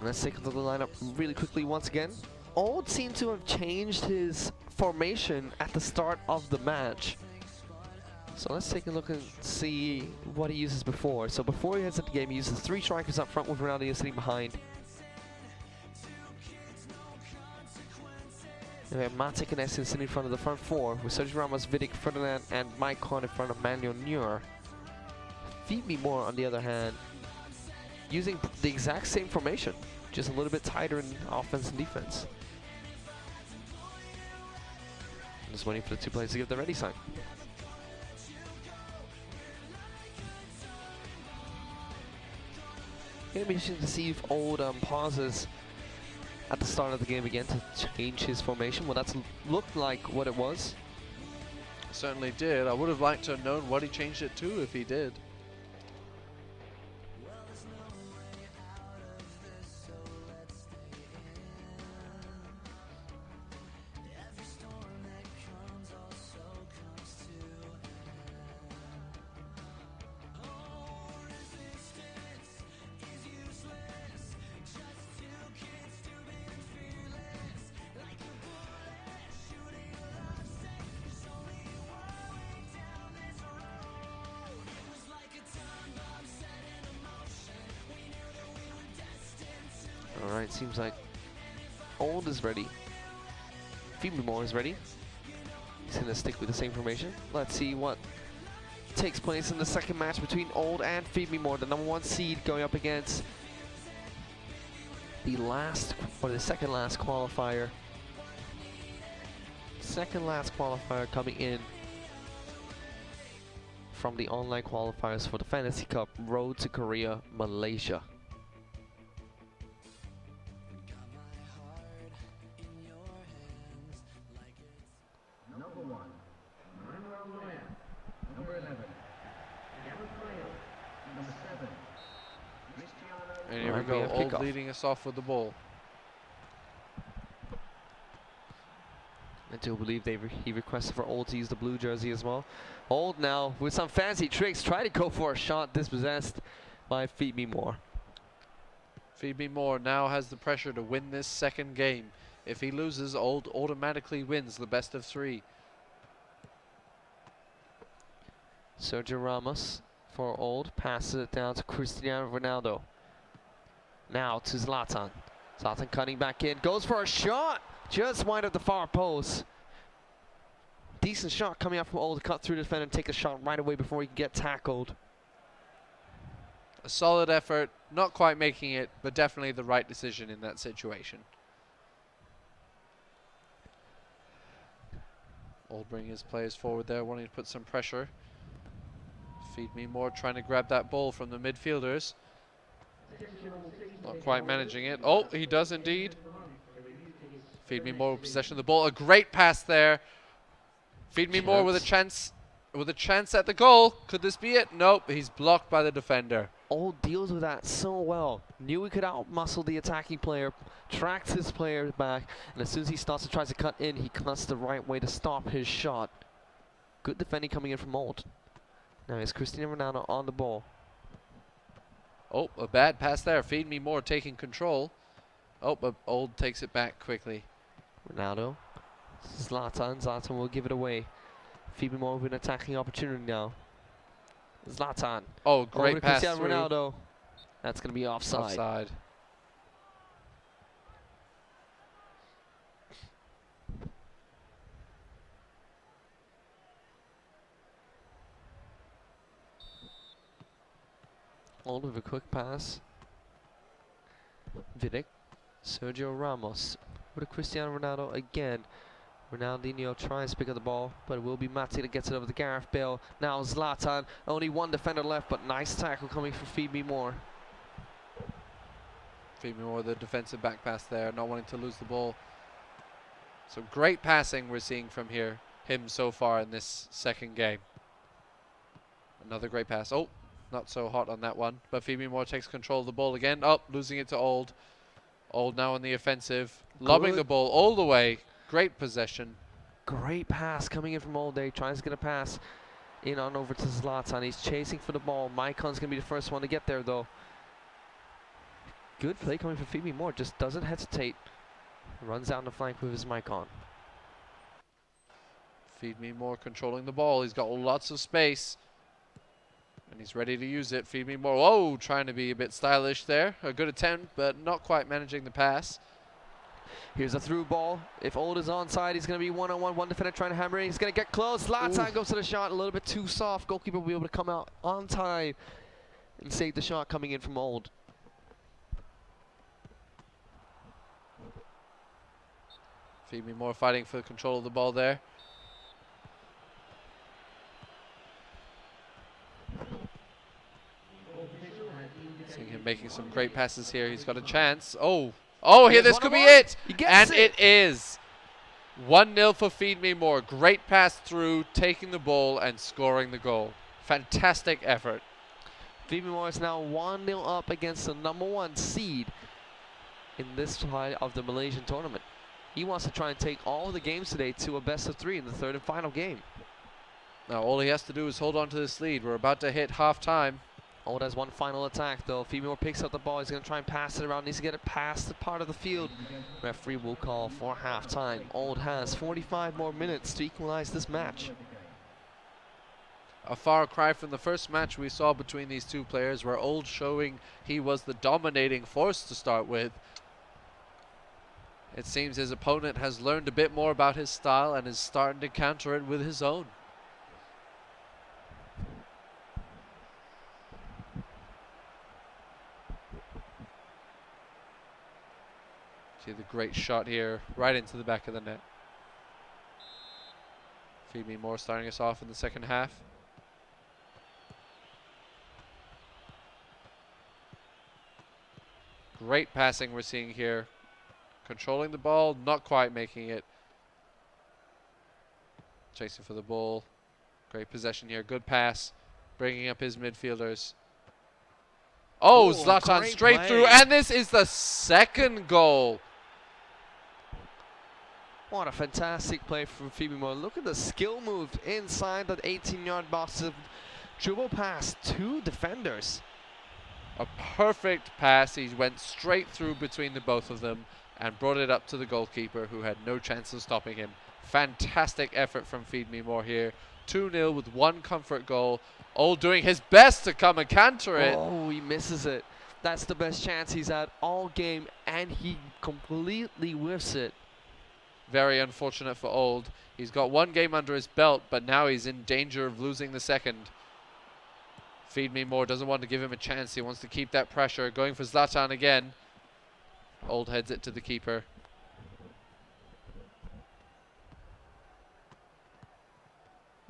Let's take a look at the lineup really quickly once again. Old seemed to have changed his formation at the start of the match. So let's take a look and see what he uses before. So before he heads into the game, he uses 3 strikers up front with Ronaldo sitting behind. We have Matic and Essen sitting in front of the front 4 with Sergio Ramos, Vidic, Ferdinand and Mike Conn in front of Manuel Neuer. Feed Me More, on the other hand, using the exact same formation, just a little bit tighter in offense and defense. I'm just waiting for the two players to give the ready sign. It'll be interesting to see if Old pauses at the start of the game again to change his formation. Well, that's looked like what it was.
Certainly did. I would have liked to have known what he changed it to if he did.
Alright, seems like Old is ready. Feed Me More is ready. He's going to stick with the same formation. Let's see what takes place in the second match between Old and Feed Me More, the #1 seed going up against the last, or the second last qualifier. Second last qualifier coming in from the online qualifiers for the Fantasy Cup Road to Korea, Malaysia.
Number 1, Manuel Neuer. Number 11, Gareth Bale. Number 7, Cristiano.
And here
Alright,
we
we
go,
have
Old
kickoff.
leading us off with the ball.
I do believe he requested for Old to use the blue jersey as well. Old now, with some fancy tricks, try to go for a shot dispossessed by Feed Me More.
Feed Me More now has the pressure to win this second game. If he loses, Old automatically wins the best of 3.
Sergio Ramos for Old, passes it down to Cristiano Ronaldo. Now to Zlatan. Zlatan cutting back in, goes for a shot! Just wide of the far post. Decent shot coming up from Old to cut through the defender and take a shot right away before he can get tackled.
A solid effort, not quite making it, but definitely the right decision in that situation. Old bringing his players forward there, wanting to put some pressure. Feed Me More trying to grab that ball from the midfielders. Not quite managing it. Oh, he does indeed. Feed Me More with possession of the ball. A great pass there. Feed Me More with a chance at the goal. Could this be it? Nope, he's blocked by the defender.
Old deals with that so well. Knew he could outmuscle the attacking player, tracks his player back, and as soon as he starts to try to cut in, he cuts the right way to stop his shot. Good defending coming in from Old.
Now it's Cristiano Ronaldo on the ball.
Oh, a bad pass there. Feed Me More taking control. Oh, but Old takes it back quickly.
Ronaldo. Zlatan. Zlatan will give it away. Feed Me More with an attacking opportunity now. Zlatan.
Oh,
Over
great
to
pass
Cristiano
through.
Ronaldo. That's going to be offside.
Offside.
Old with a quick pass. Vidic. Sergio Ramos. With a Cristiano Ronaldo again. Ronaldinho tries to pick up the ball, but it will be Matti that gets it over to Gareth Bale. Now Zlatan. Only one defender left, but nice tackle coming from Feed Me More.
Feed Me More, the defensive back pass there, not wanting to lose the ball. So great passing we're seeing from him so far in this second game. Another great pass. Oh, not so hot on that one. But Feed Me More takes control of the ball again. Oh, losing it to Old. Old now on the offensive. Lobbing the ball all the way. Great possession.
Great pass coming in from Old Day. Tries to get a pass in on over to Zlatan. He's chasing for the ball. Maicon's going to be the first one to get there, though. Good play coming from Feed Me More. Just doesn't hesitate. Runs down the flank with his Maicon.
Feed Me More controlling the ball. He's got lots of space. And he's ready to use it. Feed Me More. Oh, trying to be a bit stylish there. A good attempt, but not quite managing the pass.
Here's a through ball. If Old is onside, he's going to be one-on-one. One defender trying to hammer in. He's going to get close. Zlatan goes to the shot. A little bit too soft. Goalkeeper will be able to come out on time and save the shot coming in from Old.
Feed Me More fighting for control of the ball there. Seeing him making some great passes here. He's got a chance. Oh, here this could be it. And it is. 1-0 for Feed Me More. Great pass through, taking the ball and scoring the goal. Fantastic effort.
Feed Me More is now 1-0 up against the #1 seed in this side of the Malaysian tournament. He wants to try and take all the games today to a best-of-3 in the third and final game.
Now all he has to do is hold on to this lead. We're about to hit half-time.
Old has one final attack though. Feed Me More picks up the ball. He's going to try and pass it around. Needs to get it past the part of the field. Referee will call for half-time. Old has 45 more minutes to equalize this match.
A far cry from the first match we saw between these two players, where Old showing he was the dominating force to start with. It seems his opponent has learned a bit more about his style and is starting to counter it with his own. See the great shot here, right into the back of the net. Feed Me More starting us off in the second half. Great passing we're seeing here. Controlling the ball, not quite making it. Chasing for the ball. Great possession here, good pass. Bringing up his midfielders. Oh, Zlatan straight through, and this is the second goal.
What a fantastic play from Feed Me More. Look at the skill move inside that 18-yard box. Dribble pass, 2 defenders.
A perfect pass. He went straight through between the both of them and brought it up to the goalkeeper, who had no chance of stopping him. Fantastic effort from Feed Me More here. 2-0 with 1 comfort goal. Old doing his best to come and counter it.
Oh, he misses it. That's the best chance he's had all game, and he completely whiffs it.
Very unfortunate for Old. He's got 1 game under his belt, but now he's in danger of losing the second. Feed Me More doesn't want to give him a chance. He wants to keep that pressure. Going for Zlatan again. Old heads it to the keeper.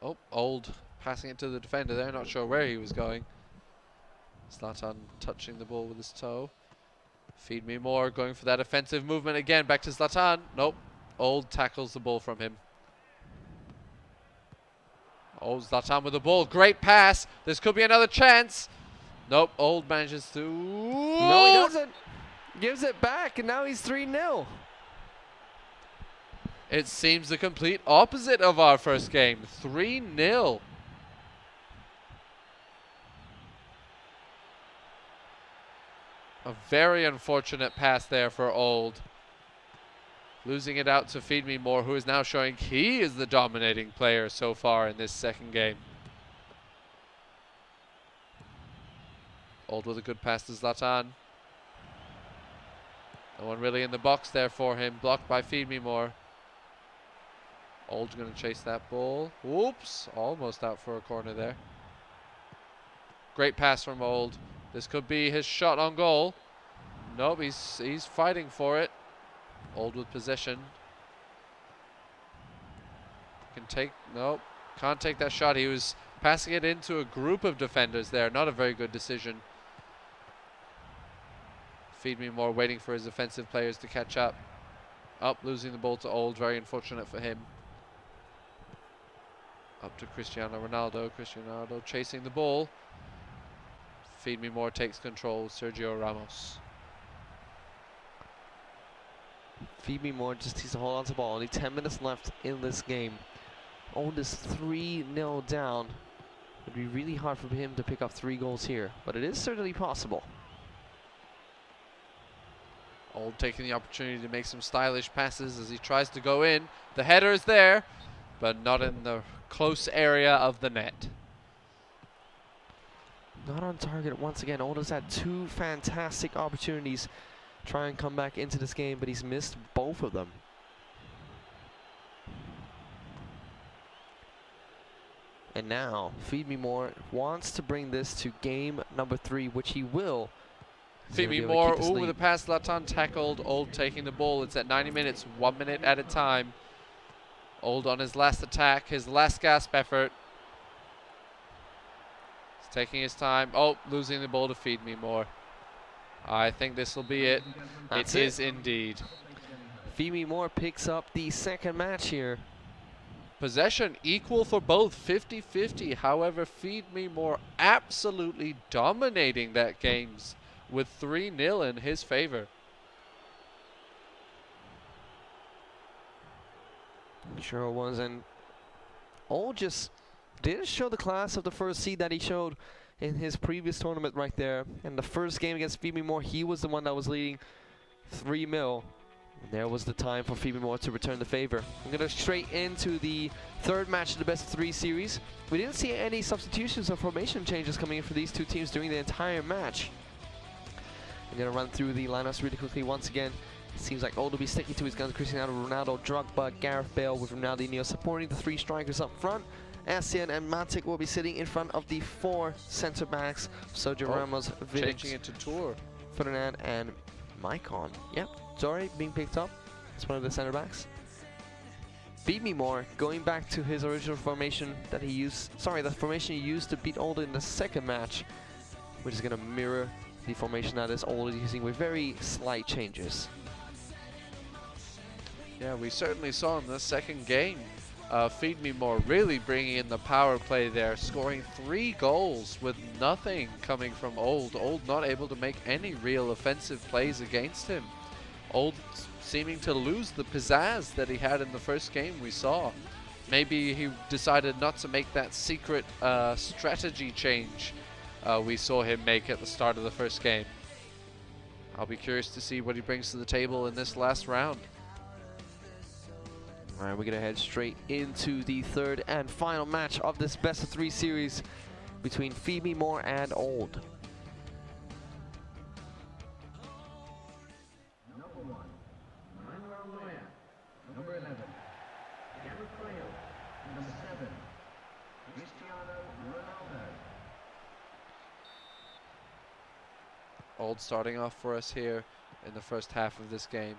Oh, Old passing it to the defender there. Not sure where he was going. Zlatan touching the ball with his toe. Feed Me More going for that offensive movement again. Back to Zlatan. Nope. Old tackles the ball from him. Oh, Zlatan with the ball. Great pass. This could be another chance. Nope. Old manages to...
No, he doesn't. Gives it back, and now he's 3-0.
It seems the complete opposite of our first game. 3-0. A very unfortunate pass there for Old. Losing it out to Feed Me More, who is now showing he is the dominating player so far in this second game. Old with a good pass to Zlatan. No one really in the box there for him. Blocked by Feed Me More. Old's going to chase that ball. Whoops. Almost out for a corner there. Great pass from Old. This could be his shot on goal. Nope, he's fighting for it. Old with possession. Can take, nope, can't take that shot. He was passing it into a group of defenders there. Not a very good decision. Feed Me More waiting for his offensive players to catch up. Up, losing the ball to Old. Very unfortunate for him. Up to Cristiano Ronaldo. Cristiano Ronaldo chasing the ball. Feed Me More takes control. Sergio Ramos.
Feed Me More just needs to hold on to the ball. Only 10 minutes left in this game. Old is 3-0 down. It'd be really hard for him to pick up 3 goals here, but it is certainly possible.
Old taking the opportunity to make some stylish passes as he tries to go in. The header is there, but not in the close area of the net.
Not on target once again. Old has had 2 fantastic opportunities try and come back into this game, but he's missed both of them. And now, Feed Me More wants to bring this to game number 3, which he will.
Feed Me More, ooh, with a pass, Zlatan tackled. Old taking the ball. It's at 90 minutes, 1 minute at a time. Old on his last attack, his last gasp effort. He's taking his time. Oh, losing the ball to Feed Me More. I think this will be it.
That's
It is indeed.
Feed Me More picks up the second match here.
Possession equal for both, 50-50. However, Feed Me More absolutely dominating that games with 3-0 in his favor.
Sure was, and Old just didn't show the class of the first seed that he showed in his previous tournament right there. In the first game against Feed Me More, he was the one that was leading 3-0. And there was the time for Feed Me More to return the favor. We're going to straight into the third match of the best of 3 series. We didn't see any substitutions or formation changes coming in for these 2 teams during the entire match. I'm going to run through the lineups really quickly once again. It seems like Old will be sticking to his guns. Cristiano Ronaldo, Drogba, Gareth Bale with Ronaldinho supporting the 3 strikers up front. Essien and Matic will be sitting in front of the 4 centre backs. Sergio Ramos, Vidic,
Changing it to Tour.
Ferdinand and Maicon. Yep, Zori being picked up as one of the centre backs. Feed Me More going back to his original formation that he used. Sorry, the formation he used to beat Old in the second match, which is going to mirror the formation that is Old using with very slight changes.
Yeah, we certainly saw in the second game. Feed Me More really bringing in the power play there, scoring 3 goals with nothing coming from Old. Old not able to make any real offensive plays against him. Old seeming to lose the pizzazz that he had in the first game we saw. Maybe he decided not to make that secret strategy change we saw him make at the start of the first game. I'll be curious to see what he brings to the table in this last round.
All right, we're going to head straight into the third and final match of this best of 3 series between Feed Me More and Old.
Number 1, Manuel Neuer. Number 11, Gareth Bale. Number 7, Cristiano Ronaldo.
Old starting off for us here in the first half of this game.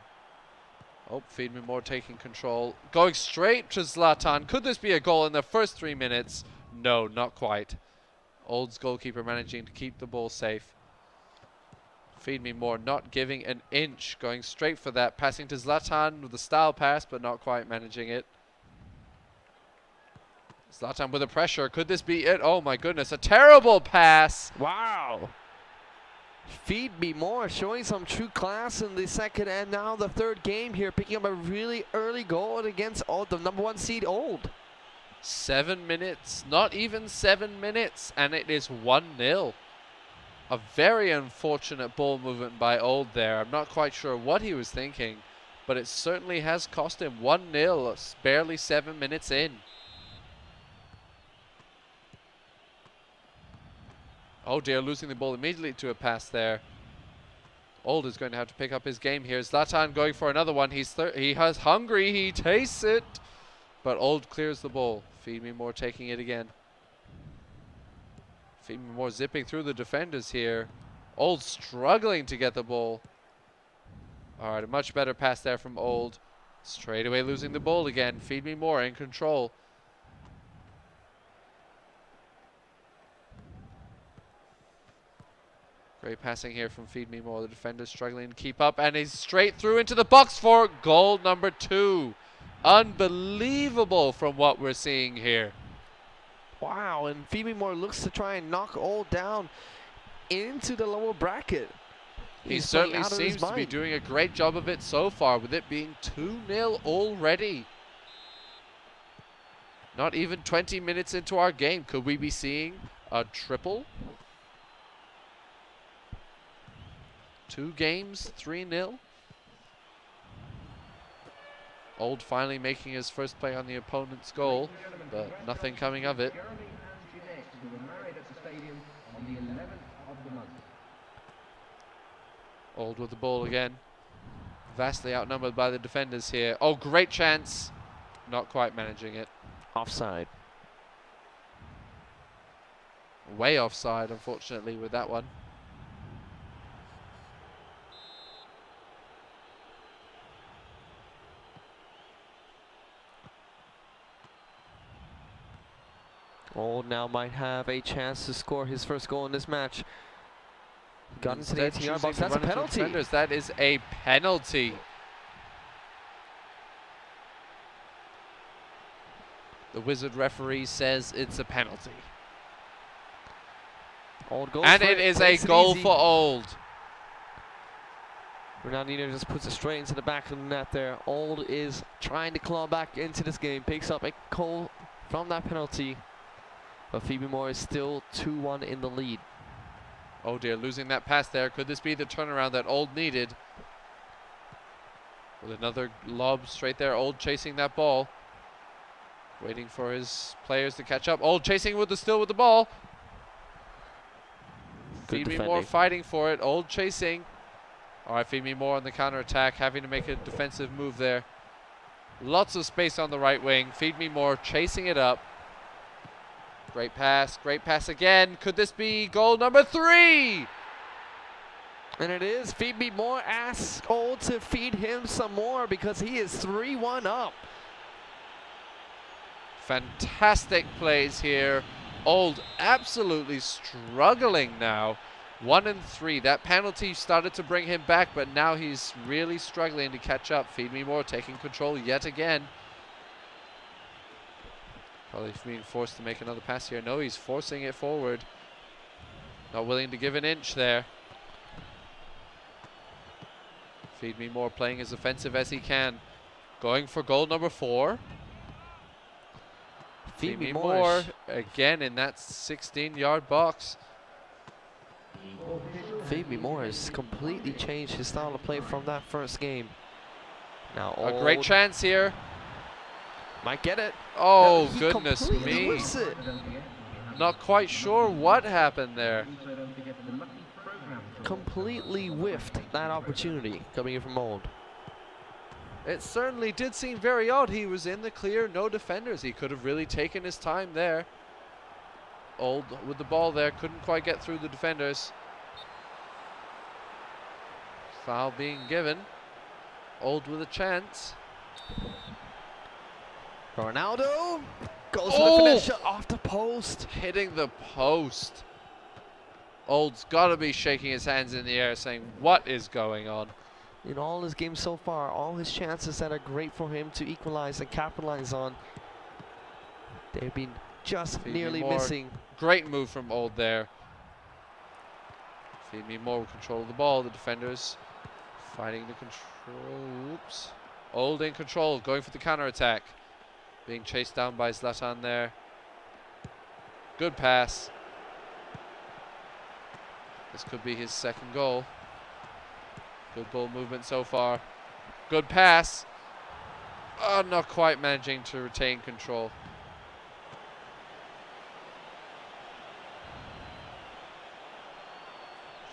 Oh, Feed Me More taking control. Going straight to Zlatan. Could this be a goal in the first 3 minutes? No, not quite. Old's goalkeeper managing to keep the ball safe. Feed Me More not giving an inch. Going straight for that. Passing to Zlatan with a style pass, but not quite managing it. Zlatan with the pressure. Could this be it? Oh my goodness. A terrible pass.
Wow! Feed Me More showing some true class in the second and now the third game here, picking up a really early goal against Old, the number 1 seed Old.
7 minutes. Not even 7 minutes. And it is 1-0. A very unfortunate ball movement by Old there. I'm not quite sure what he was thinking, but it certainly has cost him 1-0, barely 7 minutes in. Oh dear, losing the ball immediately to a pass there. Old is going to have to pick up his game here. Zlatan going for another one. He has hungry. He tastes it. But Old clears the ball. Feed Me More taking it again. Feed Me More zipping through the defenders here. Old struggling to get the ball. All right, a much better pass there from Old. Straight away losing the ball again. Feed Me More in control. Great passing here from Feed Me More. The defender's struggling to keep up, and he's straight through into the box for goal number 2. Unbelievable from what we're seeing here.
Wow, and Feed Me More looks to try and knock Old down into the lower bracket.
He
He's
certainly
playing out of his
seems to be
mind.
doing a great job of it so far, with it being 2-0 already. Not even 20 minutes into our game. Could we be seeing a triple? 2 games, 3-0. Old finally making his first play on the opponent's goal, but nothing coming of it.
Jeremy and Jeanette, who were married at the stadium on the 11th of the month.
Old with the ball again. Vastly outnumbered by the defenders here. Oh, great chance. Not quite managing it.
Offside.
Way offside, unfortunately, with that one.
Old now might have a chance to score his first goal in this match. Got into the
Instead
18-yard box.
choosing to
That's a
run into
penalty.
defenders. That is a penalty. The Wizard referee says it's a penalty.
Old goes
And
for
it is a
makes it
goal
easy.
for Old.
Ronaldinho just puts it straight into the back of the net there. Old is trying to claw back into this game. Picks up a goal from that penalty. But Feed Me More is still 2-1 in the lead.
Oh dear, losing that pass there. Could this be the turnaround that Old needed? With another lob straight there. Old chasing that ball. Waiting for his players to catch up. Old chasing still with the ball.
Good
Feed Me More
defending.
fighting for it. Old chasing. All right, Feed Me More on the counter attack, having to make a defensive move there. Lots of space on the right wing. Feed Me More chasing it up. Great pass again. Could this be goal number 3?
And it is. Feed Me More asks Old to feed him some more because he is 3-1 up.
Fantastic plays here. Old absolutely struggling now. 1 and 3. That penalty started to bring him back, but now he's really struggling to catch up. Feed Me More taking control yet again. Probably being forced to make another pass here. No, he's forcing it forward. Not willing to give an inch there. Feed Me More playing as offensive as he can. Going for goal number 4.
Feed Me
More
More.
again in that 16-yard box.
Feed Me More has completely changed his style of play from that first game. Now
A great
Old
chance here.
might get it.
Oh,
He
goodness
completely
me.
whiffs it.
Not quite sure what happened there.
Also don't forget the lucky program.
Completely whiffed that opportunity coming in from Old.
It certainly did seem very odd. He was in the clear, no defenders. He could have really taken his time there. Old with the ball there, couldn't quite get through the defenders. Foul being given. Old with a chance.
Ronaldo goes for the
Oh!
finish shot off the post.
Hitting the post. Old's got to be shaking his hands in the air saying, what is going on?
In all his games so far, all his chances that are great for him to equalize and capitalize on, they've been just
Feed Me
nearly
More.
missing.
Great move from Old there. Feed Me More with control of the ball. The defenders fighting the control. Oops. Old in control, going for the counter attack. Being chased down by Zlatan there. Good pass. This could be his second goal. Good ball movement so far. Good pass. Oh, not quite managing to retain control.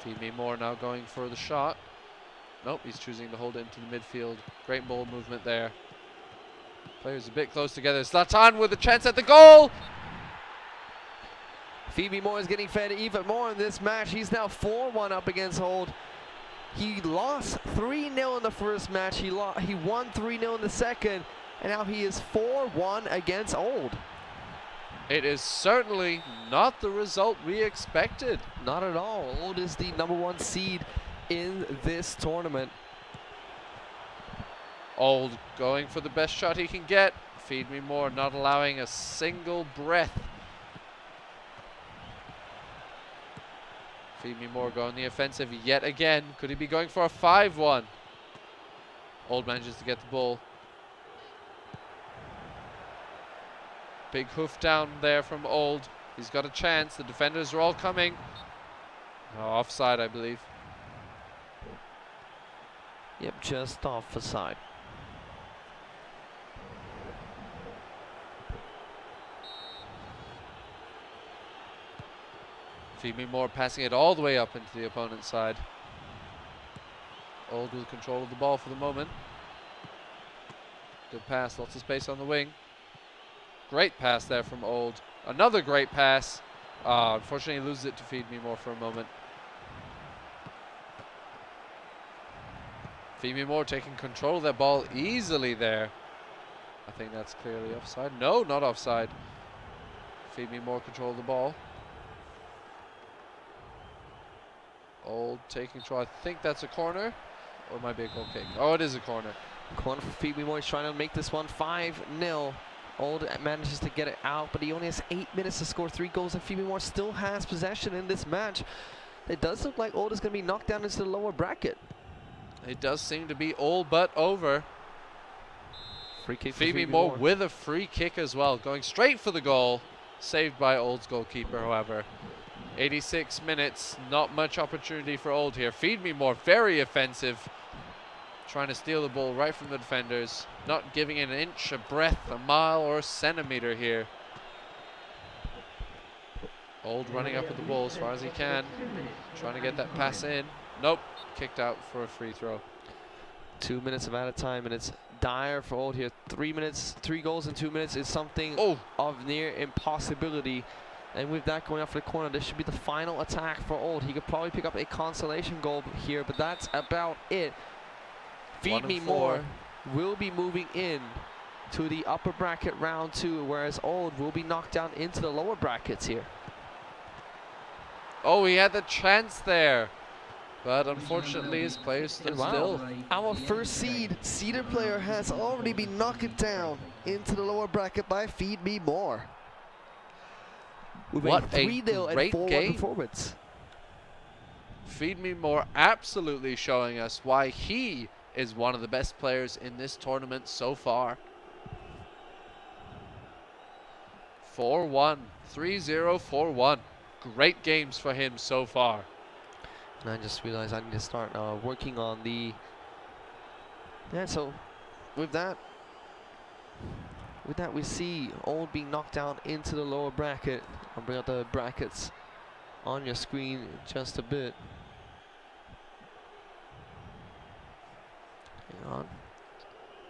Feed me more now going for the shot. Nope, he's choosing to hold it into the midfield. Great ball movement there. Players a bit close together. Zlatan with a chance at the goal.
Phoebe Moore is getting fed even more in this match. He's now 4-1 up against Old. He lost 3-0 in the first match. He won 3-0 in the second. And now he is 4-1 against Old.
It is certainly not the result we expected.
Not at all. Old is the #1 seed in this tournament.
Old going for the best shot he can get. Feed me more, not allowing a single breath. Feed me more going the offensive yet again. Could he be going for a 5-1? Old manages to get the ball. Big hoof down there from Old. He's got a chance. The defenders are all coming. Oh, offside, I believe.
Yep, just off the side.
Feed me more, passing it all the way up into the opponent's side. Old with control of the ball for the moment. Good pass, lots of space on the wing. Great pass there from Old. Another great pass. Unfortunately, he loses it to Feed me more for a moment. Feed me more taking control of that ball easily there. I think that's clearly offside. No, not offside. Feed me more control of the ball. Old taking control. I think that's a corner. Or it might be a goal kick. Oh, it is a corner.
Corner for Phoebe Moore. He's trying to make this one 5-0. Old manages to get it out, but he only has 8 minutes to score 3 goals, and Phoebe Moore still has possession in this match. It does look like Old is going to be knocked down into the lower bracket.
It does seem to be all but over.
Free kick for
Phoebe Moore with a free kick as well, going straight for the goal. Saved by Old's goalkeeper, however. 86 minutes, not much opportunity for Old here. Feed me more, very offensive. Trying to steal the ball right from the defenders. Not giving it an inch, a breath, a mile, or a centimeter here. Old running up with the ball as far as he can. Trying to get that pass in. Nope, kicked out for a free throw.
2 minutes of added time, and it's dire for Old here. 3 minutes, 3 goals in 2 minutes is something of near impossibility. And with that going off the corner, this should be the final attack for Old. He could probably pick up a consolation goal here, but that's about it. Feed Me More will be moving in to the upper bracket round 2, whereas Old will be knocked down into the lower brackets here.
Oh, he had the chance there. But unfortunately, his players stood still.
Our first seeded player has already been knocked down into the lower bracket by Feed Me More.
What a
3-0
great
and 4-1
game.
performance.
Feed Me More absolutely showing us why he is one of the best players in this tournament so far. 4-1, 3-0, 4-1. Great games for him so far.
And I just realized I need to start working on the... Yeah, so with that we see Old being knocked down into the lower bracket. I'll bring out the brackets on your screen in just a bit. Hang on.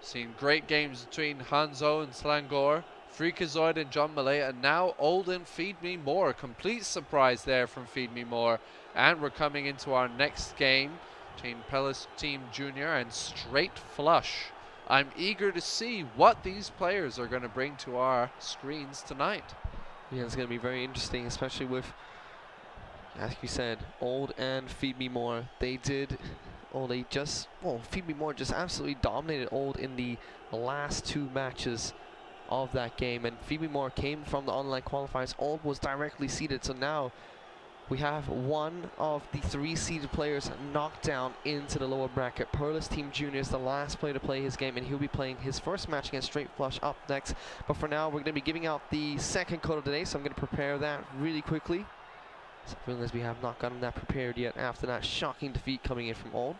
Seen great games between Hanzo and Slangor, Freakazoid and John Malay, and now Old and Feed Me More. Complete surprise there from Feed Me More. And we're coming into our next game between Pellis Team Junior and Straight Flush. I'm eager to see what these players are going to bring to our screens tonight.
Yeah, it's going to be very interesting, especially with, as you said, Old and Feed Me More. Feed Me More just absolutely dominated Old in the last 2 matches of that game. And Feed Me More came from the online qualifiers. Old was directly seeded, so now we have one of the 3 seeded players knocked down into the lower bracket. Perlis Team Junior is the last player to play his game, and he'll be playing his first match against Straight Flush up next. But for now, we're going to be giving out the second code of the day, so I'm going to prepare that really quickly. So I feel as we have not gotten that prepared yet after that shocking defeat coming in from Old.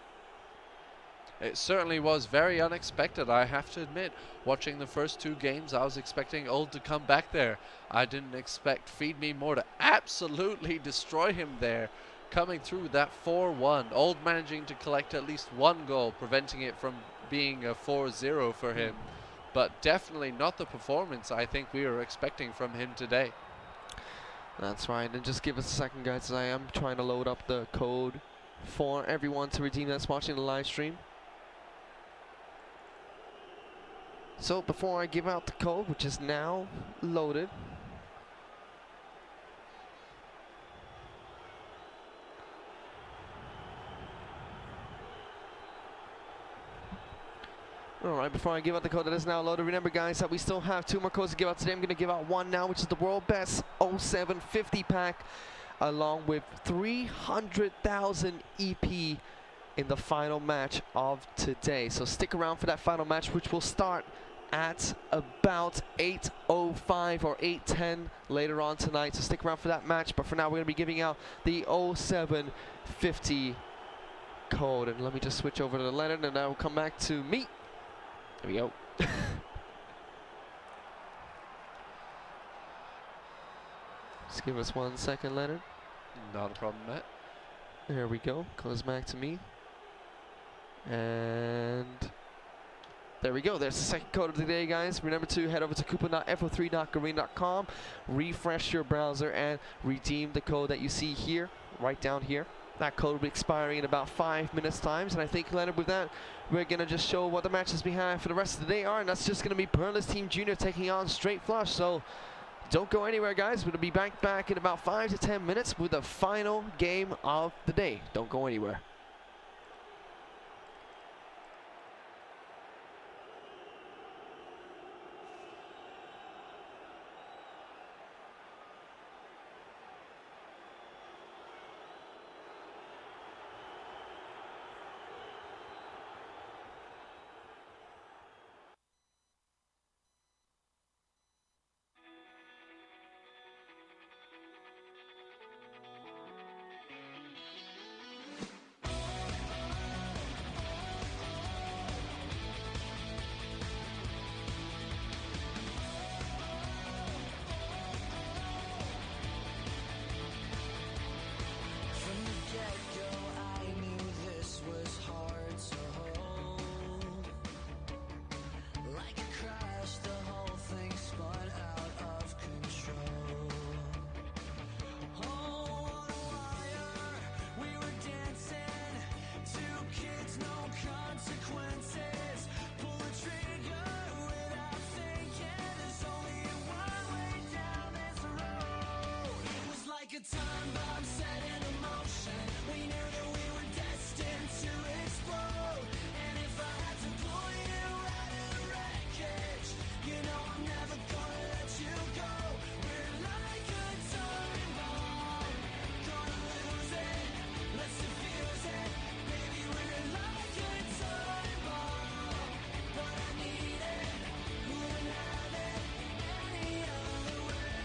It certainly was very unexpected, I have to admit. Watching the first two games, I was expecting Old to come back there. I didn't expect Feed Me More to absolutely destroy him there. Coming through that 4-1. Old managing to collect at least one goal, preventing it from being a 4-0 for him. But definitely not the performance I think we were expecting from him today.
That's right, and just give us a second, guys, as I am trying to load up the code for everyone to redeem that's watching the live stream. So before I give out the code, which is now loaded, alright, before I give out the code that is now loaded, remember guys that we still have 2 more codes to give out today. I'm going to give out one now, which is the World Best 0750 pack, along with 300,000 EP in the final match of today. So stick around for that final match, which will start at about 8:05 or 8:10 later on tonight. So stick around for that match. But for now, we're going to be giving out the 0750 code. And let me just switch over to Leonard, and I will come back to me. There we go. Just give us 1 second, Leonard.
Not a problem, Matt.
There we go. Goes back to me. And there we go. There's the second code of the day, guys. Remember to head over to coupon.fo3.garena.com, refresh your browser, and redeem the code that you see here, right down here. That code will be expiring in about 5 minutes' time. And I think, Leonard, with that, we're going to just show what the matches we have for the rest of the day are. And that's just going to be Burles Team Junior taking on Straight Flush. So don't go anywhere, guys. We're going to be back in about 5 to 10 minutes with the final game of the day. Don't go anywhere.
From the get-go, I knew this was hard to hold. Like a crash, the whole thing spun out of control. Oh, on a wire, we were dancing. 2 kids, no consequences. Pull the trigger without thinking. There's only one way down this road. It was like a time bomb set in motion. We knew that we were destined to explode. And if I had to pull you out of the wreckage, you know I'm never gonna let you go. We're like a time bomb, gonna lose it. Let's defuse it. Baby, we're like a time bomb, but I need it. Wouldn't have it any other way.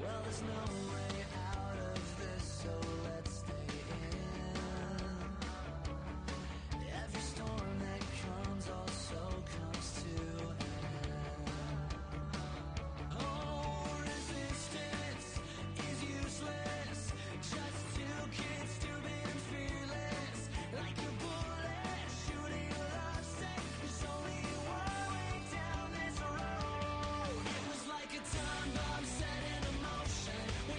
Well, there's no way out of this, so let's stay in. Every storm that comes also comes to an end. Oh, resistance is useless. Just 2 kids, stupid and fearless. Like a bullet shooting a love sick. There's only one way down this road. It was like a time bomb set in motion. We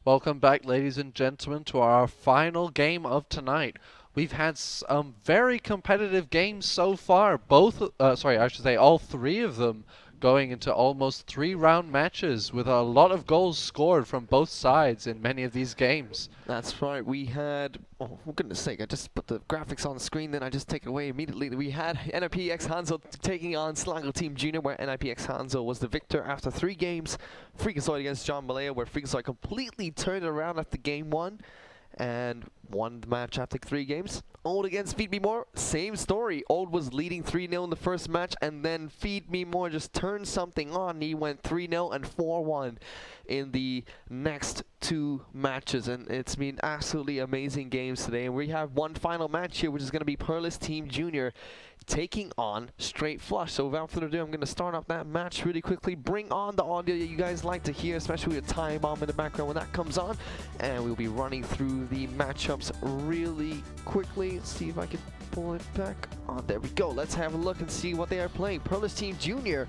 Welcome back, ladies and gentlemen, to our final game of tonight. We've had some very competitive games so far. All three of them going into almost 3-round matches with a lot of goals scored from both sides in many of these games.
That's right. We had, oh, for goodness sake, I just put the graphics on the screen, then I just take it away immediately. We had NIPX Hanzo taking on Slango Team Junior, where NIPX Hanzo was the victor after 3 games. Freakazoid against John Malaya, where Freakazoid completely turned it around after game 1 and won the match after 3 games. Old against Feed Me More, same story. Old was leading 3-0 in the first match, and then Feed Me More just turned something on. He went 3-0 and 4-1 in the next 2 matches, and it's been absolutely amazing games today. And we have one final match here, which is going to be Perlis Team Junior taking on Straight Flush. So without further ado, I'm going to start up that match really quickly. Bring on the audio that you guys like to hear, especially with a time bomb in the background when that comes on. And we'll be running through the matchups really quickly. Let's see if I can pull it back on. There we go. Let's have a look and see what they are playing. Perlis Team Junior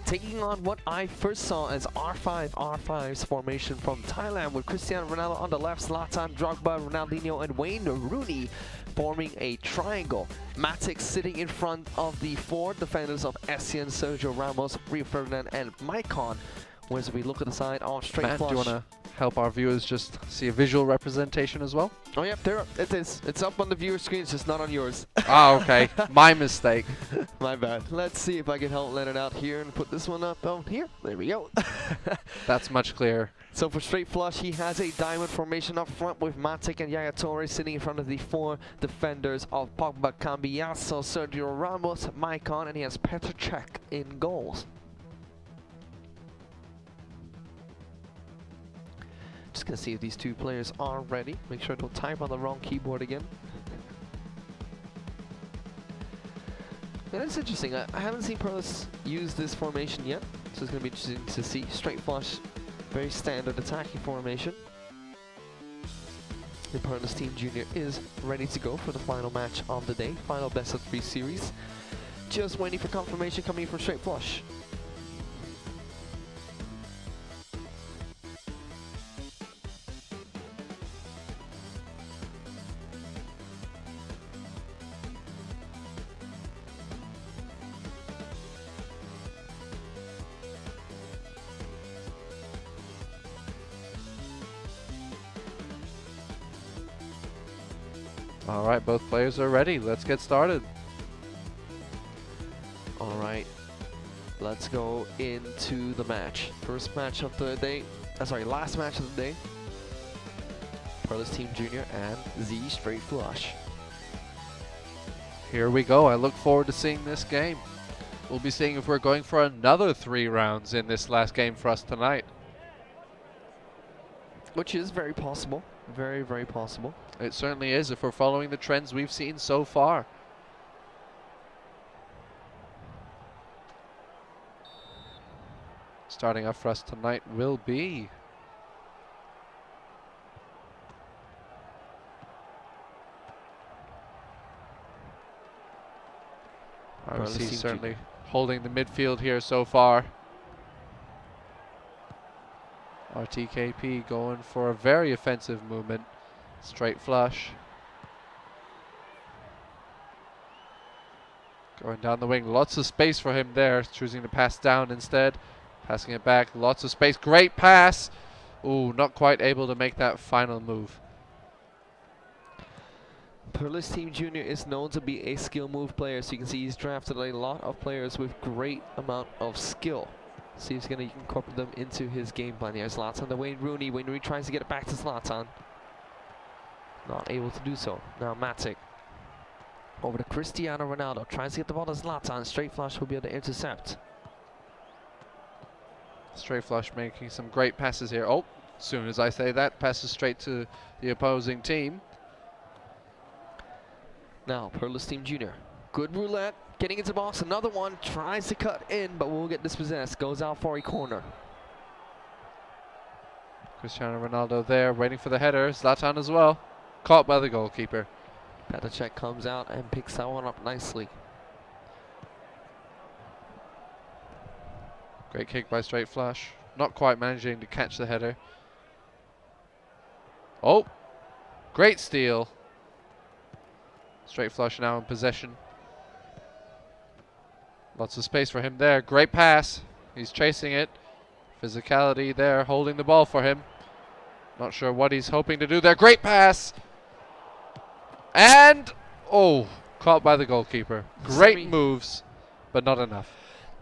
taking on what I first saw as R5's formation from Thailand, with Cristiano Ronaldo on the left, Zlatan, Drogba, Ronaldinho, and Wayne Rooney forming a triangle. Matic sitting in front of the 4 defenders of Essien, Sergio Ramos, Rio Ferdinand, and Maicon. Whereas we look at the side of Straight
Matt,
Flush.
do you want to help our viewers just see a visual representation as well?
Oh yeah, it is. It's up on the viewer screen, it's just not on yours.
Ah, okay. My mistake.
My bad. Let's see if I can help let it out here and put this one up down here. There we go.
That's much clearer.
So for Straight Flush, he has a diamond formation up front with Matic and Yaya Torre sitting in front of the 4 defenders of Pogba, Cambiasso, Sergio Ramos, Maicon, and he has Petr Cech in goals. Just gonna see if these 2 players are ready. Make sure I don't type on the wrong keyboard again. And it's interesting. I haven't seen Perlis use this formation yet, so it's gonna be interesting to see. Straight Flush, very standard attacking formation. The Perlis Team Junior is ready to go for the final match of the day, final best of 3 series. Just waiting for confirmation coming from Straight Flush.
All right, both players are ready. Let's get started.
All right, let's go into the match. First match of the day, last match of the day. Perlis Team Junior and Z Straight Flush.
Here we go. I look forward to seeing this game. We'll be seeing if we're going for another 3 rounds in this last game for us tonight.
Which is very possible. Very, very possible.
It certainly is if we're following the trends we've seen so far. Starting off for us tonight will be RC certainly holding the midfield here so far. RTKP going for a very offensive movement. Straight Flush. Going down the wing. Lots of space for him there. Choosing to pass down instead. Passing it back. Lots of space. Great pass. Ooh, not quite able to make that final move.
Perlis Team Junior is known to be a skill move player, so you can see he's drafted a lot of players with great amount of skill. See if he's going to incorporate them into his game plan here. Zlatan to Wayne Rooney. Wayne Rooney tries to get it back to Zlatan. Not able to do so. Now Matic. Over to Cristiano Ronaldo. Tries to get the ball to Zlatan. Straight Flush will be able to intercept.
Straight Flush making some great passes here. Oh, as soon as I say that, passes straight to the opposing team.
Now Perlis Team Junior. Good roulette. Getting into the box. Another one. Tries to cut in, but will get dispossessed. Goes out for a corner.
Cristiano Ronaldo there, waiting for the header. Zlatan as well. Caught by the goalkeeper.
Petr Cech comes out and picks that one up nicely.
Great kick by Straight Flush. Not quite managing to catch the header. Oh, great steal. Straight flush now in possession. Lots of space for him there. Great pass. He's chasing it. Physicality there, holding the ball for him. Not sure what he's hoping to do there. Great pass. And, oh, caught by the goalkeeper. Great moves, but not enough.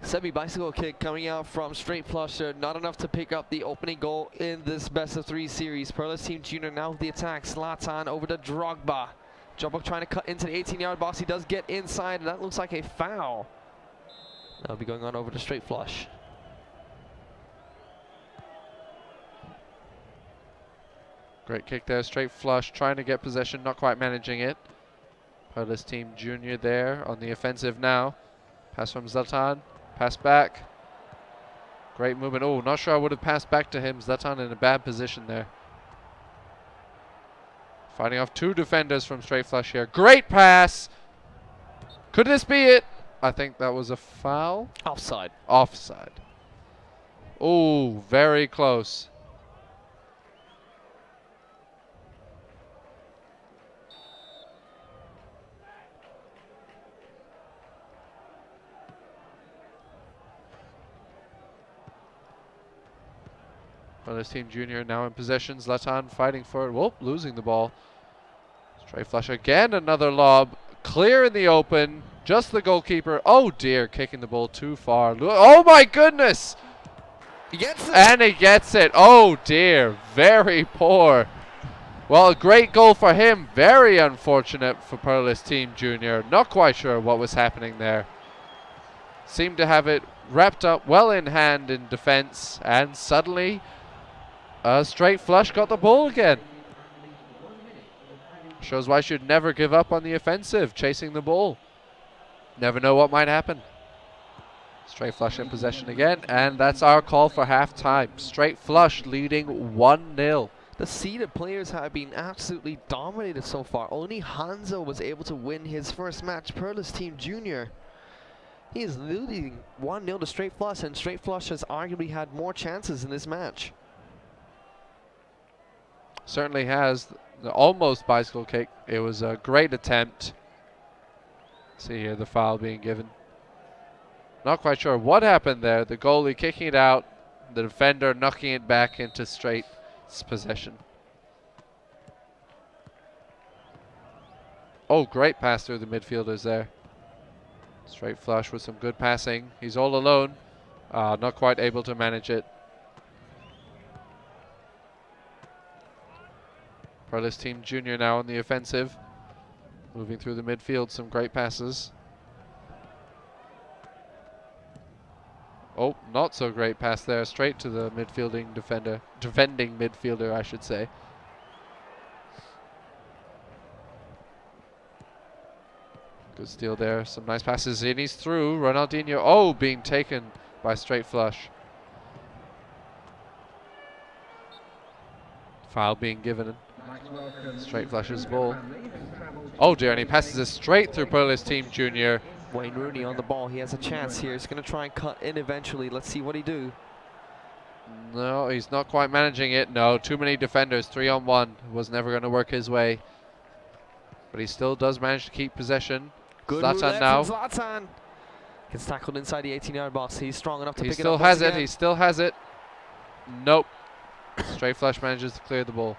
Semi-bicycle kick coming out from straight flusher. Not enough to pick up the opening goal in this best-of-3 series. Perlis Team Junior now with the attack. Zlatan over to Drogba. Drogba trying to cut into the 18-yard box. He does get inside, and that looks like a foul. That'll be going on over to straight flush.
Great kick there, straight flush, trying to get possession, not quite managing it. Perlis Team Junior there on the offensive now. Pass from Zlatan, pass back. Great movement. Oh, not sure I would have passed back to him. Zlatan in a bad position there. Fighting off 2 defenders from straight flush here. Great pass. Could this be it? I think that was a foul.
Offside.
Offside. Oh, very close. Perlis Team Junior now in possession. Zlatan fighting for it. Whoop, losing the ball. Straight flush again. Another lob. Clear in the open. Just the goalkeeper. Oh dear, kicking the ball too far. Oh my goodness!
He gets it.
And he gets it. Oh dear, very poor. Well, a great goal for him. Very unfortunate for Perlis Team Junior. Not quite sure what was happening there. Seemed to have it wrapped up well in hand in defense, and suddenly straight flush got the ball again. Shows why you should never give up on the offensive, chasing the ball. Never know what might happen. Straight flush in possession again, and that's our call for halftime. Straight flush leading 1-0.
The seeded players have been absolutely dominated so far. Only Hanzo was able to win his first match. Perlis Team Junior. He is leading 1-0 to straight flush, and straight flush has arguably had more chances in this match.
Certainly has. The almost bicycle kick. It was a great attempt. See here the foul being given. Not quite sure what happened there. The goalie kicking it out. The defender knocking it back into straight possession. Oh, great pass through the midfielders there. Straight flush with some good passing. He's all alone. Not quite able to manage it. Perlis Team Junior now on the offensive. Moving through the midfield, some great passes. Oh, not so great pass there. Straight to the defending midfielder, I should say. Good steal there. Some nice passes in. He's through. Ronaldinho. Oh, being taken by straight flush. Foul being given. Straight flushes ball. Oh dear, and he passes it straight through Perlis Team Junior.
Wayne Rooney on the ball. He has a chance here. He's going to try and cut in eventually. Let's see what he do.
No, he's not quite managing it. No, too many defenders. 3-on-1 was never going to work his way. But he still does manage to keep possession.
Good
Zlatan now.
Zlatan gets tackled inside the 18-yard box. He's strong enough to pick it up.
He still has it. He still has it. Nope. Straight flush manages to clear the ball.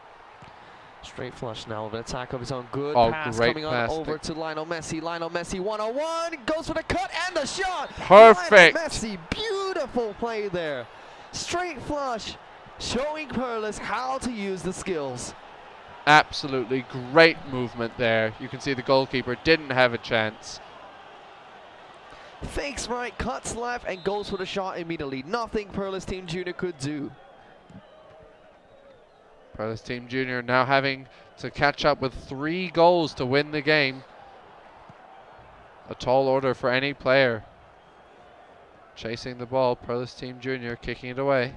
Straight flush now with an attack of his own. Good pass
great
coming on
pass.
over to Lionel Messi. Lionel Messi 1-on-1. Goes for the cut and the shot.
Perfect.
Lionel Messi, beautiful play there. Straight flush, showing Perlis how to use the skills.
Absolutely great movement there. You can see the goalkeeper didn't have a chance.
Fakes right, cuts left, and goes for the shot immediately. Nothing Perlis Team Junior could do.
Perlis Team Junior now having to catch up with 3 goals to win the game. A tall order for any player. Chasing the ball, Perlis Team Junior kicking it away.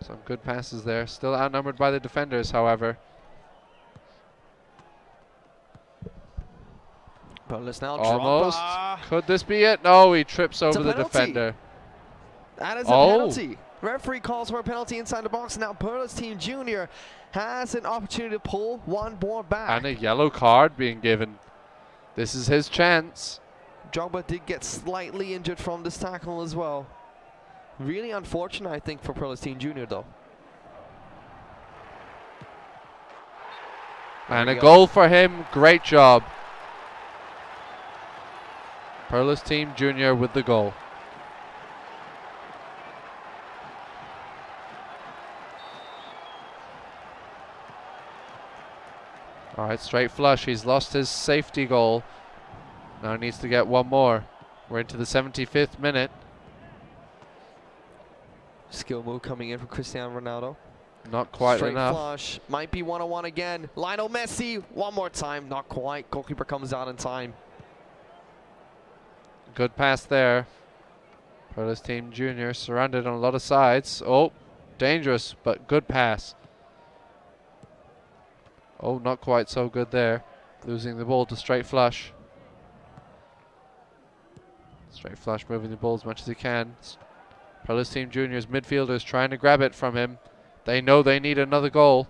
Some good passes there. Still outnumbered by the defenders, however.
Perlis now
Almost.
drop.
Could this be it? No, he trips over the
penalty.
defender.
That is a penalty. Referee calls for a penalty inside the box. Now Perla's Team Junior has an opportunity to pull one more back.
And a yellow card being given. This is his chance.
Drogba did get slightly injured from this tackle as well. Really unfortunate, I think, for Perla's Team Junior, though.
And a goal for him. Great job. Perla's Team Junior with the goal. All right, straight flush. He's lost his safety goal. Now he needs to get one more. We're into the 75th minute.
Skill move coming in from Cristiano Ronaldo.
Not quite
Straight
enough.
flush. Might be one-on-one again. Lionel Messi. One more time. Not quite. Goalkeeper comes out in time.
Good pass there. Perla's Team Junior surrounded on a lot of sides. Oh, dangerous, but good pass. Oh, not quite so good there. Losing the ball to straight flush. Straight flush, moving the ball as much as he can. Perla's Team Junior's midfielders trying to grab it from him. They know they need another goal.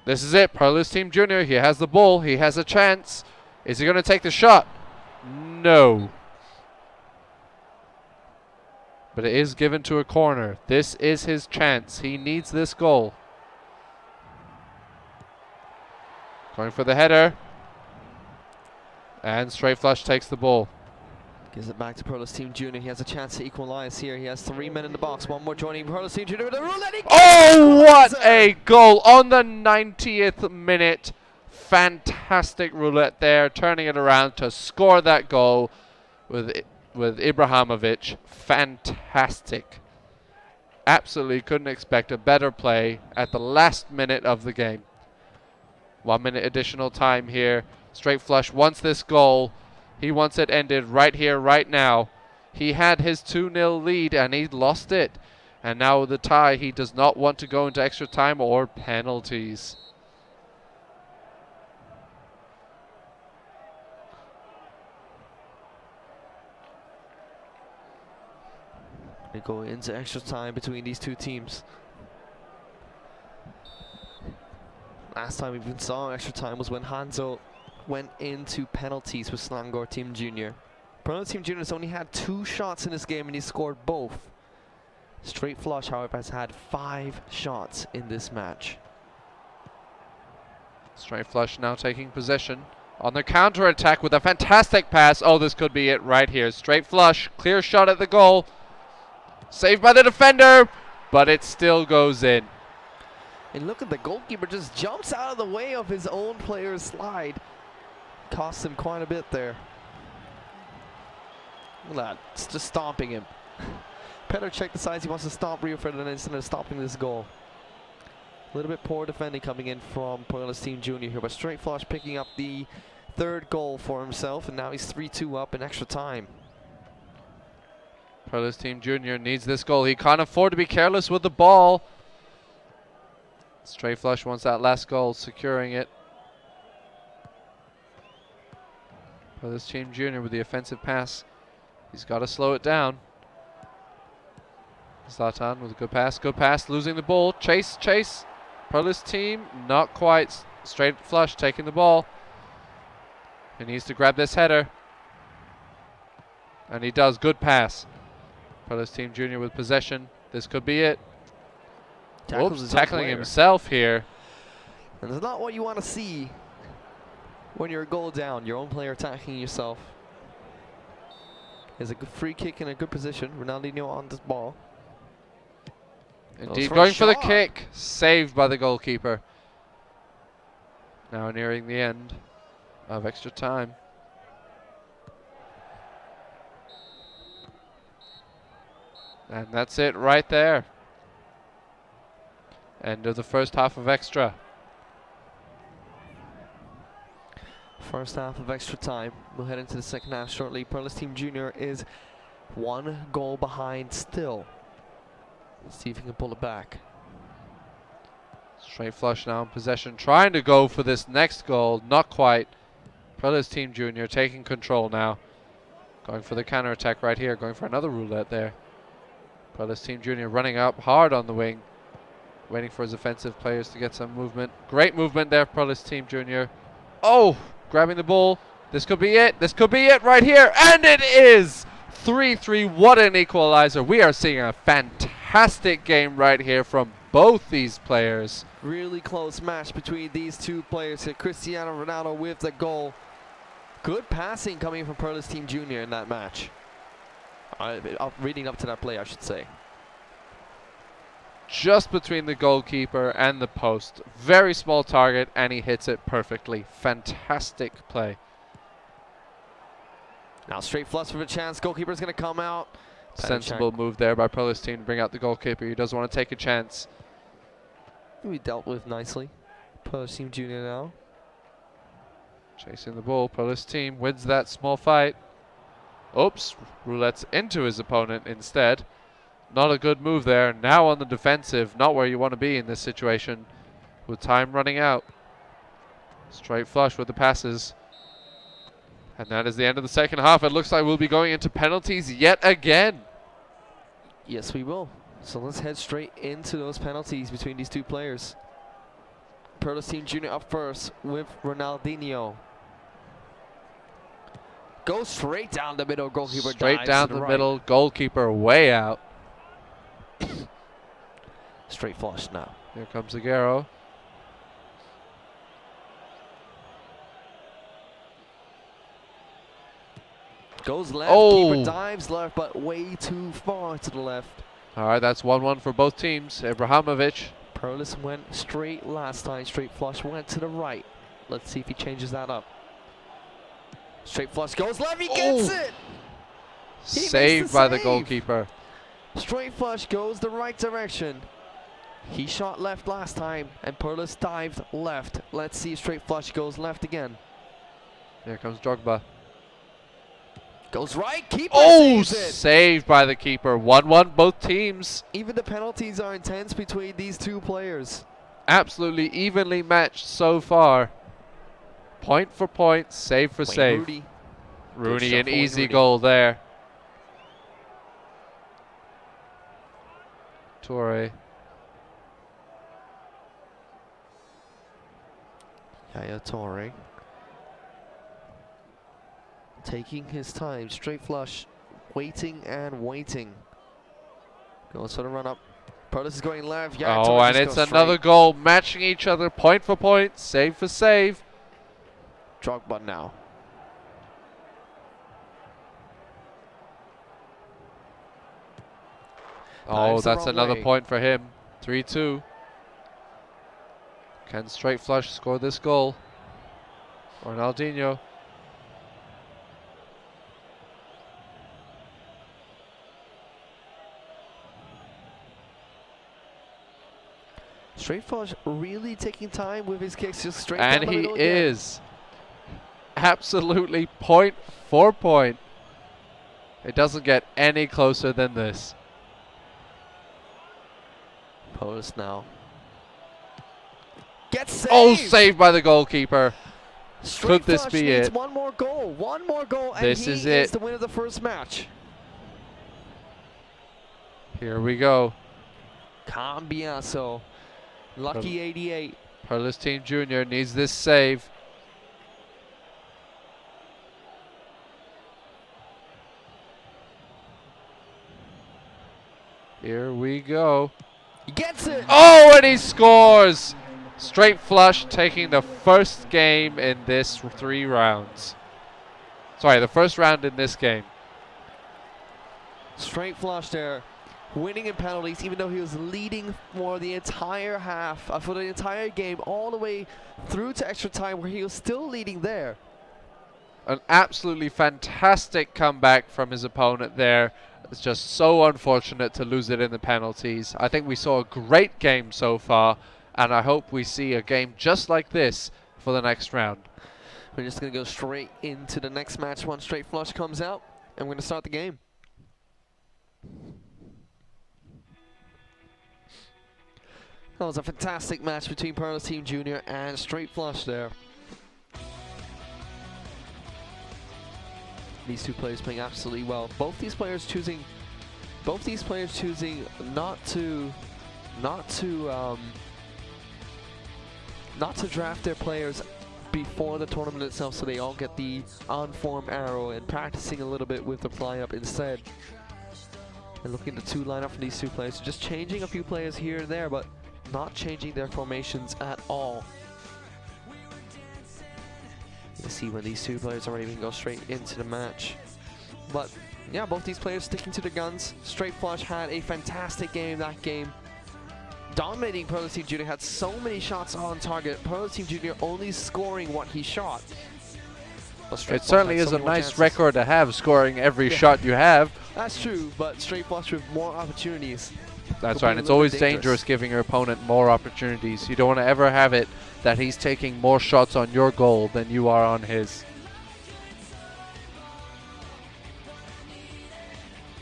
This is it. Perla's Team Junior. He has the ball. He has a chance. Is he going to take the shot? No. But it is given to a corner. This is his chance. He needs this goal. Going for the header. And straight flush takes the ball.
Gives it back to Perla's Team Junior. He has a chance to equalize here. He has 3 men in the box. One more joining Perla's Team Junior with a roulette.
Oh, what a goal on the 90th minute. Fantastic roulette there, turning it around to score that goal with Ibrahimovic. Fantastic. Absolutely couldn't expect a better play at the last minute of the game. 1 minute additional time here. Straight flush wants this goal. He wants it ended right here, right now. He had his 2-0 lead and he lost it. And now with the tie, he does not want to go into extra time or penalties.
We go into extra time between these two teams. Last time we even saw extra time was when Hanzo went into penalties with Selangor Team Junior. Perla's Team Junior has only had 2 shots in this game and he scored both. Straight flush, however, has had 5 shots in this match.
Straight flush now taking possession on the counter attack with a fantastic pass. Oh, this could be it right here. Straight flush, clear shot at the goal. Saved by the defender, but it still goes in.
And look at the goalkeeper just jumps out of the way of his own player's slide. Cost him quite a bit there. Look at that, it's just stomping him. Petr Cech decides he wants to stomp Rio Ferdinand instead of stopping this goal. A little bit poor defending coming in from Perla's Team Junior here, but straight flush picking up the 3rd goal for himself, and now he's 3-2 up in extra time.
Perla's Team Junior needs this goal. He can't afford to be careless with the ball. Straight flush wants that last goal, securing it. Perla's Team Junior with the offensive pass. He's got to slow it down. Zlatan with a good pass, losing the ball. Chase. Perla's Team, not quite. Straight flush, taking the ball. He needs to grab this header. And he does, good pass. Perla's Team Junior with possession. This could be it. Whoops, tackling himself here.
And it's not what you want to see when you're a goal down, your own player attacking yourself. There's a good free kick in a good position. Ronaldinho on this ball.
Indeed, going for the kick. Saved by the goalkeeper. Now nearing the end of extra time. And that's it right there. End of the first half of extra.
First half of extra time. We'll head into the second half shortly. Perla's Team Junior is 1 goal behind still. Let's see if he can pull it back.
Straight flush now in possession. Trying to go for this next goal. Not quite. Perla's Team Junior taking control now. Going for the counter attack right here. Going for another roulette there. Perlis Team Junior running up hard on the wing, waiting for his offensive players to get some movement. Great movement there, Perlis Team Junior. Oh, grabbing the ball. This could be it. This could be it right here. And it is! 3-3. What an equalizer. We are seeing a fantastic game right here from both these players.
Really close match between these two players here. Cristiano Ronaldo with the goal. Good passing coming from Perlis Team Junior in that match. Reading up to that play, I should say.
Just between the goalkeeper and the post. Very small target, and he hits it perfectly. Fantastic play.
Now straight flush for a chance. Goalkeeper's going to come out.
Sensible move there by Perlis Team to bring out the goalkeeper. He doesn't want to take a chance.
We dealt with nicely. Perlis Team Junior now.
Chasing the ball. Perlis Team wins that small fight. Oops. Roulette's into his opponent instead. Not a good move there. Now on the defensive. Not where you want to be in this situation. With time running out. Straight flush with the passes. And that is the end of the second half. It looks like we'll be going into penalties yet again.
Yes, we will. So let's head straight into those penalties between these two players. Perlis Team Junior up first with Ronaldinho. Goes straight down the middle. Goalkeeper
Straight
dives
down
to
the
right.
middle. Goalkeeper way out.
Straight flush now.
Here comes Aguero.
Goes left.
Oh.
Keeper dives left, but way too far to the left.
All right, that's 1-1 for both teams. Ibrahimovic.
Perlis went straight last time. Straight flush went to the right. Let's see if he changes that up. Straight flush goes left. He gets it. He makes
Saved by the
save.
goalkeeper.
Straight flush goes the right direction. He shot left last time, and Perlis dived left. Let's see if straight flush goes left again.
Here comes Drogba.
Goes right. Keeper
Oh,
saves it.
saved by the keeper. 1-1 both teams.
Even the penalties are intense between these two players.
Absolutely evenly matched so far. Point for point, save for
Wayne
save.
Rooney.
Rooney,
shot
an
for Wayne
easy
Rooney.
goal there. Toure.
Yaya Toure. Taking his time, straight flush, waiting and waiting. Goes for the run up. Perlis is going left. Yaya
Oh,
Toure
and
just
it's
goes
another
straight.
goal, matching each other point for point, save for save.
Drogba now.
Oh,
Dives the
that's
wrong
another
way.
point for him. 3-2. Can straight flush score this goal? Ronaldinho.
Straight flush really taking time with his kicks, just straight
And
down the
he
middle again.
is absolutely point for point. It doesn't get any closer than this.
Perlis now. Gets saved.
Oh, saved by the goalkeeper.
Straight
Could this
flush
be
needs
it?
one more goal. One more goal, and
This
he
is
is
it.
the winner of the first match.
Here we go.
Cambiaso. Lucky 88.
Perlis Team Junior needs this save. Here we go.
He gets it.
Oh, and he scores! Straight flush, taking the first game in this 3 rounds. Sorry, the first round in this game.
Straight flush there. Winning in penalties, even though he was leading for the entire half, for the entire game, all the way through to extra time, where he was still leading there.
An absolutely fantastic comeback from his opponent there. It's just so unfortunate to lose it in the penalties. I think we saw a great game so far, and I hope we see a game just like this for the next round.
We're just going to go straight into the next match once straight flush comes out, and we're going to start the game. That was a fantastic match between Perlis Team Junior and Straight Flush there. These two players playing absolutely well. Both these players choosing both these players choosing not to draft their players before the tournament itself, so they all get the on-form arrow, and practicing a little bit with the fly-up instead. And looking at the 2 lineup from these 2 players, just changing a few players here and there, but not changing their formations at all. Let's see when these 2 players are ready, we can go straight into the match. But yeah, both these players sticking to their guns. Straight Flush had a fantastic game that game, dominating Pearl's Team Junior, had so many shots on target. Pearl's Team Junior only scoring what he shot.
It certainly is a nice record to have, scoring every shot you have.
That's true, but Straight Flush with more opportunities.
That's right, and it's always dangerous giving your opponent more opportunities. You don't want to ever have it that he's taking more shots on your goal than you are on his.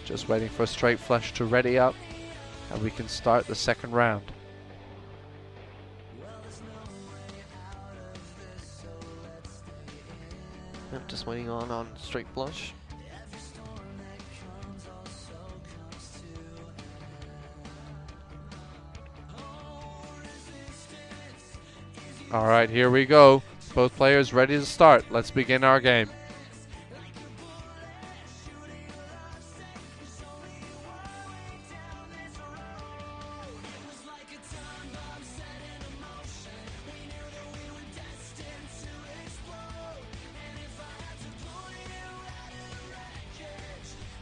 Just waiting for Straight Flush to ready up, and we can start the second round.
Yep, just waiting on Straight Flush.
All right, here we go. Both players ready to start. Let's begin our game.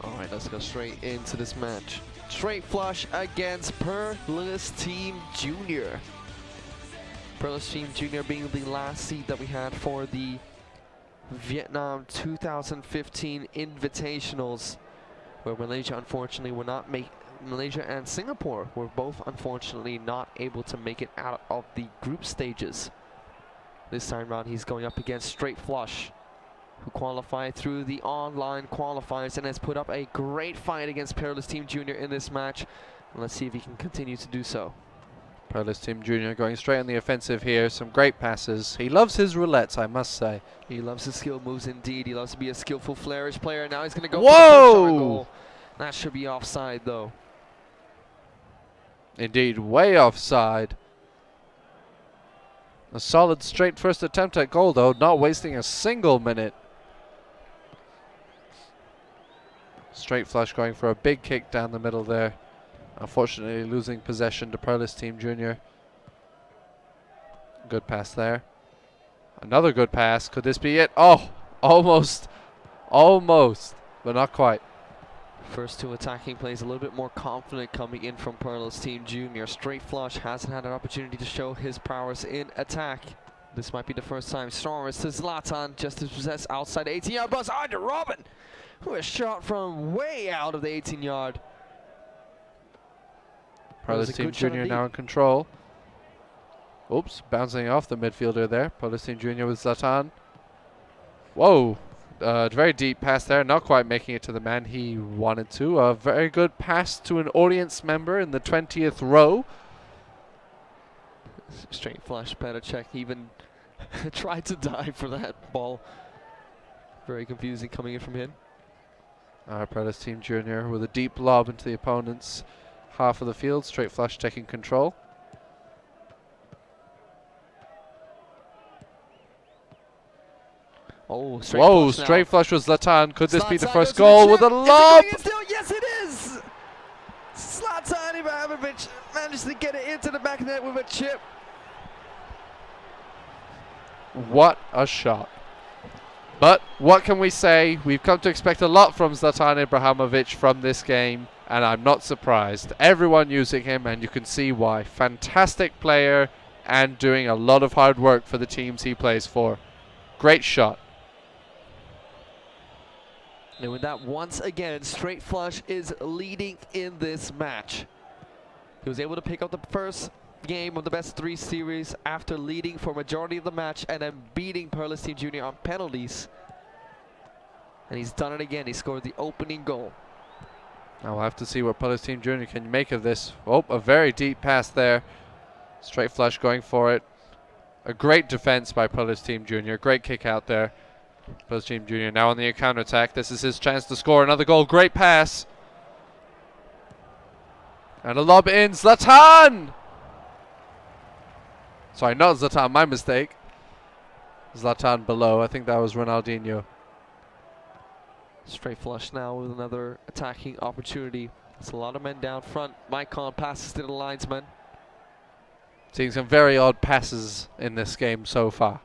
Alright, let's go straight into this match. Straight Flush against Pearl's Team Junior. Pearl's Team Junior being the last seed that we had for the Vietnam 2015 Invitationals, where Malaysia unfortunately were not Malaysia and Singapore were both unfortunately not able to make it out of the group stages. This time around he's going up against Straight Flush, who qualified through the online qualifiers and has put up a great fight against Pearl's Team Junior in this match. Let's see if he can continue to do so.
Pearl's Team Junior going straight on the offensive here. Some great passes. He loves his roulettes, I must say.
He loves his skill moves indeed. He loves to be a skillful flourish player. Now he's going to go
Whoa!
for the first shot goal. That should be offside though.
Indeed, way offside. A solid straight first attempt at goal though, not wasting a single minute. Straight Flush going for a big kick down the middle there. Unfortunately losing possession to Pearl's Team Junior. Good pass there. Another good pass. Could this be it? Oh, almost. Almost, but not quite.
First 2 attacking plays, a little bit more confident coming in from Pearl's Team Junior. Straight Flush hasn't had an opportunity to show his prowess in attack. This might be the first time. Stormers to Zlatan, just to possess outside 18-yard bus onto Robin, who has shot from way out of the 18-yard.
Pearl's Team Junior now in control. Oops, bouncing off the midfielder there. Pearl's Team Junior with Zlatan. Whoa, very deep pass there. Not quite making it to the man he wanted to. A very good pass to an audience member in the 20th row.
Straight Flush, better check. He even tried to dive for that ball. Very confusing coming in from him.
Pearl's Team Junior with a deep lob into the opponent's half of the field. Straight Flush taking control.
Oh,
whoa, Straight Flush with Zlatan. Could this be the first goal with a lob?
Yes, it is! Zlatan Ibrahimovic managed to get it into the back of the net with a chip.
What a shot. But what can we say? We've come to expect a lot from Zlatan Ibrahimovic from this game, and I'm not surprised. Everyone using him, and you can see why. Fantastic player and doing a lot of hard work for the teams he plays for. Great shot.
And with that, once again, Straight Flush is leading in this match. He was able to pick up the first game of the best 3 series after leading for majority of the match and then beating Pearl's Team Junior on penalties. And he's done it again. He scored the opening goal.
Now we'll have to see what Pearl's Team Junior can make of this. Oh, a very deep pass there. Straight Flush going for it. A great defense by Pearl's Team Junior. Great kick out there. Pearl's Team Junior now on the counter-attack. This is his chance to score another goal. Great pass. And a lob in. Zlatan! Sorry, not Zlatan, my mistake. Zlatan below. I think that was Ronaldinho.
Straight flush now with another attacking opportunity. There's a lot of men down front. Maicon passes to the linesman.
Seeing some very odd passes in this game so far.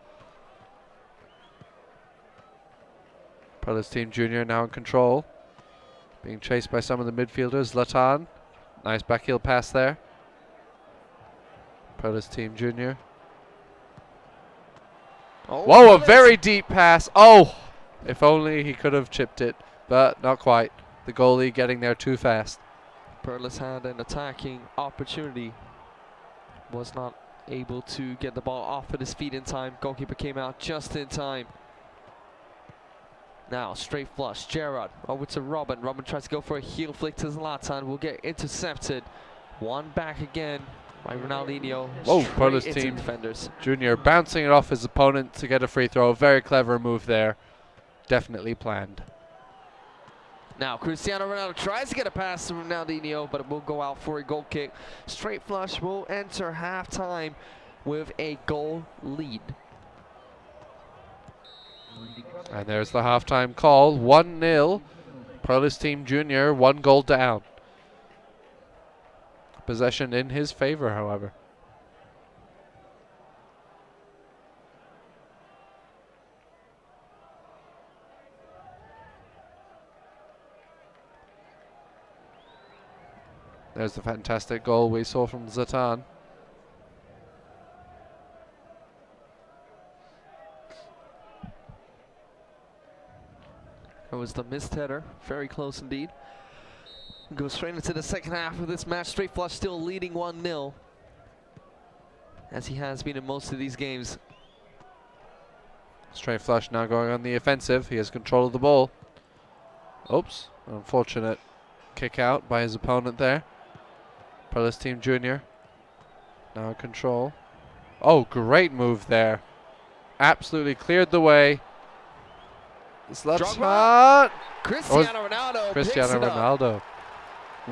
Palace Team Junior now in control. Being chased by some of the midfielders. Zlatan. Nice backheel pass there. Palace Team Junior.
Oh,
Whoa, a very deep pass. Oh, if only he could have chipped it, but not quite. The goalie getting there too fast.
Perlis had an attacking opportunity. Was not able to get the ball off at his feet in time. Goalkeeper came out just in time. Now, straight flush. Gerrard over to Robin. Robin tries to go for a heel flick to Zlatan. Will get intercepted. One back again by Ronaldinho.
Whoa,
Straight
Palace
into
Team
defenders.
Junior bouncing it off his opponent to get a free throw. Very clever move there. Definitely planned.
Now, Cristiano Ronaldo tries to get a pass to Ronaldinho, but it will go out for a goal kick. Straight flush will enter halftime with a goal lead.
And there's the halftime call. 1-0. Palace Team Junior, 1 goal down. Possession in his favor, however. There's the fantastic goal we saw from Zlatan.
It was the missed header, very close indeed. Goes straight into the second half of this match. Straight flush still leading 1-0, as he has been in most of these games.
Straight flush now going on the offensive. He has control of the ball. Oops, unfortunate kick out by his opponent there. Palace Team Junior now in control. Oh, great move there. Absolutely cleared the way. Zlatan!
Cristiano Ronaldo.
Cristiano
picks it up.
Ronaldo.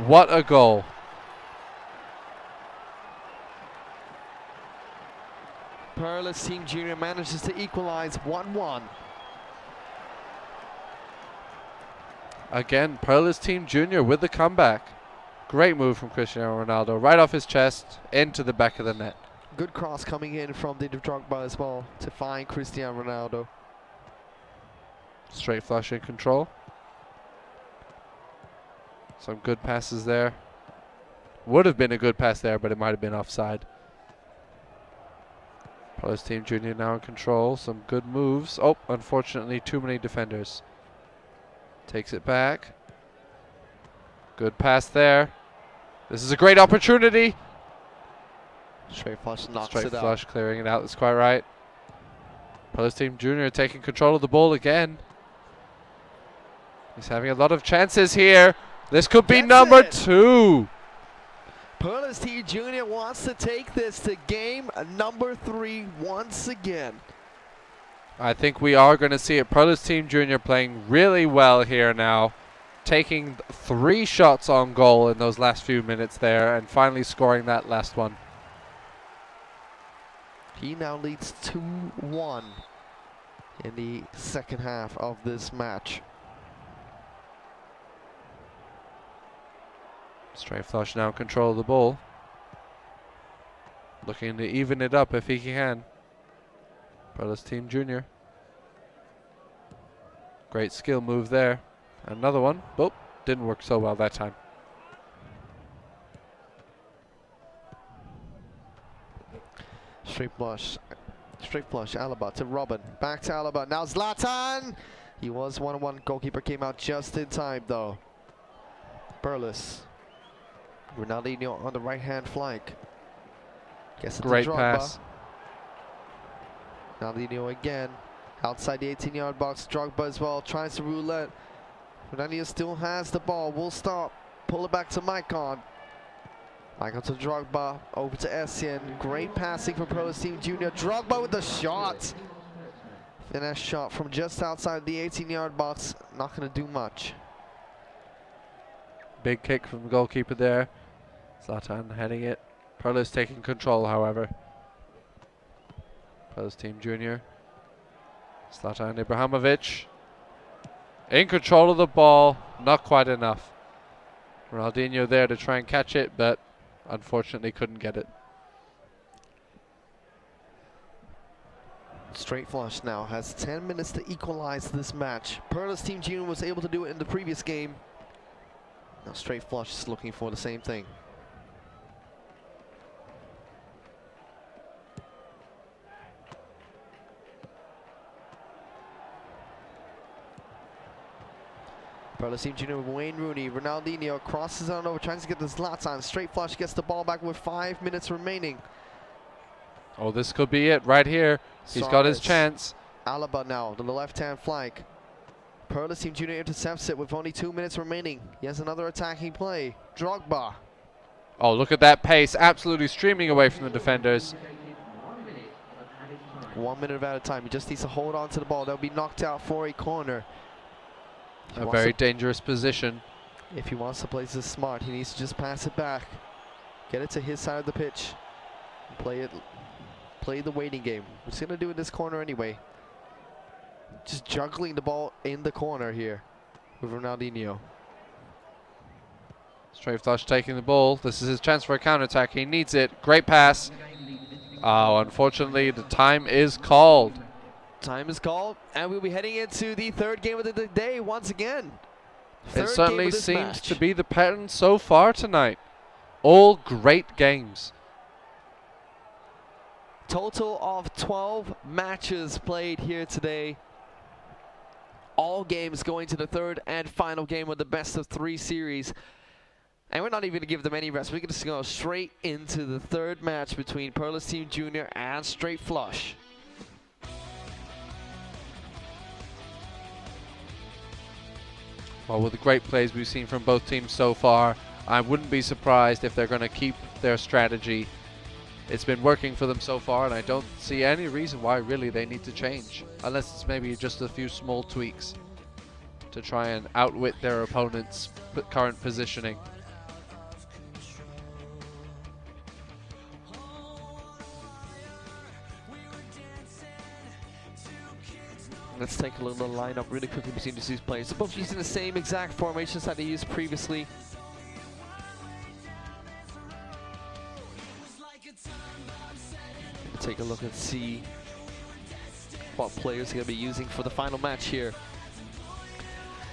What a goal.
Perlis Team Junior manages to equalize 1-1.
Again, Palace Team Junior with the comeback. Great move from Cristiano Ronaldo. Right off his chest, into the back of the net.
Good cross coming in from the Drogba as well to find Cristiano Ronaldo.
Straight flush in control. Some good passes there. Would have been a good pass there, but it might have been offside. Palace Team Junior now in control. Some good moves. Oh, unfortunately, too many defenders. Takes it back. Good pass there. This is a great opportunity.
Straight flush knocks
Straight
it out.
flush, clearing it out. That's quite right. Palace Team Junior taking control of the ball again. He's having a lot of chances here. This could be
Gets
number
it.
2.
Perlis Team Junior wants to take this to game number 3 once again.
I think we are going to see it. Palace Team Junior playing really well here now. Taking 3 shots on goal in those last few minutes there and finally scoring that last one.
He now leads 2-1 in the second half of this match.
Straight flush now in control of the ball. Looking to even it up if he can. Palace Team Junior. Great skill move there. Another one. Oh, didn't work so well that time.
Straight flush, Alaba to Robin, back to Alaba, now Zlatan! He was 1-1, goalkeeper came out just in time though. Perlis, Ronaldinho on the right hand flank. Gets it to
Great
Drogba.
pass.
Ronaldinho again, outside the 18-yard box, Drogba as well, tries to roulette. Ronaldinho still has the ball, will stop, pull it back to Maicon. Maicon to Drogba, over to Essien, great passing from Palace Team Junior. Drogba with the shot. Finesse shot from just outside the 18-yard box, not going to do much.
Big kick from the goalkeeper there. Zlatan heading it. Perlis taking control, however. Perlis Team Junior. Zlatan Ibrahimovic. In control of the ball. Not quite enough. Ronaldinho there to try and catch it, but unfortunately couldn't get it.
Straight Flush now has 10 minutes to equalize this match. Perlis Team Junior was able to do it in the previous game. Now Straight Flush is looking for the same thing. Perlis Team Junior with Wayne Rooney. Ronaldinho crosses on over, trying to get the Zlatan. Straight Flush gets the ball back with 5 minutes remaining.
Oh, this could be it right here. He's got his chance.
Alaba now on the left-hand flank. Perlis Team Junior intercepts it with only 2 minutes remaining. He has another attacking play. Drogba.
Oh, look at that pace. Absolutely streaming away from the defenders.
1 minute of added time. He just needs to hold on to the ball. They'll be knocked out for a corner.
A very dangerous position.
If he wants to play this smart, he needs to just pass it back. Get it to his side of the pitch. Play the waiting game. He's going to do it in this corner anyway. Just juggling the ball in the corner here with Ronaldinho.
Straight Flush taking the ball. This is his chance for a counter-attack. He needs it. Great pass. Oh, unfortunately, the time is called.
Time is called, and we'll be heading into the third game of the day once again.
It certainly seems to be the pattern so far tonight. All great games.
Total of 12 matches played here today. All games going to the third and final game of the best of 3 series. And we're not even going to give them any rest. We're going to go straight into the third match between Perlis Team Junior and Straight Flush.
Well, with the great plays we've seen from both teams so far, I wouldn't be surprised if they're going to keep their strategy. It's been working for them so far, and I don't see any reason why really they need to change, unless it's maybe just a few small tweaks to try and outwit their opponent's current positioning.
Let's take a look at the lineup really quickly between these two players. They're both using the same exact formations that they used previously. Take a look and see what players they're going to be using for the final match here.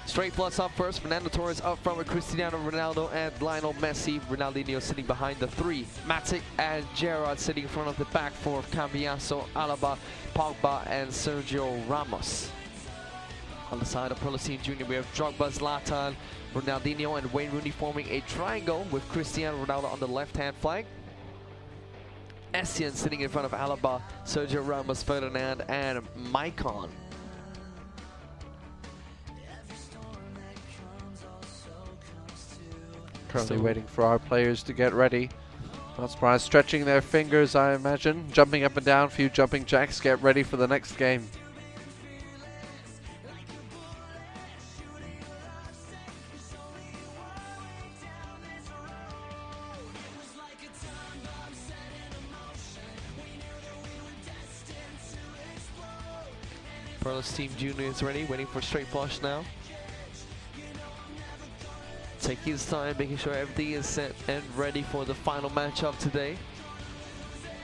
Straight Flush up first. Fernando Torres up front with Cristiano Ronaldo and Lionel Messi. Ronaldinho sitting behind the 3. Matic and Gerrard sitting in front of the back 4 of Cambiaso, Alaba, Pogba and Sergio Ramos. On the side of Perlis Team Junior, we have Drogba, Zlatan, Ronaldinho and Wayne Rooney forming a triangle with Cristiano Ronaldo on the left-hand flank. Essien sitting in front of Alaba, Sergio Ramos, Ferdinand and Maicon.
Currently waiting for our players to get ready. Not surprised, stretching their fingers, I imagine. Jumping up and down, few jumping jacks, get ready for the next game.
Perlis Team Junior is ready, waiting for Straight Flush now. Taking his time, making sure everything is set and ready for the final match of today.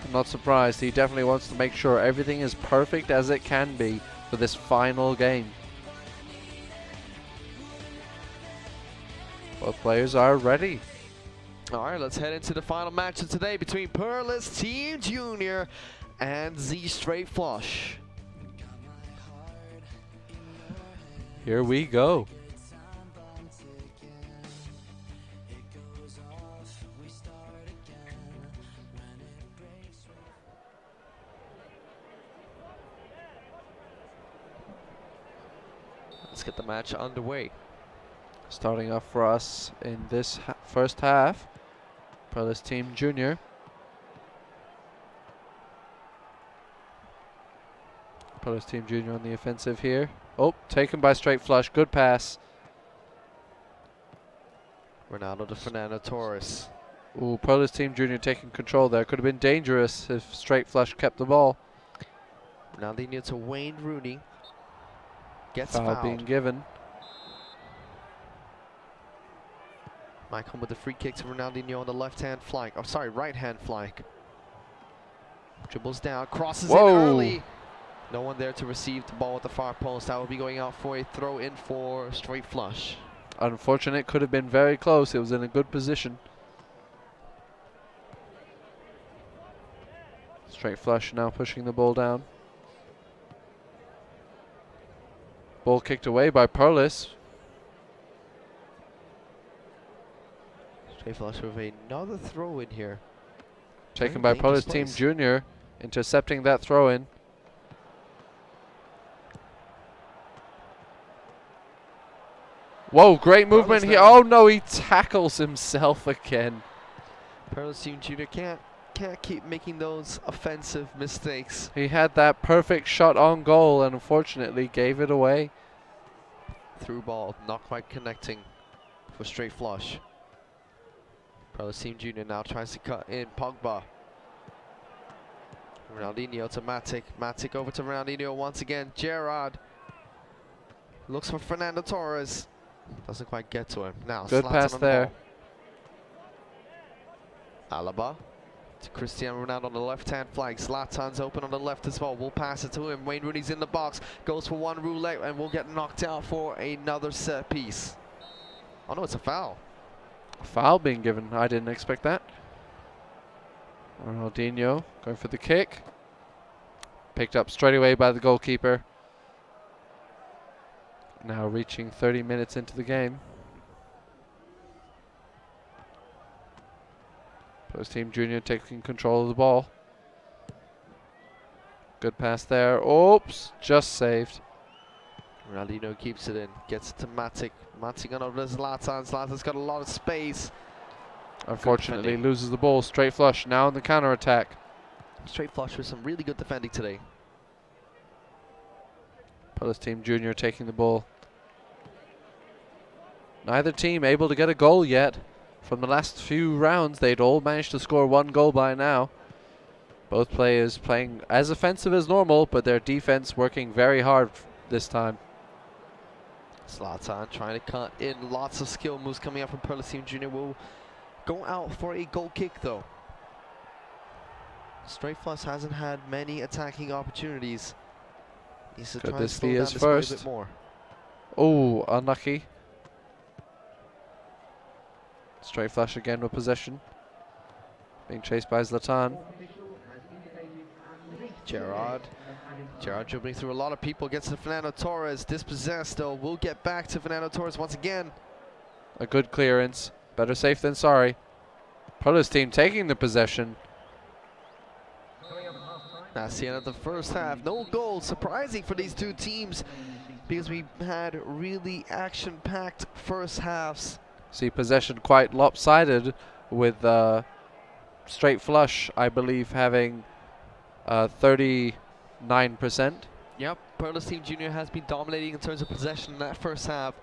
I'm not surprised, he definitely wants to make sure everything is perfect as it can be for this final game. Both players are ready.
Alright, let's head into the final match of today between Perlis Team Junior and Z Straight Flush.
Here we go.
Let's get the match underway.
Starting off for us in this first half, Perlis Team Junior. Perlis Team Junior on the offensive here. Oh, taken by Straight Flush. Good pass.
Ronaldo to Fernando Torres.
Ooh, Polish Team Junior taking control there. Could have been dangerous if Straight Flush kept the ball.
Ronaldinho to Wayne Rooney. Gets
Foul
fouled.
being given.
Might come with the free kick to Ronaldinho on the left-hand flank. Oh, sorry, right-hand flank. Dribbles down, crosses in
Whoa.
early. No one there to receive the ball at the far post. That will be going out for a throw-in for Straight Flush.
Unfortunate, could have been very close. It was in a good position. Straight Flush now pushing the ball down. Ball kicked away by Perlis.
Straight Flush with another throw-in here.
Taken
Very
by Polish
dangerous
Team
place.
Junior. Intercepting that throw-in. Whoa, great movement here.
now.
Oh no, he tackles himself again.
Pearl's Team Junior can't keep making those offensive mistakes.
He had that perfect shot on goal and unfortunately gave it away.
Through ball, not quite connecting for Straight Flush. Pearl's Team Junior now tries to cut in Pogba. Ronaldinho to Matic. Matic over to Ronaldinho once again. Gerrard looks for Fernando Torres. Doesn't quite get to him. Now,
Good
Zlatan
pass
on the
there.
ball. Alaba to Cristiano Ronaldo on the left-hand flank. Zlatan's open on the left as well. We'll pass it to him. Wayne Rooney's in the box. Goes for one roulette and will get knocked out for another set piece. Oh no, it's a foul.
Foul being given. I didn't expect that. Ronaldinho going for the kick. Picked up straight away by the goalkeeper. Now reaching 30 minutes into the game. Post Team Junior taking control of the ball. Good pass there. Oops, just saved.
Ronaldinho keeps it in. Gets it to Matic. Matic on over to Zlatan. Zlatan's got a lot of space.
Unfortunately
defending.
loses the ball. Straight Flush now in the counter attack.
Straight Flush with some really good defending today.
Polish Team Junior taking the ball. Neither team able to get a goal yet. From the last few rounds, they'd all managed to score one goal by now. Both players playing as offensive as normal, but their defense working very hard this time.
Zlatan trying to cut in. Lots of skill moves coming out from Pearl's Team Junior. Will go out for a goal kick though. Straight Flush hasn't had many attacking opportunities. Needs to
Could
try and
this
slow
be
down
his
this play a
first?
bit more.
Oh, unlucky. Straight Flush again with possession. Being chased by Zlatan.
Gerrard dribbling through a lot of people. Gets to Fernando Torres. Dispossessed though. We'll get back to Fernando Torres once again.
A good clearance. Better safe than sorry. Polish team taking the possession.
That's the end of the first half. No goals. Surprising for these two teams because we had really action-packed first halves.
See possession quite lopsided with Straight Flush, I believe, having 39%.
Yep, Pearl's Team Junior has been dominating in terms of possession in that first half.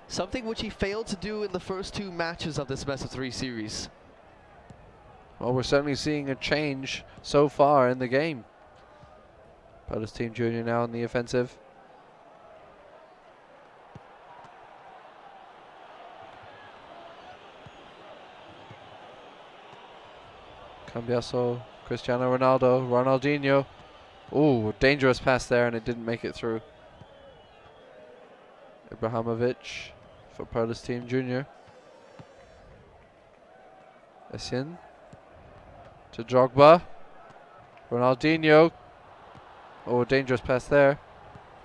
Something which he failed to do in the first two matches of this best-of-3 series.
Well, we're certainly seeing a change so far in the game. Polish Team Junior now on the offensive. Cambiaso, Cristiano Ronaldo, Ronaldinho. Ooh, dangerous pass there and it didn't make it through. Ibrahimovic for Polish Team Junior. Essien to Drogba. Ronaldinho. Oh, dangerous pass there.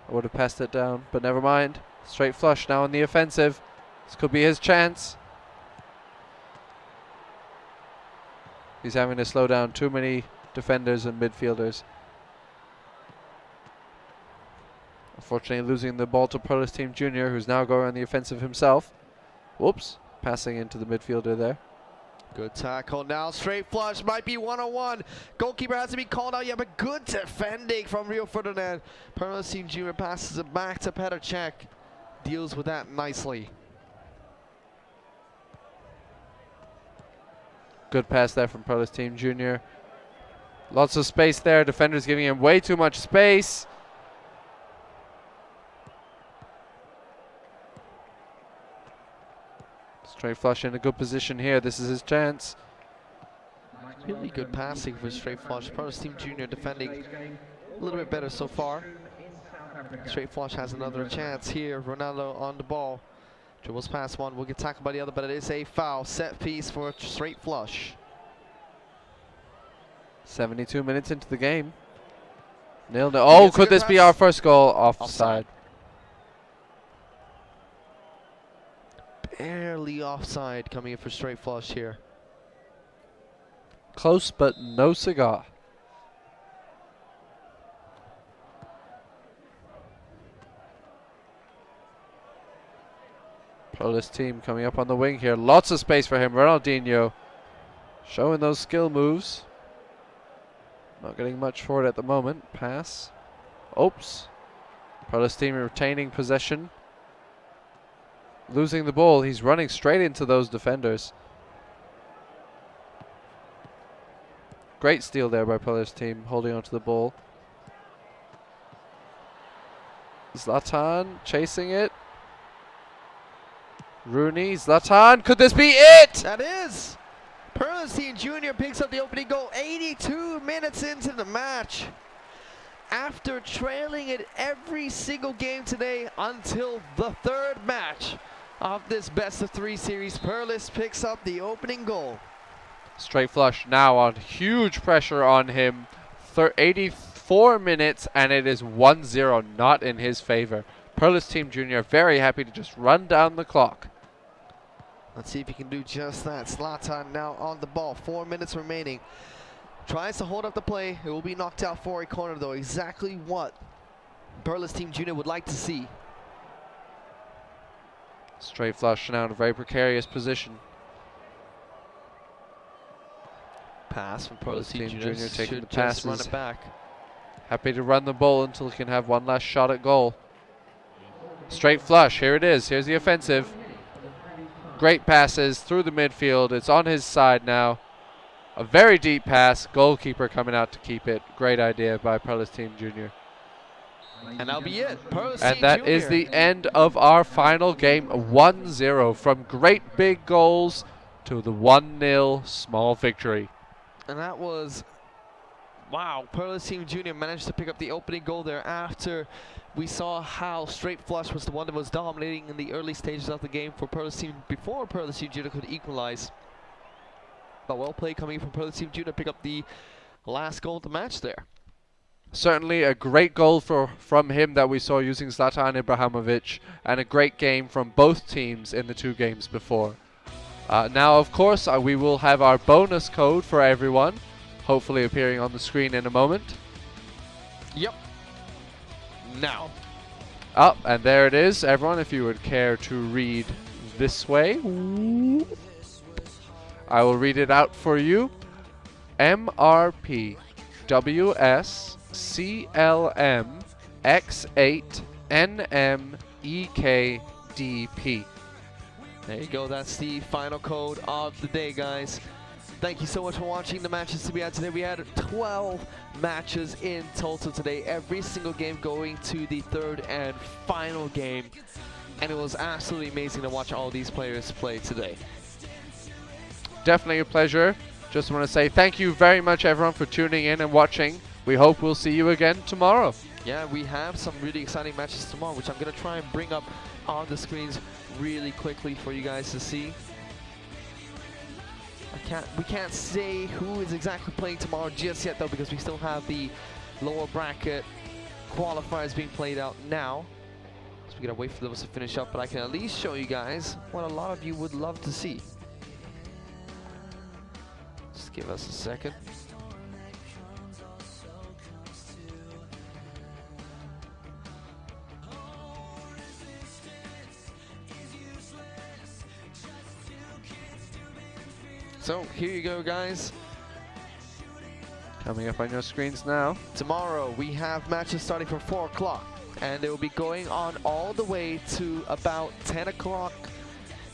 I would have passed it down, but never mind. Straight Flush now on the offensive. This could be his chance. He's having to slow down too many defenders and midfielders. Unfortunately losing the ball to Polish Team Junior, who's now going on the offensive himself. Whoops, passing into the midfielder there.
Good tackle now. Straight Flush might be one-on-one. Goalkeeper hasn't been called out yet, but good defending from Rio Ferdinand. Pearl's Team Junior passes it back to Petr Cech. Deals with that nicely.
Good pass there from Perlis Team Junior. Lots of space there. Defenders giving him way too much space. Straight flush in a good position here. This is his chance.
Really good passing for Straight Flush. Perlis Team Junior defending a little bit better so far. Straight Flush has another chance here. Ronaldo on the ball. Dribbles past one, will get tackled by the other, but it is a foul. Set piece for Straight Flush.
72 minutes into the game. 0-0. Oh, could this be our first goal? Offside.
Barely offside coming in for Straight Flush here.
Close, but no cigar. Perlis Team coming up on the wing here. Lots of space for him. Ronaldinho showing those skill moves. Not getting much for it at the moment. Pass. Oops. Perlis Team retaining possession. Losing the ball. He's running straight into those defenders. Great steal there by Perlis Team, holding onto the ball. Zlatan chasing it. Rooney, Zlatan, could this be it?
That is! Perlis Team Junior picks up the opening goal 82 minutes into the match. After trailing it every single game today until the third match of this best of 3 series, Perlis picks up the opening goal.
Straight flush now on huge pressure on him. 84 minutes and it is 1-0, not in his favor. Perlis Team Junior very happy to just run down the clock.
Let's see if he can do just that. Zlatan now on the ball. 4 minutes remaining. Tries to hold up the play. It will be knocked out for a corner though. Exactly what Perlis Team Junior would like to see.
Straight flush now in a very precarious position.
Pass from Perlis Team Junior
taking the
just
passes.
run it back.
Happy to run the ball until he can have one last shot at goal. Straight flush, here it is. Here's the offensive. Great passes through the midfield. It's on his side now. A very deep pass. Goalkeeper coming out to keep it. Great idea by Perlis Team Junior.
And that'll be it. Perlis
And
Team
that
Junior.
is the end of our final game. 1-0 from great big goals to the 1-0 small victory.
And that was, wow, Perlis Team Junior managed to pick up the opening goal there after we saw how Straight Flush was the one that was dominating in the early stages of the game for Perlis Team before Perlis Team Junior could equalize. But well played coming from Perlis Team Junior to pick up the last goal of the match there.
Certainly a great goal from him that we saw using Zlatan Ibrahimovic, and a great game from both teams in the 2 games before. Now, of course, we will have our bonus code for everyone, hopefully appearing on the screen in a moment.
Yep. Now.
Up, and there it is. Everyone, if you would care to read this way. I will read it out for you. MRP WSCLM X8 NMEKDP.
There you go. That's the final code of the day, guys. Thank you so much for watching the matches that we had today. We had 12 matches in total today. Every single game going to the third and final game. And it was absolutely amazing to watch all these players play today.
Definitely a pleasure. Just want to say thank you very much, everyone, for tuning in and watching. We hope we'll see you again tomorrow.
Yeah, we have some really exciting matches tomorrow, which I'm going to try and bring up on the screens really quickly for you guys to see. We can't say who is exactly playing tomorrow just yet though, because we still have the lower bracket qualifiers being played out now. So we gotta wait for those to finish up, but I can at least show you guys what a lot of you would love to see. Just give us a second. So here you go, guys.
Coming up on your screens now.
Tomorrow we have matches starting from 4 o'clock, and they will be going on all the way to about 10 o'clock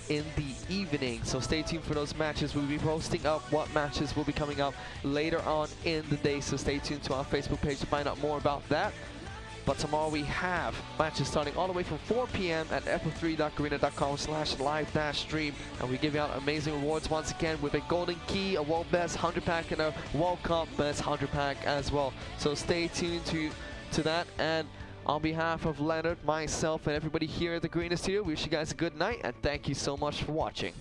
in the evening. So stay tuned for those matches. We'll be posting up what matches will be coming up later on in the day. So stay tuned to our Facebook page to find out more about that. But tomorrow we have matches starting all the way from 4 p.m. at fo3.garena.com/live-stream. And we give you out amazing rewards once again with a golden key, a World Best 100 pack, and a World Cup Best 100 pack as well. So stay tuned to that. And on behalf of Leonard, myself, and everybody here at the Garena Studio, we wish you guys a good night and thank you so much for watching.